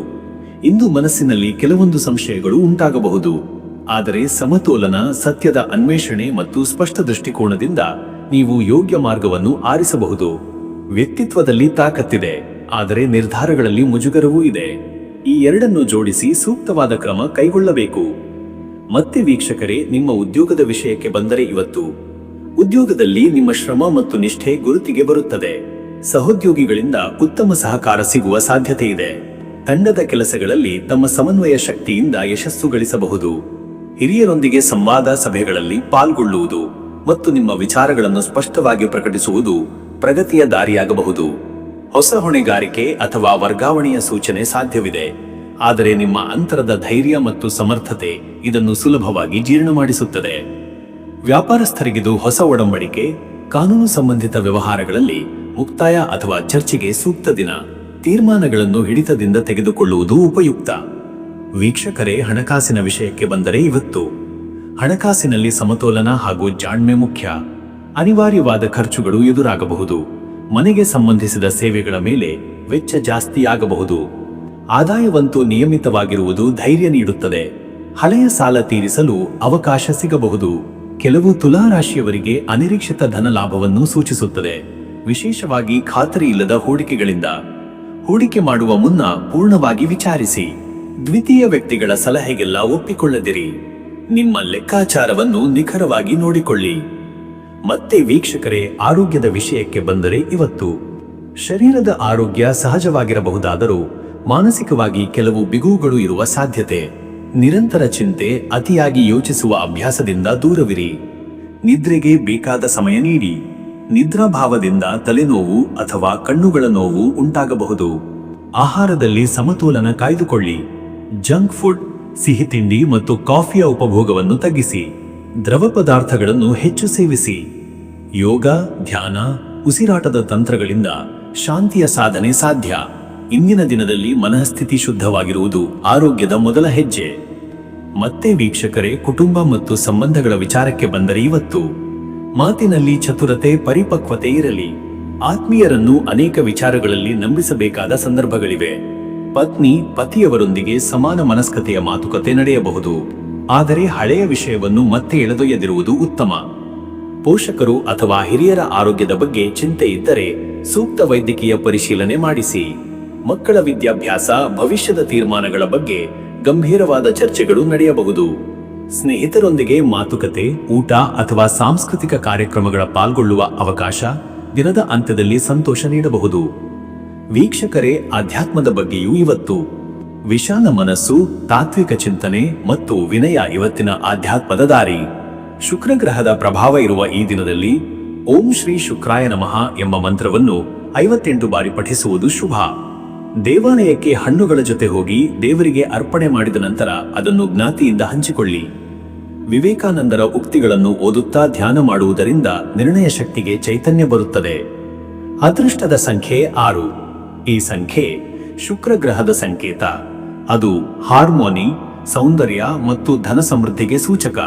[SPEAKER 1] ಇಂದು ಮನಸ್ಸಿನಲ್ಲಿ ಕೆಲವೊಂದು ಸಂಶಯಗಳು ಉಂಟಾಗಬಹುದು. ಆದರೆ ಸಮತೋಲನ, ಸತ್ಯದ ಅನ್ವೇಷಣೆ ಮತ್ತು ಸ್ಪಷ್ಟ ದೃಷ್ಟಿಕೋನದಿಂದ ನೀವು ಯೋಗ್ಯ ಮಾರ್ಗವನ್ನು ಆರಿಸಬಹುದು. ವ್ಯಕ್ತಿತ್ವದಲ್ಲಿ ತಾಕತ್ತಿದೆ. ಆದರೆ ನಿರ್ಧಾರಗಳಲ್ಲಿ ಮುಜುಗರವೂ ಇದೆ. ಈ ಎರಡನ್ನು ಜೋಡಿಸಿ ಸೂಕ್ತವಾದ ಕ್ರಮ ಕೈಗೊಳ್ಳಬೇಕು. ಮತ್ತೆ ವೀಕ್ಷಕರೇ, ನಿಮ್ಮ ಉದ್ಯೋಗದ ವಿಷಯಕ್ಕೆ ಬಂದರೆ ಇವತ್ತು ಉದ್ಯೋಗದಲ್ಲಿ ನಿಮ್ಮ ಶ್ರಮ ಮತ್ತು ನಿಷ್ಠೆ ಗುರುತಿಗೆ ಬರುತ್ತದೆ. ಸಹೋದ್ಯೋಗಿಗಳಿಂದ ಉತ್ತಮ ಸಹಕಾರ ಸಿಗುವ ಸಾಧ್ಯತೆ ಇದೆ. ತಂಡದ ಕೆಲಸಗಳಲ್ಲಿ ತಮ್ಮ ಸಮನ್ವಯ ಶಕ್ತಿಯಿಂದ ಯಶಸ್ಸು ಗಳಿಸಬಹುದು. ಹಿರಿಯರೊಂದಿಗೆ ಸಂವಾದ ಸಭೆಗಳಲ್ಲಿ ಪಾಲ್ಗೊಳ್ಳುವುದು ಮತ್ತು ನಿಮ್ಮ ವಿಚಾರಗಳನ್ನು ಸ್ಪಷ್ಟವಾಗಿ ಪ್ರಕಟಿಸುವುದು ಪ್ರಗತಿಯ ದಾರಿಯಾಗಬಹುದು. ಹೊಸ ಹೊಣೆಗಾರಿಕೆ ಅಥವಾ ವರ್ಗಾವಣೆಯ ಸೂಚನೆ ಸಾಧ್ಯವಿದೆ, ಆದರೆ ನಿಮ್ಮ ಅಂತರದ ಧೈರ್ಯ ಮತ್ತು ಸಮರ್ಥತೆ ಇದನ್ನು ಸುಲಭವಾಗಿ ಜೀರ್ಣ ಮಾಡಿಸುತ್ತದೆ. ವ್ಯಾಪಾರಸ್ಥರಿಗಿದು ಹೊಸ ಒಡಂಬಡಿಕೆ, ಕಾನೂನು ಸಂಬಂಧಿತ ವ್ಯವಹಾರಗಳಲ್ಲಿ ಮುಕ್ತಾಯ ಅಥವಾ ಚರ್ಚೆಗೆ ಸೂಕ್ತ ದಿನ. ತೀರ್ಮಾನಗಳನ್ನು ಹಿಡಿತದಿಂದ ತೆಗೆದುಕೊಳ್ಳುವುದು ಉಪಯುಕ್ತ. ವೀಕ್ಷಕರೇ, ಹಣಕಾಸಿನ ವಿಷಯಕ್ಕೆ ಬಂದರೆ ಇವತ್ತು ಹಣಕಾಸಿನಲ್ಲಿ ಸಮತೋಲನ ಹಾಗೂ ಜಾಣ್ಮೆ ಮುಖ್ಯ. ಅನಿವಾರ್ಯವಾದ ಖರ್ಚುಗಳು ಎದುರಾಗಬಹುದು. ಮನೆಗೆ ಸಂಬಂಧಿಸಿದ ಸೇವೆಗಳ ಮೇಲೆ ವೆಚ್ಚ ಜಾಸ್ತಿಯಾಗಬಹುದು. ಆದಾಯವಂತೂ ನಿಯಮಿತವಾಗಿರುವುದು ಧೈರ್ಯ ನೀಡುತ್ತದೆ. ಹಳೆಯ ಸಾಲ ತೀರಿಸಲು ಅವಕಾಶ ಸಿಗಬಹುದು. ಕೆಲವು ತುಲಾರಾಶಿಯವರಿಗೆ ಅನಿರೀಕ್ಷಿತ ಧನ ಲಾಭವನ್ನು ಸೂಚಿಸುತ್ತದೆ, ವಿಶೇಷವಾಗಿ ಖಾತರಿ ಇಲ್ಲದ ಹೂಡಿಕೆಗಳಿಂದ. ಹೂಡಿಕೆ ಮಾಡುವ ಮುನ್ನ ಪೂರ್ಣವಾಗಿ ವಿಚಾರಿಸಿ. ದ್ವಿತೀಯ ವ್ಯಕ್ತಿಗಳ ಸಲಹೆಗೆಲ್ಲ ಒಪ್ಪಿಕೊಳ್ಳದಿರಿ. ನಿಮ್ಮ ಲೆಕ್ಕಾಚಾರವನ್ನು ನಿಖರವಾಗಿ ನೋಡಿಕೊಳ್ಳಿ. ಮತ್ತೆ ವೀಕ್ಷಕರೇ, ಆರೋಗ್ಯದ ವಿಷಯಕ್ಕೆ ಬಂದರೆ ಇವತ್ತು ಶರೀರದ ಆರೋಗ್ಯ ಸಹಜವಾಗಿರಬಹುದಾದರೂ ಮಾನಸಿಕವಾಗಿ ಕೆಲವು ಬಿಗುವುಗಳು ಇರುವ ಸಾಧ್ಯತೆ. ನಿರಂತರ ಚಿಂತೆ, ಅತಿಯಾಗಿ ಯೋಚಿಸುವ ಅಭ್ಯಾಸದಿಂದ ದೂರವಿರಿ. ನಿದ್ರೆಗೆ ಬೇಕಾದ ಸಮಯ ನೀಡಿ. ನಿದ್ರಾಭಾವದಿಂದ ತಲೆನೋವು ಅಥವಾ ಕಣ್ಣುಗಳ ನೋವು ಉಂಟಾಗಬಹುದು. ಆಹಾರದಲ್ಲಿ ಸಮತೋಲನ ಕಾಯ್ದುಕೊಳ್ಳಿ. ಜಂಕ್ ಫುಡ್, ಸಿಹಿ ತಿಂಡಿ ಮತ್ತು ಕಾಫಿಯ ಉಪಭೋಗವನ್ನು ತಗ್ಗಿಸಿ. ದ್ರವ ಪದಾರ್ಥಗಳನ್ನು ಹೆಚ್ಚು ಸೇವಿಸಿ. ಯೋಗ, ಧ್ಯಾನ, ಉಸಿರಾಟದ ತಂತ್ರಗಳಿಂದ ಶಾಂತಿಯ ಸಾಧನೆ ಸಾಧ್ಯ. ಇಂದಿನ ದಿನದಲ್ಲಿ ಮನಸ್ಥಿತಿ ಶುದ್ಧವಾಗಿರುವುದು ಆರೋಗ್ಯದ ಮೊದಲ ಹೆಜ್ಜೆ. ಮತ್ತೆ ವೀಕ್ಷಕರೇ, ಕುಟುಂಬ ಮತ್ತು ಸಂಬಂಧಗಳ ವಿಚಾರಕ್ಕೆ ಬಂದರೆ ಇವತ್ತು ಮಾತಿನಲ್ಲಿ ಚತುರತೆ, ಪರಿಪಕ್ವತೆ ಇರಲಿ. ಆತ್ಮೀಯರನ್ನು ಅನೇಕ ವಿಚಾರಗಳಲ್ಲಿ ನಂಬಿಸಬೇಕಾದ ಸಂದರ್ಭಗಳಿವೆ. ಪತ್ನಿ, ಪತಿಯವರೊಂದಿಗೆ ಸಮಾನ ಮನಸ್ಕತೆಯ ಮಾತುಕತೆ ನಡೆಯಬಹುದು, ಆದರೆ ಹಳೆಯ ವಿಷಯವನ್ನು ಮತ್ತೆ ಎಳೆದೊಯ್ಯದಿರುವುದು ಉತ್ತಮ. ಪೋಷಕರು ಅಥವಾ ಹಿರಿಯರ ಆರೋಗ್ಯದ ಬಗ್ಗೆ ಚಿಂತೆ ಇದ್ದರೆ ಸೂಕ್ತ ವೈದ್ಯಕೀಯ ಪರಿಶೀಲನೆ ಮಾಡಿಸಿ. ಮಕ್ಕಳ ವಿದ್ಯಾಭ್ಯಾಸ, ಭವಿಷ್ಯದ ತೀರ್ಮಾನಗಳ ಬಗ್ಗೆ ಗಂಭೀರವಾದ ಚರ್ಚೆಗಳು ನಡೆಯಬಹುದು. ಸ್ನೇಹಿತರೊಂದಿಗೆ ಮಾತುಕತೆ, ಊಟ ಅಥವಾ ಸಾಂಸ್ಕೃತಿಕ ಕಾರ್ಯಕ್ರಮಗಳ ಪಾಲ್ಗೊಳ್ಳುವ ಅವಕಾಶ ದಿನದ ಅಂತ್ಯದಲ್ಲಿ ಸಂತೋಷ ನೀಡಬಹುದು. ವೀಕ್ಷಕರೇ, ಆಧ್ಯಾತ್ಮದ ಬಗ್ಗೆಯೂ ಇವತ್ತು ವಿಶಾಲ ಮನಸ್ಸು, ತಾತ್ವಿಕ ಚಿಂತನೆ ಮತ್ತು ವಿನಯ ಇವತ್ತಿನ ಆಧ್ಯಾತ್ಮದ ದಾರಿ. ಶುಕ್ರ ಗ್ರಹದ ಪ್ರಭಾವ ಇರುವ ಈ ದಿನದಲ್ಲಿ ಓಂ ಶ್ರೀ ಶುಕ್ರಾಯ ನಮಃ ಎಂಬ ಮಂತ್ರವನ್ನು 58 ಬಾರಿ ಪಠಿಸುವುದು ಶುಭ. ದೇವಾಲಯಕ್ಕೆ ಹಣ್ಣುಗಳ ಜೊತೆ ಹೋಗಿ ದೇವರಿಗೆ ಅರ್ಪಣೆ ಮಾಡಿದ ನಂತರ ಅದನ್ನು ಜ್ಞಾತಿಯಿಂದ ಹಂಚಿಕೊಳ್ಳಿ. ವಿವೇಕಾನಂದರ ಉಕ್ತಿಗಳನ್ನು ಓದುತ್ತಾ ಧ್ಯಾನ ಮಾಡುವುದರಿಂದ ನಿರ್ಣಯ ಶಕ್ತಿಗೆ ಚೈತನ್ಯ ಬರುತ್ತದೆ. ಅದೃಷ್ಟದ ಸಂಖ್ಯೆ 6. ಈ ಸಂಖ್ಯೆ ಶುಕ್ರ ಗ್ರಹದ ಸಂಕೇತ. ಅದು ಹಾರ್ಮೋನಿ, ಸೌಂದರ್ಯ ಮತ್ತು ಧನ ಸಮೃದ್ಧಿಗೆ ಸೂಚಕ.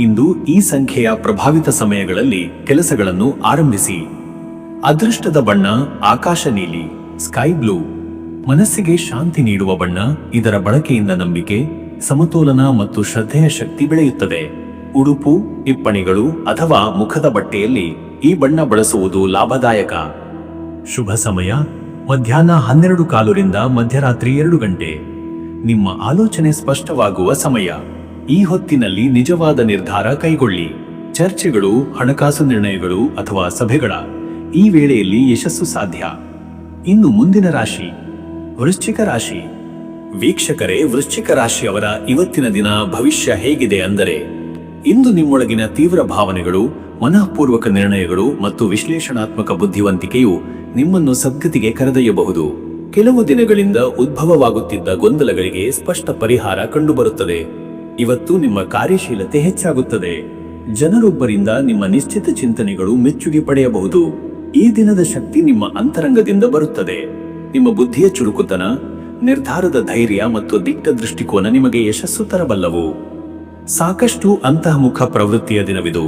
[SPEAKER 1] ಇಂದು ಈ ಸಂಖ್ಯೆಯ ಪ್ರಭಾವಿತ ಸಮಯಗಳಲ್ಲಿ ಕೆಲಸಗಳನ್ನು ಆರಂಭಿಸಿ. ಅದೃಷ್ಟದ ಬಣ್ಣ ಆಕಾಶ ನೀಲಿ, ಸ್ಕೈ ಬ್ಲೂ. ಮನಸ್ಸಿಗೆ ಶಾಂತಿ ನೀಡುವ ಬಣ್ಣ. ಇದರ ಬಳಕೆಯಿಂದ ನಂಬಿಕೆ, ಸಮತೋಲನ ಮತ್ತು ಶ್ರದ್ಧೆಯ ಶಕ್ತಿ ಬೆಳೆಯುತ್ತದೆ. ಉಡುಪು, ಟಿಪ್ಪಣಿಗಳು ಅಥವಾ ಮುಖದ ಬಟ್ಟೆಯಲ್ಲಿ ಈ ಬಣ್ಣ ಬಳಸುವುದು ಲಾಭದಾಯಕ. ಶುಭ ಸಮಯ ಮಧ್ಯಾಹ್ನ 12:15 ಮಧ್ಯರಾತ್ರಿ 2 ಗಂಟೆ. ನಿಮ್ಮ ಆಲೋಚನೆ ಸ್ಪಷ್ಟವಾಗುವ ಸಮಯ. ಈ ಹೊತ್ತಿನಲ್ಲಿ ನಿಜವಾದ ನಿರ್ಧಾರ ಕೈಗೊಳ್ಳಿ. ಚರ್ಚೆಗಳು, ಹಣಕಾಸು ನಿರ್ಣಯಗಳು ಅಥವಾ ಸಭೆಗಳ ಈ ವೇಳೆಯಲ್ಲಿ ಯಶಸ್ಸು ಸಾಧ್ಯ. ಇನ್ನು ಮುಂದಿನ ರಾಶಿ ವೃಶ್ಚಿಕ ರಾಶಿ. ವೀಕ್ಷಕರೇ, ವೃಶ್ಚಿಕ ರಾಶಿಯವರ ಇವತ್ತಿನ ದಿನ ಭವಿಷ್ಯ ಹೇಗಿದೆ ಅಂದರೆ, ಇಂದು ನಿಮ್ಮೊಳಗಿನ ತೀವ್ರ ಭಾವನೆಗಳು, ಮನಃಪೂರ್ವಕ ನಿರ್ಣಯಗಳು ಮತ್ತು ವಿಶ್ಲೇಷಣಾತ್ಮಕ ಬುದ್ಧಿವಂತಿಕೆಯು ನಿಮ್ಮನ್ನು ಸದ್ಗತಿಗೆ ಕರೆದೊಯ್ಯಬಹುದು. ಕೆಲವು ದಿನಗಳಿಂದ ಉದ್ಭವವಾಗುತ್ತಿದ್ದ ಗೊಂದಲಗಳಿಗೆ ಸ್ಪಷ್ಟ ಪರಿಹಾರ ಕಂಡುಬರುತ್ತದೆ. ಇವತ್ತು ನಿಮ್ಮ ಕಾರ್ಯಶೀಲತೆ ಹೆಚ್ಚಾಗುತ್ತದೆ. ಜನರೊಬ್ಬರಿಂದ ನಿಮ್ಮ ನಿಶ್ಚಿತ ಚಿಂತನೆಗಳು ಮೆಚ್ಚುಗೆ ಪಡೆಯಬಹುದು. ಈ ದಿನದ ಶಕ್ತಿ ನಿಮ್ಮ ಅಂತರಂಗದಿಂದ ಬರುತ್ತದೆ. ನಿಮ್ಮ ಬುದ್ಧಿಯ ಚುರುಕುತನ, ನಿರ್ಧಾರದ ಧೈರ್ಯ ಮತ್ತು ದಿಟ್ಟ ದೃಷ್ಟಿಕೋನ ನಿಮಗೆ ಯಶಸ್ಸು ತರಬಲ್ಲವು. ಸಾಕಷ್ಟು ಅಂತರ್ಮುಖ ಪ್ರವೃತ್ತಿಯ ದಿನವಿದು,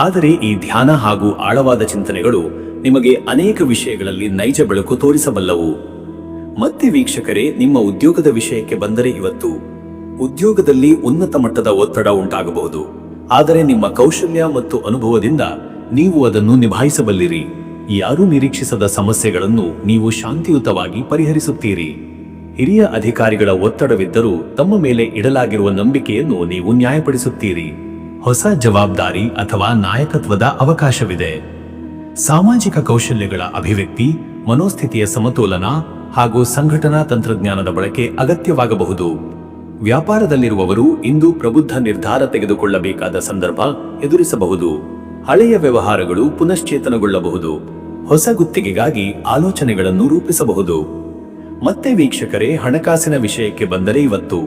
[SPEAKER 1] ಆದರೆ ಈ ಧ್ಯಾನ ಹಾಗೂ ಆಳವಾದ ಚಿಂತನೆಗಳು ನಿಮಗೆ ಅನೇಕ ವಿಷಯಗಳಲ್ಲಿ ನೈಜ ಬೆಳಕು ತೋರಿಸಬಲ್ಲವು. ಮತ್ತೆ ವೀಕ್ಷಕರೇ, ನಿಮ್ಮ ಉದ್ಯೋಗದ ವಿಷಯಕ್ಕೆ ಬಂದರೆ ಇವತ್ತು ಉದ್ಯೋಗದಲ್ಲಿ ಉನ್ನತ ಮಟ್ಟದ ಒತ್ತಡ ಉಂಟಾಗಬಹುದು, ಆದರೆ ನಿಮ್ಮ ಕೌಶಲ್ಯ ಮತ್ತು ಅನುಭವದಿಂದ ನೀವು ಅದನ್ನು ನಿಭಾಯಿಸಬಲ್ಲಿರಿ. ಯಾರೂ ನಿರೀಕ್ಷಿಸದ ಸಮಸ್ಯೆಗಳನ್ನು ನೀವು ಶಾಂತಿಯುತವಾಗಿ ಪರಿಹರಿಸುತ್ತೀರಿ. ಹಿರಿಯ ಅಧಿಕಾರಿಗಳ ಒತ್ತಡವಿದ್ದರೂ ತಮ್ಮ ಮೇಲೆ ಇಡಲಾಗಿರುವ ನಂಬಿಕೆಯನ್ನು ನೀವು ನ್ಯಾಯಪಡಿಸುತ್ತೀರಿ. ಹೊಸ ಜವಾಬ್ದಾರಿ ಅಥವಾ ನಾಯಕತ್ವದ ಅವಕಾಶವಿದೆ. ಸಾಮಾಜಿಕ ಕೌಶಲ್ಯಗಳ ಅಭಿವ್ಯಕ್ತಿ, ಮನೋಸ್ಥಿತಿಯ ಸಮತೋಲನ ಹಾಗೂ ಸಂಘಟನಾ ತಂತ್ರಜ್ಞಾನದ ಬಳಕೆ ಅಗತ್ಯವಾಗಬಹುದು. ವ್ಯಾಪಾರದಲ್ಲಿರುವವರು ಇಂದು ಪ್ರಬುದ್ಧ ನಿರ್ಧಾರ ತೆಗೆದುಕೊಳ್ಳಬೇಕಾದ ಸಂದರ್ಭ ಎದುರಿಸಬಹುದು. ಹಳೆಯ ವ್ಯವಹಾರಗಳು ಪುನಶ್ಚೇತನಗೊಳ್ಳಬಹುದು. ಹೊಸ ಗುತ್ತಿಗೆಗಾಗಿ ಆಲೋಚನೆಗಳನ್ನು ರೂಪಿಸಬಹುದು. ಮತ್ತೆ ವೀಕ್ಷಕರೇ, ಹಣಕಾಸಿನ ವಿಷಯಕ್ಕೆ ಬಂದರೆ ಇವತ್ತು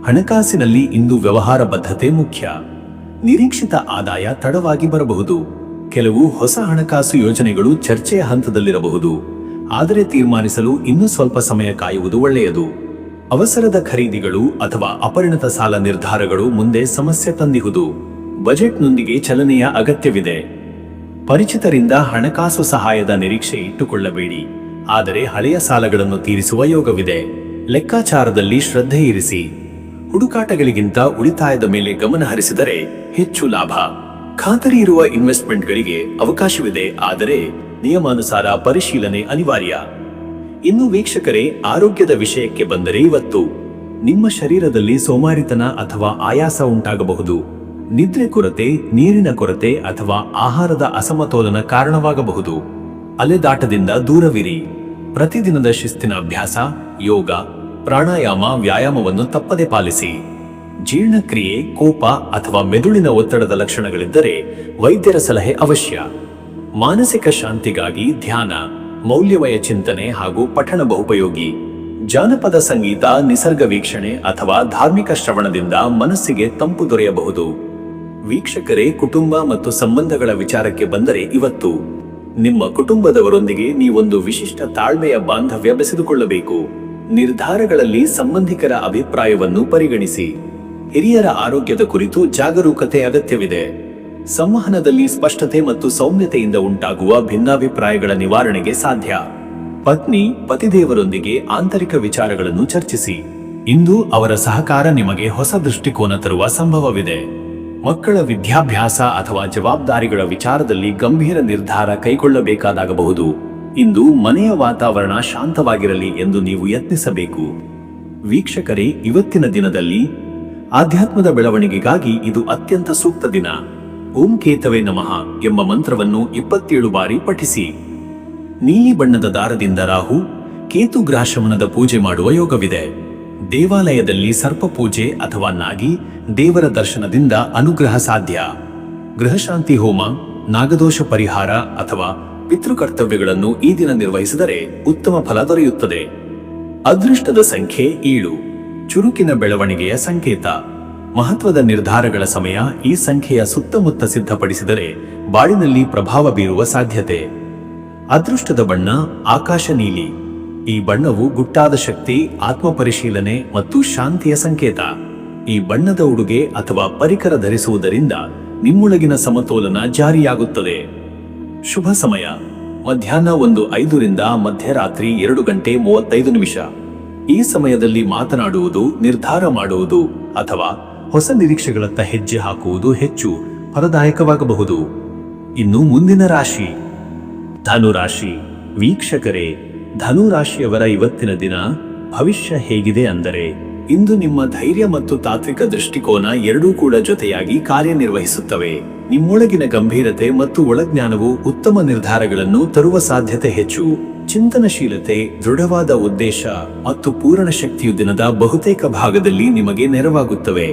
[SPEAKER 1] ಹಣಕಾಸಿನಲ್ಲಿ ಇಂದು ವ್ಯವಹಾರ ಬದ್ಧತೆ ಮುಖ್ಯ. ನಿರೀಕ್ಷಿತ ಆದಾಯ ತಡವಾಗಿ ಬರಬಹುದು. ಕೆಲವು ಹೊಸ ಹಣಕಾಸು ಯೋಜನೆಗಳು ಚರ್ಚೆಯ ಹಂತದಲ್ಲಿರಬಹುದು, ಆದರೆ ತೀರ್ಮಾನಿಸಲು ಇನ್ನೂ ಸ್ವಲ್ಪ ಸಮಯ ಕಾಯುವುದು ಒಳ್ಳೆಯದು. ಅವಸರದ ಖರೀದಿಗಳು ಅಥವಾ ಅಪರಿಣತ ಸಾಲ ನಿರ್ಧಾರಗಳು ಮುಂದೆ ಸಮಸ್ಯೆ ತಂದಿಹುದು. ಬಜೆಟ್ನೊಂದಿಗೆ ಚಲನೆಯ ಅಗತ್ಯವಿದೆ. ಪರಿಚಿತರಿಂದ ಹಣಕಾಸು ಸಹಾಯದ ನಿರೀಕ್ಷೆ ಇಟ್ಟುಕೊಳ್ಳಬೇಡಿ, ಆದರೆ ಹಳೆಯ ಸಾಲಗಳನ್ನು ತೀರಿಸುವ ಯೋಗವಿದೆ. ಲೆಕ್ಕಾಚಾರದಲ್ಲಿ ಶ್ರದ್ಧೆ ಇರಿಸಿ. ಹುಡುಕಾಟಗಳಿಗಿಂತ ಉಳಿತಾಯದ ಮೇಲೆ ಗಮನ ಹರಿಸಿದರೆ ಹೆಚ್ಚು ಲಾಭ. ಖಾತರಿ ಇರುವ ಇನ್ವೆಸ್ಟ್ಮೆಂಟ್ಗಳಿಗೆ ಅವಕಾಶವಿದೆ, ಆದರೆ ನಿಯಮಾನುಸಾರ ಪರಿಶೀಲನೆ ಅನಿವಾರ್ಯ. ಇನ್ನು ವೀಕ್ಷಕರೇ, ಆರೋಗ್ಯದ ವಿಷಯಕ್ಕೆ ಬಂದರೆ ಇವತ್ತು ನಿಮ್ಮ ಶರೀರದಲ್ಲಿ ಸೋಮಾರಿತನ ಅಥವಾ ಆಯಾಸ ಉಂಟಾಗಬಹುದು. ನಿದ್ರೆ ಕೊರತೆ, ನೀರಿನ ಕೊರತೆ ಅಥವಾ ಆಹಾರದ ಅಸಮತೋಲನ ಕಾರಣವಾಗಬಹುದು. ಅಲೆದಾಟದಿಂದ ದೂರವಿರಿ. ಪ್ರತಿದಿನದ ಶಿಸ್ತಿನ ಅಭ್ಯಾಸ, ಯೋಗ, ಪ್ರಾಣಾಯಾಮ, ವ್ಯಾಯಾಮವನ್ನು ತಪ್ಪದೆ ಪಾಲಿಸಿ. ಜೀರ್ಣಕ್ರಿಯೆ, ಕೋಪ ಅಥವಾ ಮೆದುಳಿನ ಒತ್ತಡದ ಲಕ್ಷಣಗಳಿದ್ದರೆ ವೈದ್ಯರ ಸಲಹೆ ಅವಶ್ಯ. ಮಾನಸಿಕ ಶಾಂತಿಗಾಗಿ ಧ್ಯಾನ, ಮೌಲ್ಯವಯ ಚಿಂತನೆ ಹಾಗೂ ಪಠಣ ಬಹುಪಯೋಗಿ. ಜಾನಪದ ಸಂಗೀತ, ನಿಸರ್ಗ ವೀಕ್ಷಣೆ ಅಥವಾ ಧಾರ್ಮಿಕ ಶ್ರವಣದಿಂದ ಮನಸ್ಸಿಗೆ ತಂಪು ದೊರೆಯಬಹುದು. ವೀಕ್ಷಕರೇ, ಕುಟುಂಬ ಮತ್ತು ಸಂಬಂಧಗಳ ವಿಚಾರಕ್ಕೆ ಬಂದರೆ ಇವತ್ತು ನಿಮ್ಮ ಕುಟುಂಬದವರೊಂದಿಗೆ ನೀವೊಂದು ವಿಶಿಷ್ಟ ತಾಳ್ಮೆಯ ಬಾಂಧವ್ಯ ಬೆಸೆದುಕೊಳ್ಳಬೇಕು. ನಿರ್ಧಾರಗಳಲ್ಲಿ ಸಂಬಂಧಿಕರ ಅಭಿಪ್ರಾಯವನ್ನು ಪರಿಗಣಿಸಿ. ಹಿರಿಯರ ಆರೋಗ್ಯದ ಕುರಿತು ಜಾಗರೂಕತೆ ಅಗತ್ಯವಿದೆ. ಸಂವಹನದಲ್ಲಿ ಸ್ಪಷ್ಟತೆ ಮತ್ತು ಸೌಮ್ಯತೆಯಿಂದ ಉಂಟಾಗುವ ಭಿನ್ನಾಭಿಪ್ರಾಯಗಳ ನಿವಾರಣೆಗೆ ಸಾಧ್ಯ. ಪತ್ನಿ, ಪತಿದೇವರೊಂದಿಗೆ ಆಂತರಿಕ ವಿಚಾರಗಳನ್ನು ಚರ್ಚಿಸಿ. ಇಂದು ಅವರ ಸಹಕಾರ ನಿಮಗೆ ಹೊಸ ದೃಷ್ಟಿಕೋನ ತರುವ ಸಂಭವವಿದೆ. ಮಕ್ಕಳ ವಿದ್ಯಾಭ್ಯಾಸ ಅಥವಾ ಜವಾಬ್ದಾರಿಗಳ ವಿಚಾರದಲ್ಲಿ ಗಂಭೀರ ನಿರ್ಧಾರ ಕೈಗೊಳ್ಳಬೇಕಾದಾಗಬಹುದು. ಇಂದು ಮನೆಯ ವಾತಾವರಣ ಶಾಂತವಾಗಿರಲಿ ಎಂದು ನೀವು ಯತ್ನಿಸಬೇಕು. ವೀಕ್ಷಕರೇ, ಇವತ್ತಿನ ದಿನದಲ್ಲಿ ಆಧ್ಯಾತ್ಮದ ಬೆಳವಣಿಗೆಗಾಗಿ ಇದು ಅತ್ಯಂತ ಸೂಕ್ತ ದಿನ. ಓಂ ಕೇತವೇ ನಮಃ ಎಂಬ ಮಂತ್ರವನ್ನು 27 ಬಾರಿ ಪಠಿಸಿ. ನೀಲಿ ಬಣ್ಣದ ದಾರದಿಂದ ರಾಹು, ಕೇತು ಗ್ರಹಶಮನದ ಪೂಜೆ ಮಾಡುವ ಯೋಗವಿದೆ. ದೇವಾಲಯದಲ್ಲಿ ಸರ್ಪ ಪೂಜೆ ಅಥವಾ ನಾಗಿ ದೇವರ ದರ್ಶನದಿಂದ ಅನುಗ್ರಹ ಸಾಧ್ಯ. ಗೃಹಶಾಂತಿ ಹೋಮ, ನಾಗದೋಷ ಪರಿಹಾರ ಅಥವಾ ಪಿತೃಕರ್ತವ್ಯಗಳನ್ನು ಈ ದಿನ ನಿರ್ವಹಿಸಿದರೆ ಉತ್ತಮ ಫಲ ದೊರೆಯುತ್ತದೆ. ಅದೃಷ್ಟದ ಸಂಖ್ಯೆ 7, ಚುರುಕಿನ ಬೆಳವಣಿಗೆಯ ಸಂಕೇತ. ಮಹತ್ವದ ನಿರ್ಧಾರಗಳ ಸಮಯ. ಈ ಸಂಖ್ಯೆಯ ಸುತ್ತಮುತ್ತ ಸಿದ್ಧಪಡಿಸಿದರೆ ಬಾಳಿನಲ್ಲಿ ಪ್ರಭಾವ ಬೀರುವ ಸಾಧ್ಯತೆ. ಅದೃಷ್ಟದ ಬಣ್ಣ ಆಕಾಶ ನೀಲಿ. ಈ ಬಣ್ಣವು ಗುಟ್ಟಾದ ಶಕ್ತಿ, ಆತ್ಮ ಪರಿಶೀಲನೆ ಮತ್ತು ಶಾಂತಿಯ ಸಂಕೇತ. ಈ ಬಣ್ಣದ ಉಡುಗೆ ಅಥವಾ ಪರಿಕರ ಧರಿಸುವುದರಿಂದ ನಿಮ್ಮೊಳಗಿನ ಸಮತೋಲನ ಜಾರಿಯಾಗುತ್ತದೆ. ಶುಭ ಸಮಯ ಮಧ್ಯಾಹ್ನ 1:05 ರಿಂದ ಮಧ್ಯರಾತ್ರಿ 2:35. ಈ ಸಮಯದಲ್ಲಿ ಮಾತನಾಡುವುದು, ನಿರ್ಧಾರ ಮಾಡುವುದು ಅಥವಾ ಹೊಸ ನಿರೀಕ್ಷೆಗಳತ್ತ ಹೆಜ್ಜೆ ಹಾಕುವುದು ಹೆಚ್ಚು ಫಲದಾಯಕವಾಗಬಹುದು. ಇನ್ನು ಮುಂದಿನ ರಾಶಿ ಧನುರಾಶಿ. ವೀಕ್ಷಕರೇ, ಧನುರಾಶಿಯವರ ಇವತ್ತಿನ ದಿನ ಭವಿಷ್ಯ ಹೇಗಿದೆ ಅಂದರೆ, ಇಂದು ನಿಮ್ಮ ಧೈರ್ಯ ಮತ್ತು ತಾತ್ವಿಕ ದೃಷ್ಟಿಕೋನ ಎರಡೂ ಕೂಡ ಜೊತೆಯಾಗಿ ಕಾರ್ಯನಿರ್ವಹಿಸುತ್ತವೆ. ನಿಮ್ಮೊಳಗಿನ ಗಂಭೀರತೆ ಮತ್ತು ಒಳಜ್ಞಾನವು ಉತ್ತಮ ನಿರ್ಧಾರಗಳನ್ನು ತರುವ ಸಾಧ್ಯತೆ ಹೆಚ್ಚು. ಚಿಂತನಶೀಲತೆ, ದೃಢವಾದ ಉದ್ದೇಶ ಮತ್ತು ಪೂರ್ಣ ಶಕ್ತಿಯು ದಿನದ ಬಹುತೇಕ ಭಾಗದಲ್ಲಿ ನಿಮಗೆ ನೆರವಾಗುತ್ತವೆ.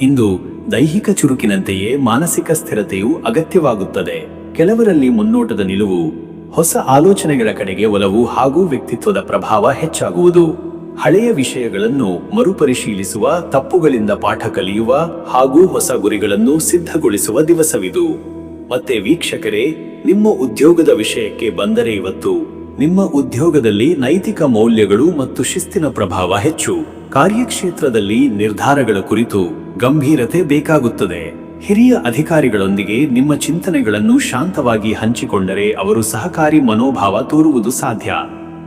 [SPEAKER 1] ಇಂದು ದೈಹಿಕ ಚುರುಕಿನಂತೆಯೇ ಮಾನಸಿಕ ಸ್ಥಿರತೆಯು ಅಗತ್ಯವಾಗುತ್ತದೆ. ಕೆಲವರಲ್ಲಿ ಮುನ್ನೋಟದ ನಿಲುವು, ಹೊಸ ಆಲೋಚನೆಗಳ ಕಡೆಗೆ ಒಲವು ಹಾಗೂ ವ್ಯಕ್ತಿತ್ವದ ಪ್ರಭಾವ ಹೆಚ್ಚಾಗುವುದು. ಹಳೆಯ ವಿಷಯಗಳನ್ನು ಮರುಪರಿಶೀಲಿಸುವ, ತಪ್ಪುಗಳಿಂದ ಪಾಠ ಕಲಿಯುವ ಹಾಗೂ ಹೊಸ ಗುರಿಗಳನ್ನು ಸಿದ್ಧಗೊಳಿಸುವ ದಿವಸವಿದು. ಮತ್ತೆ ವೀಕ್ಷಕರೇ, ನಿಮ್ಮ ಉದ್ಯೋಗದ ವಿಷಯಕ್ಕೆ ಬಂದರೆ ಇವತ್ತು ನಿಮ್ಮ ಉದ್ಯೋಗದಲ್ಲಿ ನೈತಿಕ ಮೌಲ್ಯಗಳು ಮತ್ತು ಶಿಸ್ತಿನ ಪ್ರಭಾವ ಹೆಚ್ಚು. ಕಾರ್ಯಕ್ಷೇತ್ರದಲ್ಲಿ ನಿರ್ಧಾರಗಳ ಕುರಿತು ಗಂಭೀರತೆ ಬೇಕಾಗುತ್ತದೆ. ಹಿರಿಯ ಅಧಿಕಾರಿಗಳೊಂದಿಗೆ ನಿಮ್ಮ ಚಿಂತನೆಗಳನ್ನು ಶಾಂತವಾಗಿ ಹಂಚಿಕೊಂಡರೆ ಅವರು ಸಹಕಾರಿ ಮನೋಭಾವ ತೋರುವುದು ಸಾಧ್ಯ.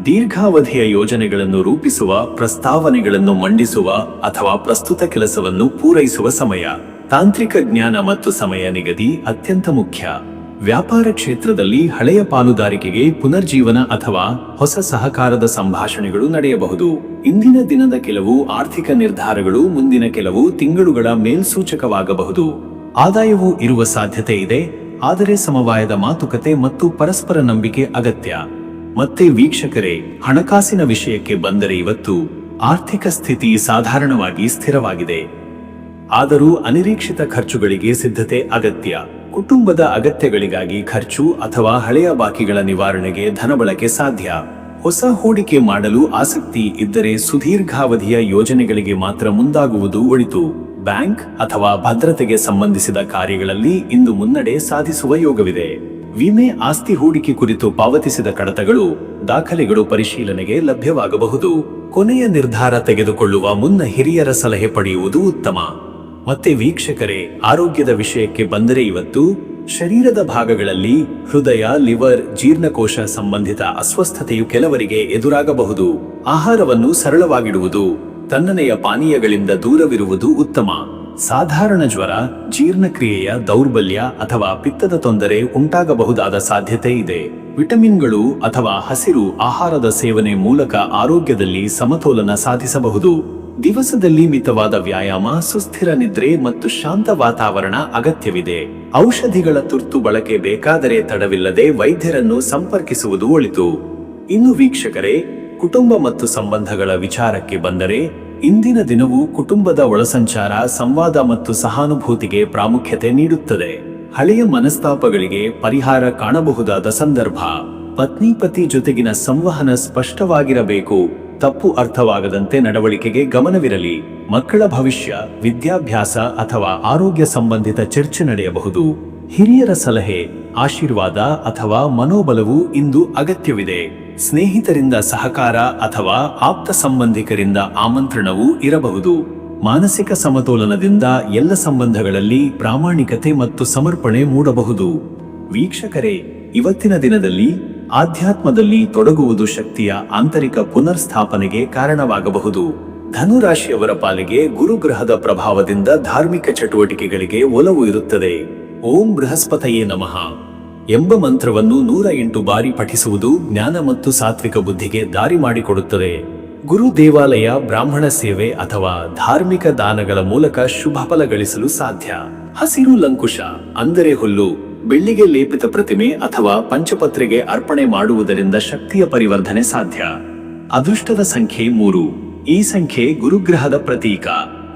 [SPEAKER 1] ದೀರ್ಘಾವಧಿಯ ಯೋಜನೆಗಳನ್ನು ರೂಪಿಸುವ, ಪ್ರಸ್ತಾವನೆಗಳನ್ನು ಮಂಡಿಸುವ ಅಥವಾ ಪ್ರಸ್ತುತ ಕೆಲಸವನ್ನು ಪೂರೈಸುವ ಸಮಯ. ತಾಂತ್ರಿಕ ಜ್ಞಾನ ಮತ್ತು ಸಮಯ ನಿಗದಿ ಅತ್ಯಂತ ಮುಖ್ಯ. ವ್ಯಾಪಾರ ಕ್ಷೇತ್ರದಲ್ಲಿ ಹಳೆಯ ಪಾಲುದಾರಿಕೆಗೆ ಪುನರ್ಜೀವನ ಅಥವಾ ಹೊಸ ಸಹಕಾರದ ಸಂಭಾಷಣೆಗಳು ನಡೆಯಬಹುದು. ಇಂದಿನ ದಿನದ ಕೆಲವು ಆರ್ಥಿಕ ನಿರ್ಧಾರಗಳು ಮುಂದಿನ ಕೆಲವು ತಿಂಗಳುಗಳ ಮೇಲ್ಸೂಚಕವಾಗಬಹುದು. ಆದಾಯವು ಇರುವ ಸಾಧ್ಯತೆ ಇದೆ, ಆದರೆ ಸಮವಾಯದ ಮಾತುಕತೆ ಮತ್ತು ಪರಸ್ಪರ ನಂಬಿಕೆ ಅಗತ್ಯ. ಮತ್ತೆ ವೀಕ್ಷಕರೇ, ಹಣಕಾಸಿನ ವಿಷಯಕ್ಕೆ ಬಂದರೆ ಇವತ್ತು ಆರ್ಥಿಕ ಸ್ಥಿತಿ ಸಾಧಾರಣವಾಗಿ ಸ್ಥಿರವಾಗಿದೆ. ಆದರೂ ಅನಿರೀಕ್ಷಿತ ಖರ್ಚುಗಳಿಗೆ ಸಿದ್ಧತೆ ಅಗತ್ಯ. ಕುಟುಂಬದ ಅಗತ್ಯಗಳಿಗಾಗಿ ಖರ್ಚು ಅಥವಾ ಹಳೆಯ ಬಾಕಿಗಳ ನಿವಾರಣೆಗೆ ಧನ ಬಳಕೆ ಸಾಧ್ಯ. ಹೊಸ ಹೂಡಿಕೆ ಮಾಡಲು ಆಸಕ್ತಿ ಇದ್ದರೆ ಸುದೀರ್ಘಾವಧಿಯ ಯೋಜನೆಗಳಿಗೆ ಮಾತ್ರ ಮುಂದಾಗುವುದು ಒಳಿತು. ಬ್ಯಾಂಕ್ ಅಥವಾ ಭದ್ರತೆಗೆ ಸಂಬಂಧಿಸಿದ ಕಾರ್ಯಗಳಲ್ಲಿ ಇಂದು ಮುನ್ನಡೆ ಸಾಧಿಸುವ ಯೋಗವಿದೆ. ವಿಮೆ, ಆಸ್ತಿ ಹೂಡಿಕೆ ಕುರಿತು ಪಾವತಿಸಿದ ಕಡತಗಳು, ದಾಖಲೆಗಳು ಪರಿಶೀಲನೆಗೆ ಲಭ್ಯವಾಗಬಹುದು. ಕೊನೆಯ ನಿರ್ಧಾರ ತೆಗೆದುಕೊಳ್ಳುವ ಮುನ್ನ ಹಿರಿಯರ ಸಲಹೆ ಪಡೆಯುವುದು ಉತ್ತಮ. ಮತ್ತೆ ವೀಕ್ಷಕರೇ, ಆರೋಗ್ಯದ ವಿಷಯಕ್ಕೆ ಬಂದರೆ ಇವತ್ತು ಶರೀರದ ಭಾಗಗಳಲ್ಲಿ ಹೃದಯ, ಲಿವರ್, ಜೀರ್ಣಕೋಶ ಸಂಬಂಧಿತ ಅಸ್ವಸ್ಥತೆಯು ಕೆಲವರಿಗೆ ಎದುರಾಗಬಹುದು. ಆಹಾರವನ್ನು ಸರಳವಾಗಿಡುವುದು, ತಣ್ಣನೆಯ ಪಾನೀಯಗಳಿಂದ ದೂರವಿರುವುದು ಉತ್ತಮ. ಸಾಧಾರಣ ಜ್ವರ, ಜೀರ್ಣಕ್ರಿಯೆಯ ದೌರ್ಬಲ್ಯ ಅಥವಾ ಪಿತ್ತದ ತೊಂದರೆ ಉಂಟಾಗಬಹುದಾದ ಸಾಧ್ಯತೆ ಇದೆ. ವಿಟಮಿನ್ಗಳು ಅಥವಾ ಹಸಿರು ಆಹಾರದ ಸೇವನೆ ಮೂಲಕ ಆರೋಗ್ಯದಲ್ಲಿ ಸಮತೋಲನ ಸಾಧಿಸಬಹುದು. ದಿವಸದಲ್ಲಿ ಮಿತವಾದ ವ್ಯಾಯಾಮ, ಸುಸ್ಥಿರ ನಿದ್ರೆ ಮತ್ತು ಶಾಂತ ವಾತಾವರಣ ಅಗತ್ಯವಿದೆ. ಔಷಧಿಗಳ ತುರ್ತು ಬಳಕೆ ಬೇಕಾದರೆ ತಡವಿಲ್ಲದೆ ವೈದ್ಯರನ್ನು ಸಂಪರ್ಕಿಸುವುದು ಒಳಿತು. ಇನ್ನು ವೀಕ್ಷಕರೇ, ಕುಟುಂಬ ಮತ್ತು ಸಂಬಂಧಗಳ ವಿಚಾರಕ್ಕೆ ಬಂದರೆ ಇಂದಿನ ದಿನವು ಕುಟುಂಬದ ಒಳಸಂಚಾರ, ಸಂವಾದ ಮತ್ತು ಸಹಾನುಭೂತಿಗೆ ಪ್ರಾಮುಖ್ಯತೆ ನೀಡುತ್ತದೆ. ಹಳೆಯ ಮನಸ್ತಾಪಗಳಿಗೆ ಪರಿಹಾರ ಕಾಣಬಹುದಾದ ಸಂದರ್ಭ. ಪತ್ನಿ ಜೊತೆಗಿನ ಸಂವಹನ ಸ್ಪಷ್ಟವಾಗಿರಬೇಕು. ತಪ್ಪು ಅರ್ಥವಾಗದಂತೆ ನಡವಳಿಕೆಗೆ ಗಮನವಿರಲಿ. ಮಕ್ಕಳ ಭವಿಷ್ಯ, ವಿದ್ಯಾಭ್ಯಾಸ ಅಥವಾ ಆರೋಗ್ಯ ಸಂಬಂಧಿತ ಚರ್ಚೆ ನಡೆಯಬಹುದು. ಹಿರಿಯರ ಸಲಹೆ, ಆಶೀರ್ವಾದ ಅಥವಾ ಮನೋಬಲವು ಇಂದು ಅಗತ್ಯವಿದೆ. ಸ್ನೇಹಿತರಿಂದ ಸಹಕಾರ ಅಥವಾ ಆಪ್ತ ಸಂಬಂಧಿಕರಿಂದ ಆಮಂತ್ರಣವೂ ಇರಬಹುದು. ಮಾನಸಿಕ ಸಮತೋಲನದಿಂದ ಎಲ್ಲ ಸಂಬಂಧಗಳಲ್ಲಿ ಪ್ರಾಮಾಣಿಕತೆ ಮತ್ತು ಸಮರ್ಪಣೆ ಮೂಡಬಹುದು. ವೀಕ್ಷಕರೇ, ಇವತ್ತಿನ ದಿನದಲ್ಲಿ ಆಧ್ಯಾತ್ಮದಲ್ಲಿ ತೊಡಗುವುದು ಶಕ್ತಿಯ ಆಂತರಿಕ ಪುನರ್ಸ್ಥಾಪನೆಗೆ ಕಾರಣವಾಗಬಹುದು. ಧನುರಾಶಿಯವರ ಪಾಲಿಗೆ ಗುರುಗ್ರಹದ ಪ್ರಭಾವದಿಂದ ಧಾರ್ಮಿಕ ಚಟುವಟಿಕೆಗಳಿಗೆ ಒಲವು ಇರುತ್ತದೆ. ಓಂ ಬೃಹಸ್ಪತಯೇ ನಮಃ ಎಂಬ ಮಂತ್ರವನ್ನು 108 ಬಾರಿ ಪಠಿಸುವುದು ಜ್ಞಾನ ಮತ್ತು ಸಾತ್ವಿಕ ಬುದ್ಧಿಗೆ ದಾರಿ ಮಾಡಿಕೊಡುತ್ತದೆ. ಗುರು ದೇವಾಲಯ, ಬ್ರಾಹ್ಮಣ ಸೇವೆ ಅಥವಾ ಧಾರ್ಮಿಕ ದಾನಗಳ ಮೂಲಕ ಶುಭ ಫಲ ಗಳಿಸಲು ಸಾಧ್ಯ. ಹಸಿರು ಲಂಕುಶ ಅಂದರೆ ಹುಲ್ಲು, ಬೆಳ್ಳಿಗೆ ಲೇಪಿತ ಪ್ರತಿಮೆ ಅಥವಾ ಪಂಚಪತ್ರೆಗೆ ಅರ್ಪಣೆ ಮಾಡುವುದರಿಂದ ಶಕ್ತಿಯ ಪರಿವರ್ಧನೆ ಸಾಧ್ಯ. ಅದೃಷ್ಟದ ಸಂಖ್ಯೆ 3. ಈ ಸಂಖ್ಯೆ ಗುರುಗ್ರಹದ ಪ್ರತೀಕ.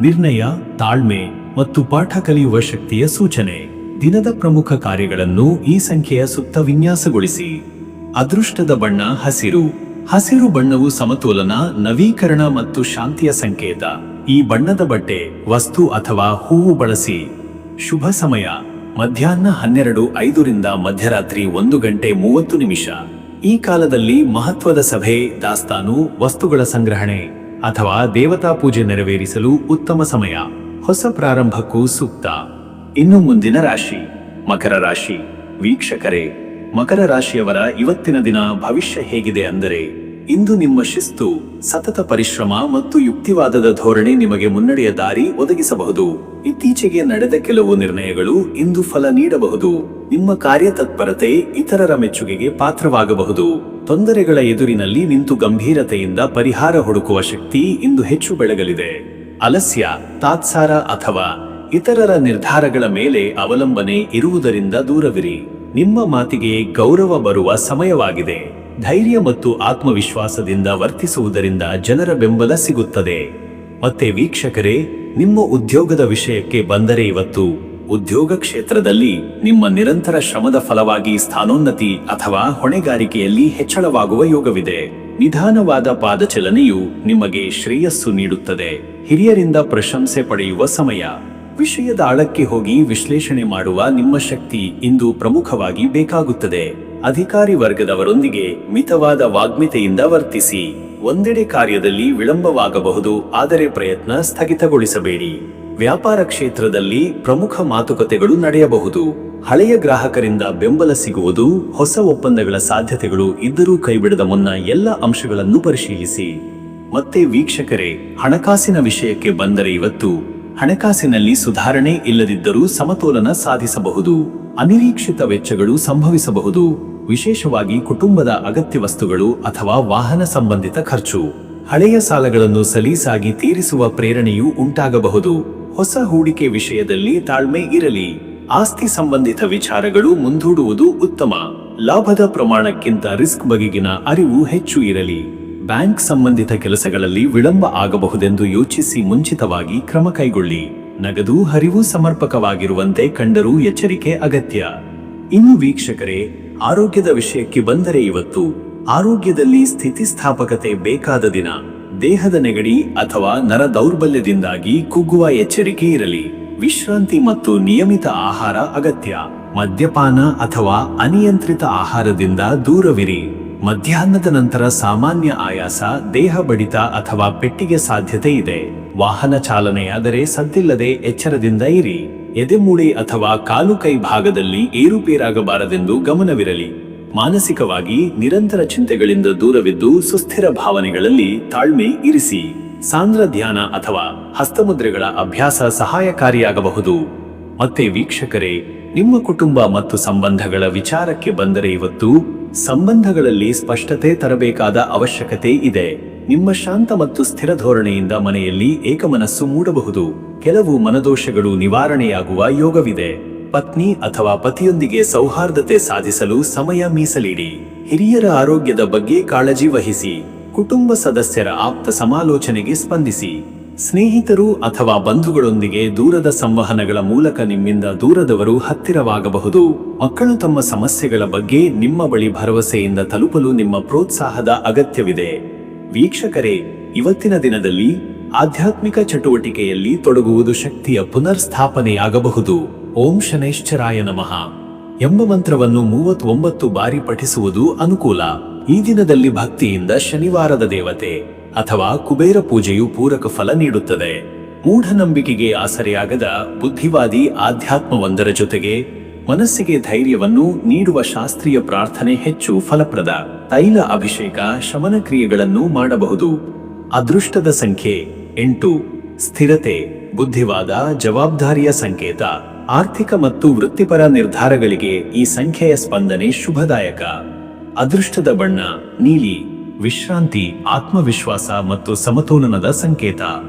[SPEAKER 1] ನಿರ್ಣಯ, ತಾಳ್ಮೆ ಮತ್ತು ಪಾಠ ಕಲಿಯುವ ಶಕ್ತಿಯ ಸೂಚನೆ. ದಿನದ ಪ್ರಮುಖ ಕಾರ್ಯಗಳನ್ನು ಈ ಸಂಖ್ಯೆಯ ಸುತ್ತ ವಿನ್ಯಾಸಗೊಳಿಸಿ. ಅದೃಷ್ಟದ ಬಣ್ಣ ಹಸಿರು. ಹಸಿರು ಬಣ್ಣವು ಸಮತೋಲನ, ನವೀಕರಣ ಮತ್ತು ಶಾಂತಿಯ ಸಂಕೇತ. ಈ ಬಣ್ಣದ ಬಟ್ಟೆ, ವಸ್ತು ಅಥವಾ ಹೂವು ಬಳಸಿ. ಶುಭ ಸಮಯ ಮಧ್ಯಾಹ್ನ 12:05 ರಿಂದ ಮಧ್ಯರಾತ್ರಿ 1:30. ಈ ಕಾಲದಲ್ಲಿ ಮಹತ್ವದ ಸಭೆ, ದಾಸ್ತಾನು, ವಸ್ತುಗಳ ಸಂಗ್ರಹಣೆ ಅಥವಾ ದೇವತಾ ಪೂಜೆ ನೆರವೇರಿಸಲು ಉತ್ತಮ ಸಮಯ. ಹೊಸ ಪ್ರಾರಂಭಕ್ಕೂ ಸೂಕ್ತ. ಇನ್ನು ಮುಂದಿನ ರಾಶಿ ಮಕರ ರಾಶಿ. ವೀಕ್ಷಕರೇ, ಮಕರ ರಾಶಿಯವರ ಇವತ್ತಿನ ದಿನ ಭವಿಷ್ಯ ಹೇಗಿದೆ ಅಂದರೆ, ಇಂದು ನಿಮ್ಮ ಶಿಸ್ತು, ಸತತ ಪರಿಶ್ರಮ ಮತ್ತು ಯುಕ್ತಿವಾದದ ಧೋರಣೆ ನಿಮಗೆ ಮುನ್ನಡೆಯ ದಾರಿ ಒದಗಿಸಬಹುದು. ಇತ್ತೀಚೆಗೆ ನಡೆದ ಕೆಲವು ನಿರ್ಣಯಗಳು ಇಂದು ಫಲ ನೀಡಬಹುದು. ನಿಮ್ಮ ಕಾರ್ಯತತ್ಪರತೆ ಇತರರ ಮೆಚ್ಚುಗೆಗೆ ಪಾತ್ರವಾಗಬಹುದು. ತೊಂದರೆಗಳ ಎದುರಿನಲ್ಲಿ ನಿಂತು ಗಂಭೀರತೆಯಿಂದ ಪರಿಹಾರ ಹುಡುಕುವ ಶಕ್ತಿ ಇಂದು ಹೆಚ್ಚು ಬೆಳಗಲಿದೆ. ಆಲಸ್ಯ, ತಾತ್ಸಾರ ಅಥವಾ ಇತರರ ನಿರ್ಧಾರಗಳ ಮೇಲೆ ಅವಲಂಬನೆ ಇರುವುದರಿಂದ ದೂರವಿರಿ. ನಿಮ್ಮ ಮಾತಿಗೆ ಗೌರವ ಬರುವ ಸಮಯವಾಗಿದೆ. ಧೈರ್ಯ ಮತ್ತು ಆತ್ಮವಿಶ್ವಾಸದಿಂದ ವರ್ತಿಸುವುದರಿಂದ ಜನರ ಬೆಂಬಲ ಸಿಗುತ್ತದೆ. ಮತ್ತೆ ವೀಕ್ಷಕರೇ, ನಿಮ್ಮ ಉದ್ಯೋಗದ ವಿಷಯಕ್ಕೆ ಬಂದರೆ ಇವತ್ತು ಉದ್ಯೋಗ ಕ್ಷೇತ್ರದಲ್ಲಿ ನಿಮ್ಮ ನಿರಂತರ ಶ್ರಮದ ಫಲವಾಗಿ ಸ್ಥಾನೋನ್ನತಿ ಅಥವಾ ಹೊಣೆಗಾರಿಕೆಯಲ್ಲಿ ಹೆಚ್ಚಳವಾಗುವ ಯೋಗವಿದೆ. ನಿಧಾನವಾದ ಪಾದಚಲನೆಯು ನಿಮಗೆ ಶ್ರೇಯಸ್ಸು ನೀಡುತ್ತದೆ. ಹಿರಿಯರಿಂದ ಪ್ರಶಂಸೆ ಪಡೆಯುವ ಸಮಯ. ವಿಷಯದ ಆಳಕ್ಕೆ ಹೋಗಿ ವಿಶ್ಲೇಷಣೆ ಮಾಡುವ ನಿಮ್ಮ ಶಕ್ತಿ ಇಂದು ಪ್ರಮುಖವಾಗಿ ಬೇಕಾಗುತ್ತದೆ. ಅಧಿಕಾರಿ ವರ್ಗದವರೊಂದಿಗೆ ಮಿತವಾದ ವಾಗ್ಮಿತೆಯಿಂದ ವರ್ತಿಸಿ. ಒಂದೆಡೆ ಕಾರ್ಯದಲ್ಲಿ ವಿಳಂಬವಾಗಬಹುದು, ಆದರೆ ಪ್ರಯತ್ನ ಸ್ಥಗಿತಗೊಳಿಸಬೇಡಿ. ವ್ಯಾಪಾರ ಕ್ಷೇತ್ರದಲ್ಲಿ ಪ್ರಮುಖ ಮಾತುಕತೆಗಳು ನಡೆಯಬಹುದು. ಹಳೆಯ ಗ್ರಾಹಕರಿಂದ ಬೆಂಬಲ ಸಿಗುವುದು, ಹೊಸ ಒಪ್ಪಂದಗಳ ಸಾಧ್ಯತೆಗಳು ಇದ್ದರೂ ಕೈಬಿಡದ ಮುನ್ನ ಎಲ್ಲ ಅಂಶಗಳನ್ನು ಪರಿಶೀಲಿಸಿ. ಮತ್ತೆ ವೀಕ್ಷಕರೇ, ಹಣಕಾಸಿನ ವಿಷಯಕ್ಕೆ ಬಂದರೆ ಇವತ್ತು ಹಣಕಾಸಿನಲ್ಲಿ ಸುಧಾರಣೆ ಇಲ್ಲದಿದ್ದರೂ ಸಮತೋಲನ ಸಾಧಿಸಬಹುದು. ಅನಿರೀಕ್ಷಿತ ವೆಚ್ಚಗಳು ಸಂಭವಿಸಬಹುದು, ವಿಶೇಷವಾಗಿ ಕುಟುಂಬದ ಅಗತ್ಯ ವಸ್ತುಗಳು ಅಥವಾ ವಾಹನ ಸಂಬಂಧಿತ ಖರ್ಚು. ಹಳೆಯ ಸಾಲಗಳನ್ನು ಸಲೀಸಾಗಿ ತೀರಿಸುವ ಪ್ರೇರಣೆಯೂ ಉಂಟಾಗಬಹುದು. ಹೊಸ ಹೂಡಿಕೆ ವಿಷಯದಲ್ಲಿ ತಾಳ್ಮೆ ಇರಲಿ. ಆಸ್ತಿ ಸಂಬಂಧಿತ ವಿಚಾರಗಳು ಮುಂದೂಡುವುದು ಉತ್ತಮ. ಲಾಭದ ಪ್ರಮಾಣಕ್ಕಿಂತ ರಿಸ್ಕ್ ಬಗೆಗಿನ ಅರಿವು ಹೆಚ್ಚು ಇರಲಿ. ಬ್ಯಾಂಕ್ ಸಂಬಂಧಿತ ಕೆಲಸಗಳಲ್ಲಿ ವಿಳಂಬ ಆಗಬಹುದೆಂದು ಯೋಚಿಸಿ ಮುಂಚಿತವಾಗಿ ಕ್ರಮ ಕೈಗೊಳ್ಳಿ. ನಗದು ಹರಿವು ಸಮರ್ಪಕವಾಗಿರುವಂತೆ ಕಂಡರೂ ಎಚ್ಚರಿಕೆ ಅಗತ್ಯ. ಇನ್ನು ವೀಕ್ಷಕರೇ, ಆರೋಗ್ಯದ ವಿಷಯಕ್ಕೆ ಬಂದರೆ ಇವತ್ತು ಆರೋಗ್ಯದಲ್ಲಿ ಸ್ಥಿತಿಸ್ಥಾಪಕತೆ ಬೇಕಾದ ದಿನ. ದೇಹದ ನೆಗಡಿ ಅಥವಾ ನರ ದೌರ್ಬಲ್ಯದಿಂದಾಗಿ ಕುಗ್ಗುವ ಎಚ್ಚರಿಕೆ ಇರಲಿ. ವಿಶ್ರಾಂತಿ ಮತ್ತು ನಿಯಮಿತ ಆಹಾರ ಅಗತ್ಯ. ಮದ್ಯಪಾನ ಅಥವಾ ಅನಿಯಂತ್ರಿತ ಆಹಾರದಿಂದ ದೂರವಿರಿ. ಮಧ್ಯಾಹ್ನದ ನಂತರ ಸಾಮಾನ್ಯ ಆಯಾಸ, ದೇಹ ಬಡಿತ ಅಥವಾ ಪೆಟ್ಟಿಗೆ ಸಾಧ್ಯತೆ ಇದೆ. ವಾಹನ ಚಾಲನೆಯಾದರೆ ಸದ್ದಿಲ್ಲದೆ ಎಚ್ಚರದಿಂದ ಇರಿ. ಎದೆಮೂಳೆ ಅಥವಾ ಕಾಲು ಕೈ ಭಾಗದಲ್ಲಿ ಏರುಪೇರಾಗಬಾರದೆಂದು ಗಮನವಿರಲಿ. ಮಾನಸಿಕವಾಗಿ ನಿರಂತರ ಚಿಂತೆಗಳಿಂದ ದೂರವಿದ್ದು ಸುಸ್ಥಿರ ಭಾವನೆಗಳಲ್ಲಿ ತಾಳ್ಮೆ ಇರಿಸಿ. ಸಾಂದ್ರ ಧ್ಯಾನ ಅಥವಾ ಹಸ್ತಮುದ್ರೆಗಳ ಅಭ್ಯಾಸ ಸಹಾಯಕಾರಿಯಾಗಬಹುದು. ಮತ್ತೆ ವೀಕ್ಷಕರೇ, ನಿಮ್ಮ ಕುಟುಂಬ ಮತ್ತು ಸಂಬಂಧಗಳ ವಿಚಾರಕ್ಕೆ ಬಂದರೆ ಇವತ್ತು ಸಂಬಂಧಗಳಲ್ಲಿ ಸ್ಪಷ್ಟತೆ ತರಬೇಕಾದ ಅವಶ್ಯಕತೆ ಇದೆ. ನಿಮ್ಮ ಶಾಂತ ಮತ್ತು ಸ್ಥಿರ ಧೋರಣೆಯಿಂದ ಮನೆಯಲ್ಲಿ ಏಕಮನಸ್ಸು ಮೂಡಬಹುದು. ಕೆಲವು ಮನದೋಷಗಳು ನಿವಾರಣೆಯಾಗುವ ಯೋಗವಿದೆ. ಪತ್ನಿ ಅಥವಾ ಪತಿಯೊಂದಿಗೆ ಸೌಹಾರ್ದತೆ ಸಾಧಿಸಲು ಸಮಯ ಮೀಸಲಿಡಿ. ಹಿರಿಯರ ಆರೋಗ್ಯದ ಬಗ್ಗೆ ಕಾಳಜಿ ವಹಿಸಿ. ಕುಟುಂಬ ಸದಸ್ಯರ ಆಪ್ತ ಸಮಾಲೋಚನೆಗೆ ಸ್ಪಂದಿಸಿ. ಸ್ನೇಹಿತರು ಅಥವಾ ಬಂಧುಗಳೊಂದಿಗೆ ದೂರದ ಸಂವಹನಗಳ ಮೂಲಕ ನಿಮ್ಮಿಂದ ದೂರದವರು ಹತ್ತಿರವಾಗಬಹುದು. ಮಕ್ಕಳು ತಮ್ಮ ಸಮಸ್ಯೆಗಳ ಬಗ್ಗೆ ನಿಮ್ಮ ಬಳಿ ಭರವಸೆಯಿಂದ ತಲುಪಲು ನಿಮ್ಮ ಪ್ರೋತ್ಸಾಹದ ಅಗತ್ಯವಿದೆ. ವೀಕ್ಷಕರೇ, ಇವತ್ತಿನ ದಿನದಲ್ಲಿ ಆಧ್ಯಾತ್ಮಿಕ ಚಟುವಟಿಕೆಯಲ್ಲಿ ತೊಡಗುವುದು ಶಕ್ತಿಯ ಪುನರ್ಸ್ಥಾಪನೆಯಾಗಬಹುದು. ಓಂ ಶನೈಶ್ಚರಾಯ ನಮಃ ಎಂಬ ಮಂತ್ರವನ್ನು 39 ಬಾರಿ ಪಠಿಸುವುದು ಅನುಕೂಲ. ಈ ದಿನದಲ್ಲಿ ಭಕ್ತಿಯಿಂದ ಶನಿವಾರದ ದೇವತೆ ಅಥವಾ ಕುಬೇರ ಪೂಜೆಯು ಪೂರಕ ಫಲ ನೀಡುತ್ತದೆ. ಮೂಢನಂಬಿಕೆಗೆ ಆಸರೆಯಾಗದ ಬುದ್ಧಿವಾದಿ ಆಧ್ಯಾತ್ಮವೊಂದರ ಜೊತೆಗೆ ಮನಸ್ಸಿಗೆ ಧೈರ್ಯವನ್ನು ನೀಡುವ ಶಾಸ್ತ್ರೀಯ ಪ್ರಾರ್ಥನೆ ಹೆಚ್ಚು ಫಲಪ್ರದ. ತೈಲ ಅಭಿಷೇಕ, ಶಮನ ಕ್ರಿಯೆಗಳನ್ನು ಮಾಡಬಹುದು. ಅದೃಷ್ಟದ ಸಂಖ್ಯೆ 8. ಸ್ಥಿರತೆ, ಬುದ್ಧಿವಾದ, ಜವಾಬ್ದಾರಿಯ ಸಂಕೇತ. ಆರ್ಥಿಕ ಮತ್ತು ವೃತ್ತಿಪರ ನಿರ್ಧಾರಗಳಿಗೆ ಈ ಸಂಖ್ಯೆಯ ಸ್ಪಂದನೆ ಶುಭದಾಯಕ. ಅದೃಷ್ಟದ ಬಣ್ಣ ನೀಲಿ. ವಿಶ್ರಾಂತಿ, ಆತ್ಮವಿಶ್ವಾಸ ಮತ್ತು ಸಮತೋಲನದ ಸಂಕೇತ.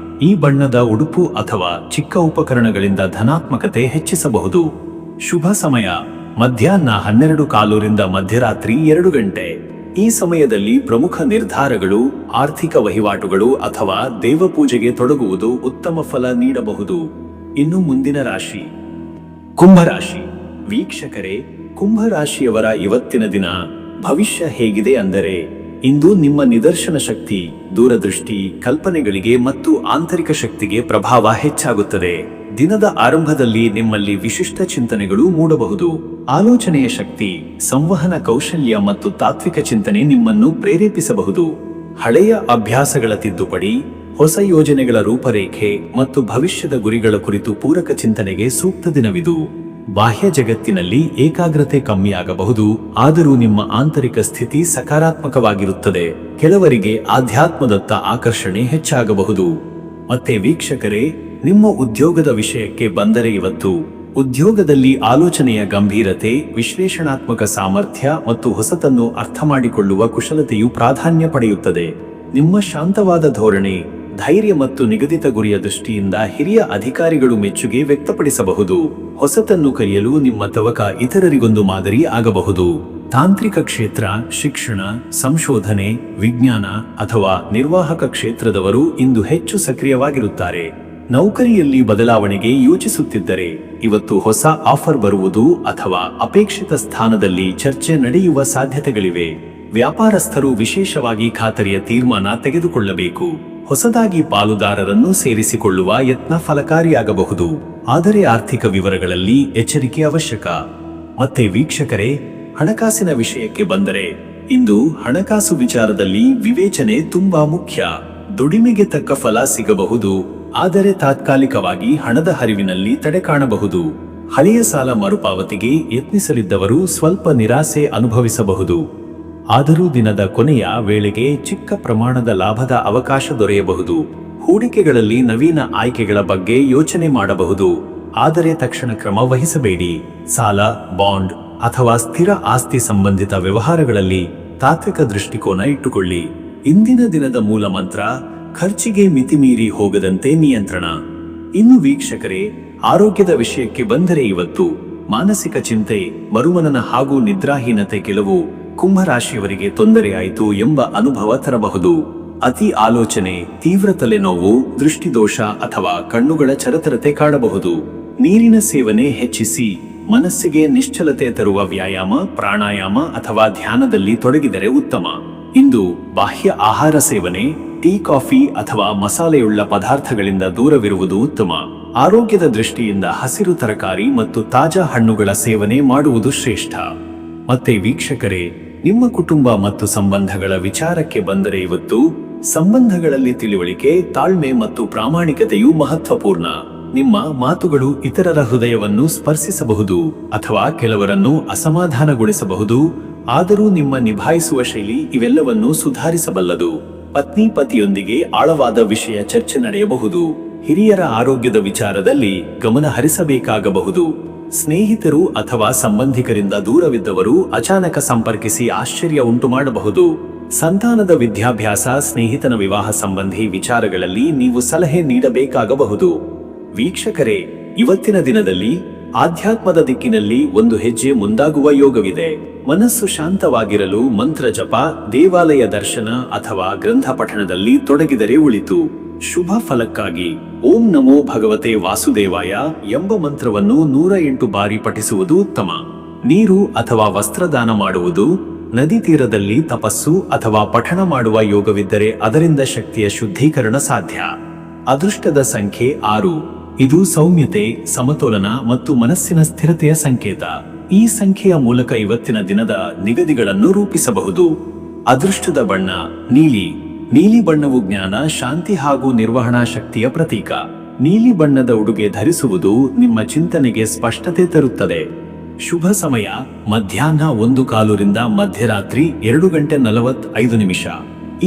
[SPEAKER 1] ಈ ಬಣ್ಣದ ಉಡುಪು ಅಥವಾ ಚಿಕ್ಕ ಉಪಕರಣಗಳಿಂದ ಧನಾತ್ಮಕತೆ ಹೆಚ್ಚಿಸಬಹುದು. ಶುಭ ಸಮಯ ಮಧ್ಯಾಹ್ನ 12:15 ರಿಂದ ಮಧ್ಯರಾತ್ರಿ 2 ಗಂಟೆ. ಈ ಸಮಯದಲ್ಲಿ ಪ್ರಮುಖ ನಿರ್ಧಾರಗಳು, ಆರ್ಥಿಕ ವಹಿವಾಟುಗಳು ಅಥವಾ ದೇವಪೂಜೆಗೆ ತೊಡಗುವುದು ಉತ್ತಮ ಫಲ ನೀಡಬಹುದು. ಇನ್ನು ಮುಂದಿನ ರಾಶಿ ಕುಂಭರಾಶಿ. ವೀಕ್ಷಕರೇ, ಕುಂಭರಾಶಿಯವರ ಇವತ್ತಿನ ದಿನ ಭವಿಷ್ಯ ಹೇಗಿದೆ ಅಂದರೆ, ಇಂದು ನಿಮ್ಮ ನಿದರ್ಶನ ಶಕ್ತಿ, ದೂರದೃಷ್ಟಿ, ಕಲ್ಪನೆಗಳಿಗೆ ಮತ್ತು ಆಂತರಿಕ ಶಕ್ತಿಗೆ ಪ್ರಭಾವ ಹೆಚ್ಚಾಗುತ್ತದೆ. ದಿನದ ಆರಂಭದಲ್ಲಿ ನಿಮ್ಮಲ್ಲಿ ವಿಶಿಷ್ಟ ಚಿಂತನೆಗಳು ಮೂಡಬಹುದು. ಆಲೋಚನೆಯ ಶಕ್ತಿ, ಸಂವಹನ ಕೌಶಲ್ಯ ಮತ್ತು ತಾತ್ವಿಕ ಚಿಂತನೆ ನಿಮ್ಮನ್ನು ಪ್ರೇರೇಪಿಸಬಹುದು. ಹಳೆಯ ಅಭ್ಯಾಸಗಳ ತಿದ್ದುಪಡಿ, ಹೊಸ ಯೋಜನೆಗಳ ರೂಪರೇಖೆ ಮತ್ತು ಭವಿಷ್ಯದ ಗುರಿಗಳ ಕುರಿತು ಪೂರಕ ಚಿಂತನೆಗೆ ಸೂಕ್ತ ದಿನವಿದು. ಬಾಹ್ಯ ಜಗತ್ತಿನಲ್ಲಿ ಏಕಾಗ್ರತೆ ಕಮ್ಮಿಯಾಗಬಹುದು, ಆದರೂ ನಿಮ್ಮ ಆಂತರಿಕ ಸ್ಥಿತಿ ಸಕಾರಾತ್ಮಕವಾಗಿರುತ್ತದೆ. ಕೆಲವರಿಗೆ ಆಧ್ಯಾತ್ಮದತ್ತ ಆಕರ್ಷಣೆ ಹೆಚ್ಚಾಗಬಹುದು. ಮತ್ತೆ ವೀಕ್ಷಕರೇ, ನಿಮ್ಮ ಉದ್ಯೋಗದ ವಿಷಯಕ್ಕೆ ಬಂದರೆ ಇವತ್ತು ಉದ್ಯೋಗದಲ್ಲಿ ಆಲೋಚನೆಯ ಗಂಭೀರತೆ, ವಿಶ್ಲೇಷಣಾತ್ಮಕ ಸಾಮರ್ಥ್ಯ ಮತ್ತು ಹೊಸತನ್ನು ಅರ್ಥ ಮಾಡಿಕೊಳ್ಳುವ ಕುಶಲತೆಯು ಪ್ರಾಧಾನ್ಯ ಪಡೆಯುತ್ತದೆ. ನಿಮ್ಮ ಶಾಂತವಾದ ಧೋರಣೆ, ಧೈರ್ಯ ಮತ್ತು ನಿಗದಿತ ಗುರಿಯ ದೃಷ್ಟಿಯಿಂದ ಹಿರಿಯ ಅಧಿಕಾರಿಗಳು ಮೆಚ್ಚುಗೆ ವ್ಯಕ್ತಪಡಿಸಬಹುದು. ಹೊಸತನ್ನು ಕಲಿಯಲು ನಿಮ್ಮ ತವಕ ಇತರರಿಗೊಂದು ಮಾದರಿ ಆಗಬಹುದು. ತಾಂತ್ರಿಕ ಕ್ಷೇತ್ರ, ಶಿಕ್ಷಣ, ಸಂಶೋಧನೆ, ವಿಜ್ಞಾನ ಅಥವಾ ನಿರ್ವಾಹಕ ಕ್ಷೇತ್ರದವರು ಇಂದು ಹೆಚ್ಚು ಸಕ್ರಿಯವಾಗಿರುತ್ತಾರೆ. ನೌಕರಿಯಲ್ಲಿ ಬದಲಾವಣೆಗೆ ಯೋಚಿಸುತ್ತಿದ್ದರೆ ಇವತ್ತು ಹೊಸ ಆಫರ್ ಬರುವುದು ಅಥವಾ ಅಪೇಕ್ಷಿತ ಸ್ಥಾನದಲ್ಲಿ ಚರ್ಚೆ ನಡೆಯುವ ಸಾಧ್ಯತೆಗಳಿವೆ. ವ್ಯಾಪಾರಸ್ಥರು ವಿಶೇಷವಾಗಿ ಖಾತರಿಯ ತೀರ್ಮಾನ ತೆಗೆದುಕೊಳ್ಳಬೇಕು. ಹೊಸದಾಗಿ ಪಾಲುದಾರರನ್ನು ಸೇರಿಸಿಕೊಳ್ಳುವ ಯತ್ನ ಫಲಕಾರಿಯಾಗಬಹುದು. ಆದರೆ ಆರ್ಥಿಕ ವಿವರಗಳಲ್ಲಿ ಎಚ್ಚರಿಕೆ ಅವಶ್ಯಕ. ಮತ್ತೆ ವೀಕ್ಷಕರೇ, ಹಣಕಾಸಿನ ವಿಷಯಕ್ಕೆ ಬಂದರೆ ಇಂದು ಹಣಕಾಸು ವಿಚಾರದಲ್ಲಿ ವಿವೇಚನೆ ತುಂಬಾ ಮುಖ್ಯ. ದುಡಿಮೆಗೆ ತಕ್ಕ ಫಲ ಸಿಗಬಹುದು, ಆದರೆ ತಾತ್ಕಾಲಿಕವಾಗಿ ಹಣದ ಹರಿವಿನಲ್ಲಿ ತಡೆ ಕಾಣಬಹುದು. ಹಳೆಯ ಸಾಲ ಮರುಪಾವತಿಗೆ ಯತ್ನಿಸಲಿದ್ದವರು ಸ್ವಲ್ಪ ನಿರಾಸೆ ಅನುಭವಿಸಬಹುದು. ಆದರೂ ದಿನದ ಕೊನೆಯ ವೇಳೆಗೆ ಚಿಕ್ಕ ಪ್ರಮಾಣದ ಲಾಭದ ಅವಕಾಶ ದೊರೆಯಬಹುದು. ಹೂಡಿಕೆಗಳಲ್ಲಿ ನವೀನ ಆಯ್ಕೆಗಳ ಬಗ್ಗೆ ಯೋಚನೆ ಮಾಡಬಹುದು, ಆದರೆ ತಕ್ಷಣ ಕ್ರಮ ವಹಿಸಬೇಡಿ. ಸಾಲ, ಬಾಂಡ್ ಅಥವಾ ಸ್ಥಿರ ಆಸ್ತಿ ಸಂಬಂಧಿತ ವ್ಯವಹಾರಗಳಲ್ಲಿ ತಾತ್ವಿಕ ದೃಷ್ಟಿಕೋನ ಇಟ್ಟುಕೊಳ್ಳಿ. ಇಂದಿನ ದಿನದ ಮೂಲ ಮಂತ್ರ ಖರ್ಚಿಗೆ ಮಿತಿಮೀರಿ ಹೋಗದಂತೆ ನಿಯಂತ್ರಣ. ಇನ್ನು ವೀಕ್ಷಕರೇ, ಆರೋಗ್ಯದ ವಿಷಯಕ್ಕೆ ಬಂದರೆ ಇವತ್ತು ಮಾನಸಿಕ ಚಿಂತೆ, ಮರುಮನನ ಹಾಗೂ ನಿದ್ರಾಹೀನತೆ ಕೆಲವು ಕುಂಭರಾಶಿಯವರಿಗೆ ತೊಂದರೆಯಾಯಿತು ಎಂಬ ಅನುಭವ ತರಬಹುದು. ಅತಿ ಆಲೋಚನೆ, ತೀವ್ರ ತಲೆನೋವು, ದೃಷ್ಟಿದೋಷ ಅಥವಾ ಕಣ್ಣುಗಳ ಚರತರತೆ ಕಾಡಬಹುದು. ನೀರಿನ ಸೇವನೆ ಹೆಚ್ಚಿಸಿ. ಮನಸ್ಸಿಗೆ ನಿಶ್ಚಲತೆ ತರುವ ವ್ಯಾಯಾಮ, ಪ್ರಾಣಾಯಾಮ ಅಥವಾ ಧ್ಯಾನದಲ್ಲಿ ತೊಡಗಿದರೆ ಉತ್ತಮ. ಇಂದು ಬಾಹ್ಯ ಆಹಾರ ಸೇವನೆ, ಟೀ, ಕಾಫಿ ಅಥವಾ ಮಸಾಲೆಯುಳ್ಳ ಪದಾರ್ಥಗಳಿಂದ ದೂರವಿರುವುದು ಉತ್ತಮ. ಆರೋಗ್ಯದ ದೃಷ್ಟಿಯಿಂದ ಹಸಿರು ತರಕಾರಿ ಮತ್ತು ತಾಜಾ ಹಣ್ಣುಗಳ ಸೇವನೆ ಮಾಡುವುದು ಶ್ರೇಷ್ಠ. ಮತ್ತೆ ವೀಕ್ಷಕರೇ, ನಿಮ್ಮ ಕುಟುಂಬ ಮತ್ತು ಸಂಬಂಧಗಳ ವಿಚಾರಕ್ಕೆ ಬಂದರೆ ಇವತ್ತು ಸಂಬಂಧಗಳಲ್ಲಿ ತಿಳುವಳಿಕೆ, ತಾಳ್ಮೆ ಮತ್ತು ಪ್ರಾಮಾಣಿಕತೆಯು ಮಹತ್ವಪೂರ್ಣ. ನಿಮ್ಮ ಮಾತುಗಳು ಇತರರ ಹೃದಯವನ್ನು ಸ್ಪರ್ಶಿಸಬಹುದು ಅಥವಾ ಕೆಲವರನ್ನು ಅಸಮಾಧಾನಗೊಳಿಸಬಹುದು, ಆದರೂ ನಿಮ್ಮ ನಿಭಾಯಿಸುವ ಶೈಲಿ ಇವೆಲ್ಲವನ್ನೂ ಸುಧಾರಿಸಬಲ್ಲದು. ಪತ್ನಿ ಪತಿಯೊಂದಿಗೆ ಆಳವಾದ ವಿಷಯ ಚರ್ಚೆ ನಡೆಯಬಹುದು. ಹಿರಿಯರ ಆರೋಗ್ಯದ ವಿಚಾರದಲ್ಲಿ ಗಮನ ಹರಿಸಬೇಕಾಗಬಹುದು. ಸ್ನೇಹಿತರು ಅಥವಾ ಸಂಬಂಧಿಕರಿಂದ ದೂರವಿದ್ದವರು ಅಚಾನಕ ಸಂಪರ್ಕಿಸಿ ಆಶ್ಚರ್ಯ ಉಂಟು ಮಾಡಬಹುದು. ಸಂತಾನದ ವಿದ್ಯಾಭ್ಯಾಸ, ಸ್ನೇಹಿತನ ವಿವಾಹ ಸಂಬಂಧಿ ವಿಚಾರಗಳಲ್ಲಿ ನೀವು ಸಲಹೆ ನೀಡಬೇಕಾಗಬಹುದು. ವೀಕ್ಷಕರೇ, ಇವತ್ತಿನ ದಿನದಲ್ಲಿ ಆಧ್ಯಾತ್ಮದ ದಿಕ್ಕಿನಲ್ಲಿ ಒಂದು ಹೆಜ್ಜೆ ಮುಂದಾಗುವ ಯೋಗವಿದೆ. ಮನಸ್ಸು ಶಾಂತವಾಗಿರಲು ಮಂತ್ರ ಜಪ, ದೇವಾಲಯ ದರ್ಶನ ಅಥವಾ ಗ್ರಂಥ ಪಠಣದಲ್ಲಿ ತೊಡಗಿದರೆ ಉಳಿತು. ಶುಭ ಫಲಕ್ಕಾಗಿ ಓಂ ನಮೋ ಭಗವತೆ ವಾಸುದೇವಾಯ ಎಂಬ ಮಂತ್ರವನ್ನು 108 ಬಾರಿ ಪಠಿಸುವುದು ಉತ್ತಮ. ನೀರು ಅಥವಾ ವಸ್ತ್ರದಾನ ಮಾಡುವುದು, ನದಿ ತೀರದಲ್ಲಿ ತಪಸ್ಸು ಅಥವಾ ಪಠಣ ಮಾಡುವ ಯೋಗವಿದ್ದರೆ ಅದರಿಂದ ಶಕ್ತಿಯ ಶುದ್ಧೀಕರಣ ಸಾಧ್ಯ. ಅದೃಷ್ಟದ ಸಂಖ್ಯೆ 6. ಇದು ಸೌಮ್ಯತೆ, ಸಮತೋಲನ ಮತ್ತು ಮನಸ್ಸಿನ ಸ್ಥಿರತೆಯ ಸಂಕೇತ. ಈ ಸಂಖ್ಯೆಯ ಮೂಲಕ ಇವತ್ತಿನ ದಿನದ ನಿಗದಿಗಳನ್ನು ರೂಪಿಸಬಹುದು. ಅದೃಷ್ಟದ ಬಣ್ಣ ನೀಲಿ. ನೀಲಿ ಬಣ್ಣವು ಜ್ಞಾನ, ಶಾಂತಿ ಹಾಗೂ ನಿರ್ವಹಣಾ ಶಕ್ತಿಯ ಪ್ರತೀಕ. ನೀಲಿ ಬಣ್ಣದ ಉಡುಗೆ ಧರಿಸುವುದು ನಿಮ್ಮ ಚಿಂತನೆಗೆ ಸ್ಪಷ್ಟತೆ ತರುತ್ತದೆ. ಶುಭ ಸಮಯ ಮಧ್ಯಾಹ್ನ 1:15 ಮಧ್ಯರಾತ್ರಿ 2:45.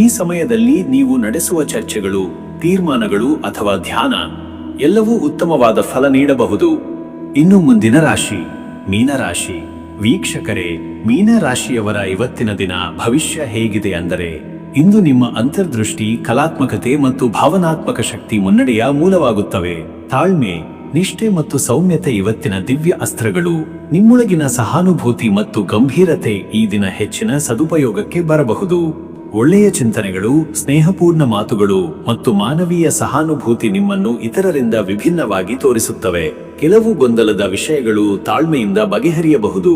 [SPEAKER 1] ಈ ಸಮಯದಲ್ಲಿ ನೀವು ನಡೆಸುವ ಚರ್ಚೆಗಳು, ತೀರ್ಮಾನಗಳು ಅಥವಾ ಧ್ಯಾನ ಎಲ್ಲವೂ ಉತ್ತಮವಾದ ಫಲ ನೀಡಬಹುದು. ಇನ್ನು ಮುಂದಿನ ರಾಶಿ ಮೀನರಾಶಿ. ವೀಕ್ಷಕರೇ, ಮೀನರಾಶಿಯವರ ಇವತ್ತಿನ ದಿನ ಭವಿಷ್ಯ ಹೇಗಿದೆ ಅಂದರೆ, ಇಂದು ನಿಮ್ಮ ಅಂತರ್ದೃಷ್ಟಿ, ಕಲಾತ್ಮಕತೆ ಮತ್ತು ಭಾವನಾತ್ಮಕ ಶಕ್ತಿ ಮುನ್ನಡೆಯ ಮೂಲವಾಗುತ್ತವೆ. ತಾಳ್ಮೆ, ನಿಷ್ಠೆ ಮತ್ತು ಸೌಮ್ಯತೆ ಇವತ್ತಿನ ದಿವ್ಯ ಅಸ್ತ್ರಗಳು. ನಿಮ್ಮೊಳಗಿನ ಸಹಾನುಭೂತಿ ಮತ್ತು ಗಂಭೀರತೆ ಈ ದಿನ ಹೆಚ್ಚಿನ ಸದುಪಯೋಗಕ್ಕೆ ಬರಬಹುದು. ಒಳ್ಳೆಯ ಚಿಂತನೆಗಳು, ಸ್ನೇಹಪೂರ್ಣ ಮಾತುಗಳು ಮತ್ತು ಮಾನವೀಯ ಸಹಾನುಭೂತಿ ನಿಮ್ಮನ್ನು ಇತರರಿಂದ ವಿಭಿನ್ನವಾಗಿ ತೋರಿಸುತ್ತವೆ. ಕೆಲವು ಗೊಂದಲದ ವಿಷಯಗಳು ತಾಳ್ಮೆಯಿಂದ ಬಗೆಹರಿಯಬಹುದು.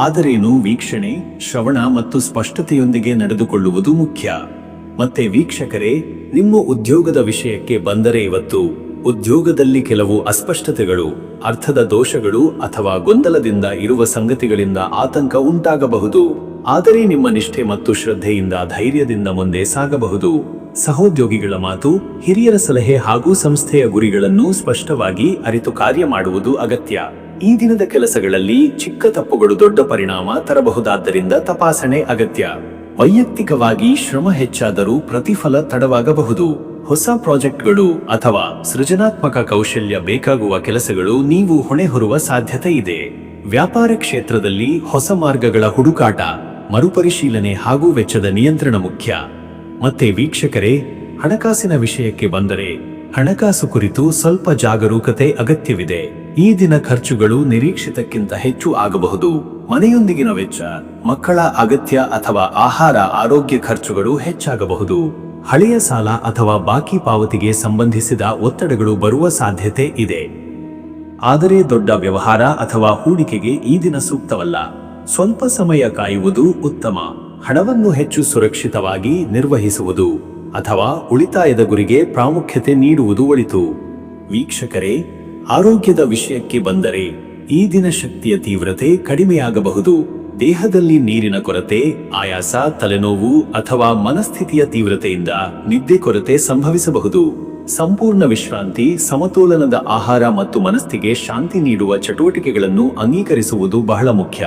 [SPEAKER 1] ಆದರೇನು ವೀಕ್ಷಣೆ, ಶ್ರವಣ ಮತ್ತು ಸ್ಪಷ್ಟತೆಯೊಂದಿಗೆ ನಡೆದುಕೊಳ್ಳುವುದು ಮುಖ್ಯ. ಮತ್ತೆ ವೀಕ್ಷಕರೇ, ನಿಮ್ಮ ಉದ್ಯೋಗದ ವಿಷಯಕ್ಕೆ ಬಂದರೆ ಇವತ್ತು ಉದ್ಯೋಗದಲ್ಲಿ ಕೆಲವು ಅಸ್ಪಷ್ಟತೆಗಳು, ಅರ್ಥದ ದೋಷಗಳು ಅಥವಾ ಗೊಂದಲದಿಂದ ಇರುವ ಸಂಗತಿಗಳಿಂದ ಆತಂಕ ಉಂಟಾಗಬಹುದು. ಆದರೆ ನಿಮ್ಮ ನಿಷ್ಠೆ ಮತ್ತು ಶ್ರದ್ಧೆಯಿಂದ ಧೈರ್ಯದಿಂದ ಮುಂದೆ ಸಾಗಬಹುದು. ಸಹೋದ್ಯೋಗಿಗಳ ಮಾತು, ಹಿರಿಯರ ಸಲಹೆ ಹಾಗೂ ಸಂಸ್ಥೆಯ ಗುರಿಗಳನ್ನು ಸ್ಪಷ್ಟವಾಗಿ ಅರಿತು ಕಾರ್ಯ ಮಾಡುವುದು ಅಗತ್ಯ. ಈ ದಿನದ ಕೆಲಸಗಳಲ್ಲಿ ಚಿಕ್ಕ ತಪ್ಪುಗಳು ದೊಡ್ಡ ಪರಿಣಾಮ ತರಬಹುದಾದ್ದರಿಂದ ತಪಾಸಣೆ ಅಗತ್ಯ. ವೈಯಕ್ತಿಕವಾಗಿ ಶ್ರಮ ಹೆಚ್ಚಾದರೂ ಪ್ರತಿಫಲ ತಡವಾಗಬಹುದು. ಹೊಸ ಪ್ರಾಜೆಕ್ಟ್ಗಳು ಅಥವಾ ಸೃಜನಾತ್ಮಕ ಕೌಶಲ್ಯ ಬೇಕಾಗುವ ಕೆಲಸಗಳು ನೀವು ಹೊಣೆ ಹೊರುವ ಸಾಧ್ಯತೆ ಇದೆ. ವ್ಯಾಪಾರ ಕ್ಷೇತ್ರದಲ್ಲಿ ಹೊಸ ಮಾರ್ಗಗಳ ಹುಡುಕಾಟ, ಮರುಪರಿಶೀಲನೆ ಹಾಗೂ ವೆಚ್ಚದ ನಿಯಂತ್ರಣ ಮುಖ್ಯ. ಮತ್ತೆ ವೀಕ್ಷಕರೇ, ಹಣಕಾಸಿನ ವಿಷಯಕ್ಕೆ ಬಂದರೆ ಹಣಕಾಸು ಕುರಿತು ಸ್ವಲ್ಪ ಜಾಗರೂಕತೆ ಅಗತ್ಯವಿದೆ. ಈ ದಿನ ಖರ್ಚುಗಳು ನಿರೀಕ್ಷಿತಕ್ಕಿಂತ ಹೆಚ್ಚು ಆಗಬಹುದು. ಮನೆಯೊಂದಿಗಿನ ವೆಚ್ಚ, ಮಕ್ಕಳ ಅಗತ್ಯ ಅಥವಾ ಆಹಾರ, ಆರೋಗ್ಯ ಖರ್ಚುಗಳು ಹೆಚ್ಚಾಗಬಹುದು. ಹಳೆಯ ಸಾಲ ಅಥವಾ ಬಾಕಿ ಪಾವತಿಗೆ ಸಂಬಂಧಿಸಿದ ಒತ್ತಡಗಳು ಬರುವ ಸಾಧ್ಯತೆ ಇದೆ. ಆದರೆ ದೊಡ್ಡ ವ್ಯವಹಾರ ಅಥವಾ ಹೂಡಿಕೆಗೆ ಈ ದಿನ ಸೂಕ್ತವಲ್ಲ. ಸ್ವಲ್ಪ ಸಮಯ ಕಾಯುವುದು ಉತ್ತಮ. ಹಣವನ್ನು ಹೆಚ್ಚು ಸುರಕ್ಷಿತವಾಗಿ ನಿರ್ವಹಿಸುವುದು ಅಥವಾ ಉಳಿತಾಯದ ಗುರಿಗೆ ಪ್ರಾಮುಖ್ಯತೆ ನೀಡುವುದು ಒಳಿತು. ವೀಕ್ಷಕರೇ, ಆರೋಗ್ಯದ ವಿಷಯಕ್ಕೆ ಬಂದರೆ ಈ ದಿನ ಶಕ್ತಿಯ ತೀವ್ರತೆ ಕಡಿಮೆಯಾಗಬಹುದು. ದೇಹದಲ್ಲಿ ನೀರಿನ ಕೊರತೆ, ಆಯಾಸ, ತಲೆನೋವು ಅಥವಾ ಮನಸ್ಥಿತಿಯ ತೀವ್ರತೆಯಿಂದ ನಿದ್ದೆ ಕೊರತೆ ಸಂಭವಿಸಬಹುದು. ಸಂಪೂರ್ಣ ವಿಶ್ರಾಂತಿ, ಸಮತೋಲನದ ಆಹಾರ ಮತ್ತು ಮನಸ್ಸಿಗೆ ಶಾಂತಿ ನೀಡುವ ಚಟುವಟಿಕೆಗಳನ್ನು ಅಂಗೀಕರಿಸುವುದು ಬಹಳ ಮುಖ್ಯ.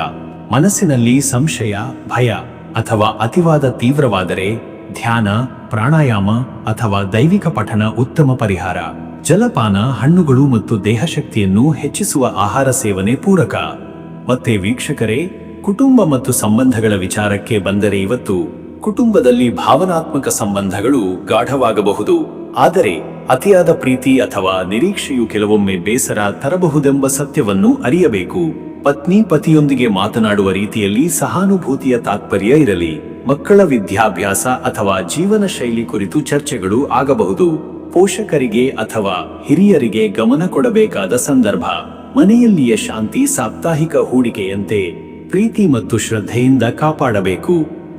[SPEAKER 1] ಮನಸ್ಸಿನಲ್ಲಿ ಸಂಶಯ, ಭಯ ಅಥವಾ ಅತಿವಾದ ತೀವ್ರವಾದರೆ ಧ್ಯಾನ, ಪ್ರಾಣಾಯಾಮ ಅಥವಾ ದೈವಿಕ ಪಠನ ಉತ್ತಮ ಪರಿಹಾರ. ಜಲಪಾನ, ಹಣ್ಣುಗಳು ಮತ್ತು ದೇಹಶಕ್ತಿಯನ್ನು ಹೆಚ್ಚಿಸುವ ಆಹಾರ ಸೇವನೆ ಪೂರಕ. ಮತ್ತೆ ವೀಕ್ಷಕರೇ, ಕುಟುಂಬ ಮತ್ತು ಸಂಬಂಧಗಳ ವಿಚಾರಕ್ಕೆ ಬಂದರೆ ಇವತ್ತು ಕುಟುಂಬದಲ್ಲಿ ಭಾವನಾತ್ಮಕ ಸಂಬಂಧಗಳು ಗಾಢವಾಗಬಹುದು. ಆದರೆ ಅತಿಯಾದ ಪ್ರೀತಿ ಅಥವಾ ನಿರೀಕ್ಷೆಯು ಕೆಲವೊಮ್ಮೆ ಬೇಸರ ತರಬಹುದೆಂಬ ಸತ್ಯವನ್ನು ಅರಿಯಬೇಕು. ಪತ್ನಿ ಪತಿಯೊಂದಿಗೆ ಮಾತನಾಡುವ ರೀತಿಯಲ್ಲಿ ಸಹಾನುಭೂತಿಯ ತಾತ್ಪರ್ಯ ಇರಲಿ. ಮಕ್ಕಳ ವಿದ್ಯಾಭ್ಯಾಸ ಅಥವಾ ಜೀವನ ಶೈಲಿ ಕುರಿತು ಚರ್ಚೆಗಳು ಆಗಬಹುದು. ಪೋಷಕರಿಗೆ ಅಥವಾ ಹಿರಿಯರಿಗೆ ಗಮನ ಕೊಡಬೇಕಾದ ಸಂದರ್ಭ. ಮನೆಯಲ್ಲಿಯ ಶಾಂತಿ ಸಾಪ್ತಾಹಿಕ ಹೂಡಿಕೆಯಂತೆ ಪ್ರೀತಿ ಮತ್ತು ಶ್ರದ್ಧೆಯಿಂದ ಕಾಪಾಡಬೇಕು.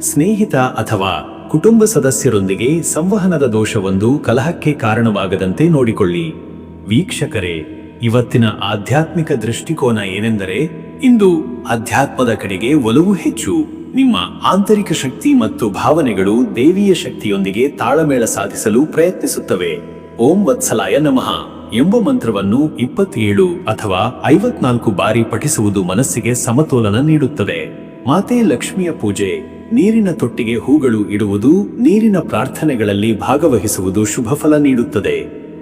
[SPEAKER 1] ಸ್ನೇಹಿತ ಅಥವಾ ಕುಟುಂಬ ಸದಸ್ಯರೊಂದಿಗೆ ಸಂವಹನದ ದೋಷವೊಂದು ಕಲಹಕ್ಕೆ ಕಾರಣವಾಗದಂತೆ ನೋಡಿಕೊಳ್ಳಿ. ವೀಕ್ಷಕರೇ, ಇವತ್ತಿನ ಆಧ್ಯಾತ್ಮಿಕ ದೃಷ್ಟಿಕೋನ ಏನೆಂದರೆ, ಇಂದು ಅಧ್ಯಾತ್ಮದ ಕಡೆಗೆ ಒಲವು ಹೆಚ್ಚು. ನಿಮ್ಮ ಆಂತರಿಕ ಶಕ್ತಿ ಮತ್ತು ಭಾವನೆಗಳು ದೇವಿಯ ಶಕ್ತಿಯೊಂದಿಗೆ ತಾಳಮೇಳ ಸಾಧಿಸಲು ಪ್ರಯತ್ನಿಸುತ್ತವೆ. ಓಂ ವತ್ಸಲಾಯ ನಮಃ ಎಂಬ ಮಂತ್ರವನ್ನು 27 ಅಥವಾ 54 ಬಾರಿ ಪಠಿಸುವುದು ಮನಸ್ಸಿಗೆ ಸಮತೋಲನ ನೀಡುತ್ತದೆ. ಮಾತೆ ಲಕ್ಷ್ಮಿಯ ಪೂಜೆ, ನೀರಿನ ತೊಟ್ಟಿಗೆ ಹೂಗಳು ಇಡುವುದು, ನೀರಿನ ಪ್ರಾರ್ಥನೆಗಳಲ್ಲಿ ಭಾಗವಹಿಸುವುದು ಶುಭ ಫಲ ನೀಡುತ್ತದೆ.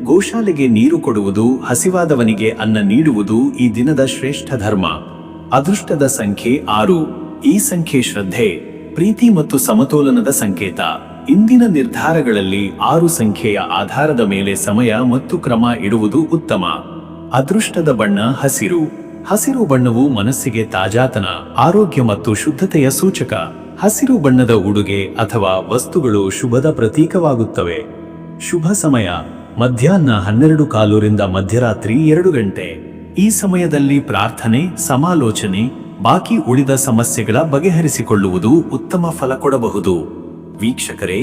[SPEAKER 1] ಗೋಶಾಲೆಗೆ ನೀರು ಕೊಡುವುದು, ಹಸಿವಾದವನಿಗೆ ಅನ್ನ ನೀಡುವುದು ಈ ದಿನದ ಶ್ರೇಷ್ಠ ಧರ್ಮ. ಅದೃಷ್ಟದ ಸಂಖ್ಯೆ 6. ಈ ಸಂಖ್ಯೆ ಶ್ರದ್ಧೆ, ಪ್ರೀತಿ ಮತ್ತು ಸಮತೋಲನದ ಸಂಕೇತ. ಇಂದಿನ ನಿರ್ಧಾರಗಳಲ್ಲಿ 6 ಸಂಖ್ಯೆಯ ಆಧಾರದ ಮೇಲೆ ಸಮಯ ಮತ್ತು ಕ್ರಮ ಇಡುವುದು ಉತ್ತಮ. ಅದೃಷ್ಟದ ಬಣ್ಣ ಹಸಿರು. ಹಸಿರು ಬಣ್ಣವು ಮನಸ್ಸಿಗೆ ತಾಜಾತನ, ಆರೋಗ್ಯ ಮತ್ತು ಶುದ್ಧತೆಯ ಸೂಚಕ. ಹಸಿರು ಬಣ್ಣದ ಉಡುಗೆ ಅಥವಾ ವಸ್ತುಗಳು ಶುಭದ ಪ್ರತೀಕವಾಗುತ್ತವೆ. ಶುಭ ಸಮಯ ಮಧ್ಯಾಹ್ನ 12:15 ರಿಂದ ಮಧ್ಯರಾತ್ರಿ 2 ಗಂಟೆ. ಈ ಸಮಯದಲ್ಲಿ ಪ್ರಾರ್ಥನೆ, ಸಮಾಲೋಚನೆ, ಬಾಕಿ ಉಳಿದ ಸಮಸ್ಯೆಗಳ ಬಗೆಹರಿಸಿಕೊಳ್ಳುವುದು ಉತ್ತಮ ಫಲ ಕೊಡಬಹುದು. ವೀಕ್ಷಕರೇ,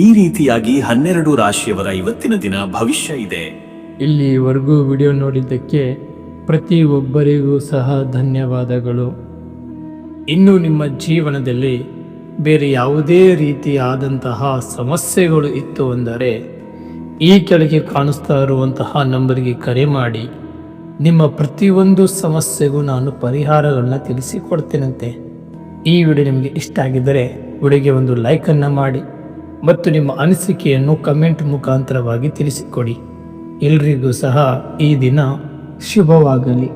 [SPEAKER 1] ಈ ರೀತಿಯಾಗಿ 12 ರಾಶಿಯವರ ಇವತ್ತಿನ ದಿನ ಭವಿಷ್ಯ ಇದೆ.
[SPEAKER 2] ಇಲ್ಲಿವರೆಗೂ ವಿಡಿಯೋ ನೋಡಿದ್ದಕ್ಕೆ ಪ್ರತಿಯೊಬ್ಬರಿಗೂ ಸಹ ಧನ್ಯವಾದಗಳು. ಇನ್ನು ನಿಮ್ಮ ಜೀವನದಲ್ಲಿ ಬೇರೆ ಯಾವುದೇ ರೀತಿಯಾದಂತಹ ಸಮಸ್ಯೆಗಳು ಇತ್ತು ಅಂದರೆ ಈ ಕೆಳಗೆ ಕಾಣಿಸ್ತಾ ಇರುವಂತಹ ನಂಬರಿಗೆ ಕರೆ ಮಾಡಿ ನಿಮ್ಮ ಪ್ರತಿಯೊಂದು ಸಮಸ್ಯೆಗೂ ನಾನು ಪರಿಹಾರಗಳನ್ನ ತಿಳಿಸಿಕೊಡ್ತೇನಂತೆ. ಈ ವಿಡಿಯೋ ನಿಮಗೆ ಇಷ್ಟ ಆಗಿದ್ದರೆ ವಿಡಿಯೋಗೆ ಒಂದು ಲೈಕನ್ನು ಮಾಡಿ ಮತ್ತು ನಿಮ್ಮ ಅನಿಸಿಕೆಯನ್ನು ಕಮೆಂಟ್ ಮುಖಾಂತರವಾಗಿ ತಿಳಿಸಿಕೊಡಿ. ಎಲ್ರಿಗೂ ಸಹ ಈ ದಿನ ಶುಭವಾಗಲಿ.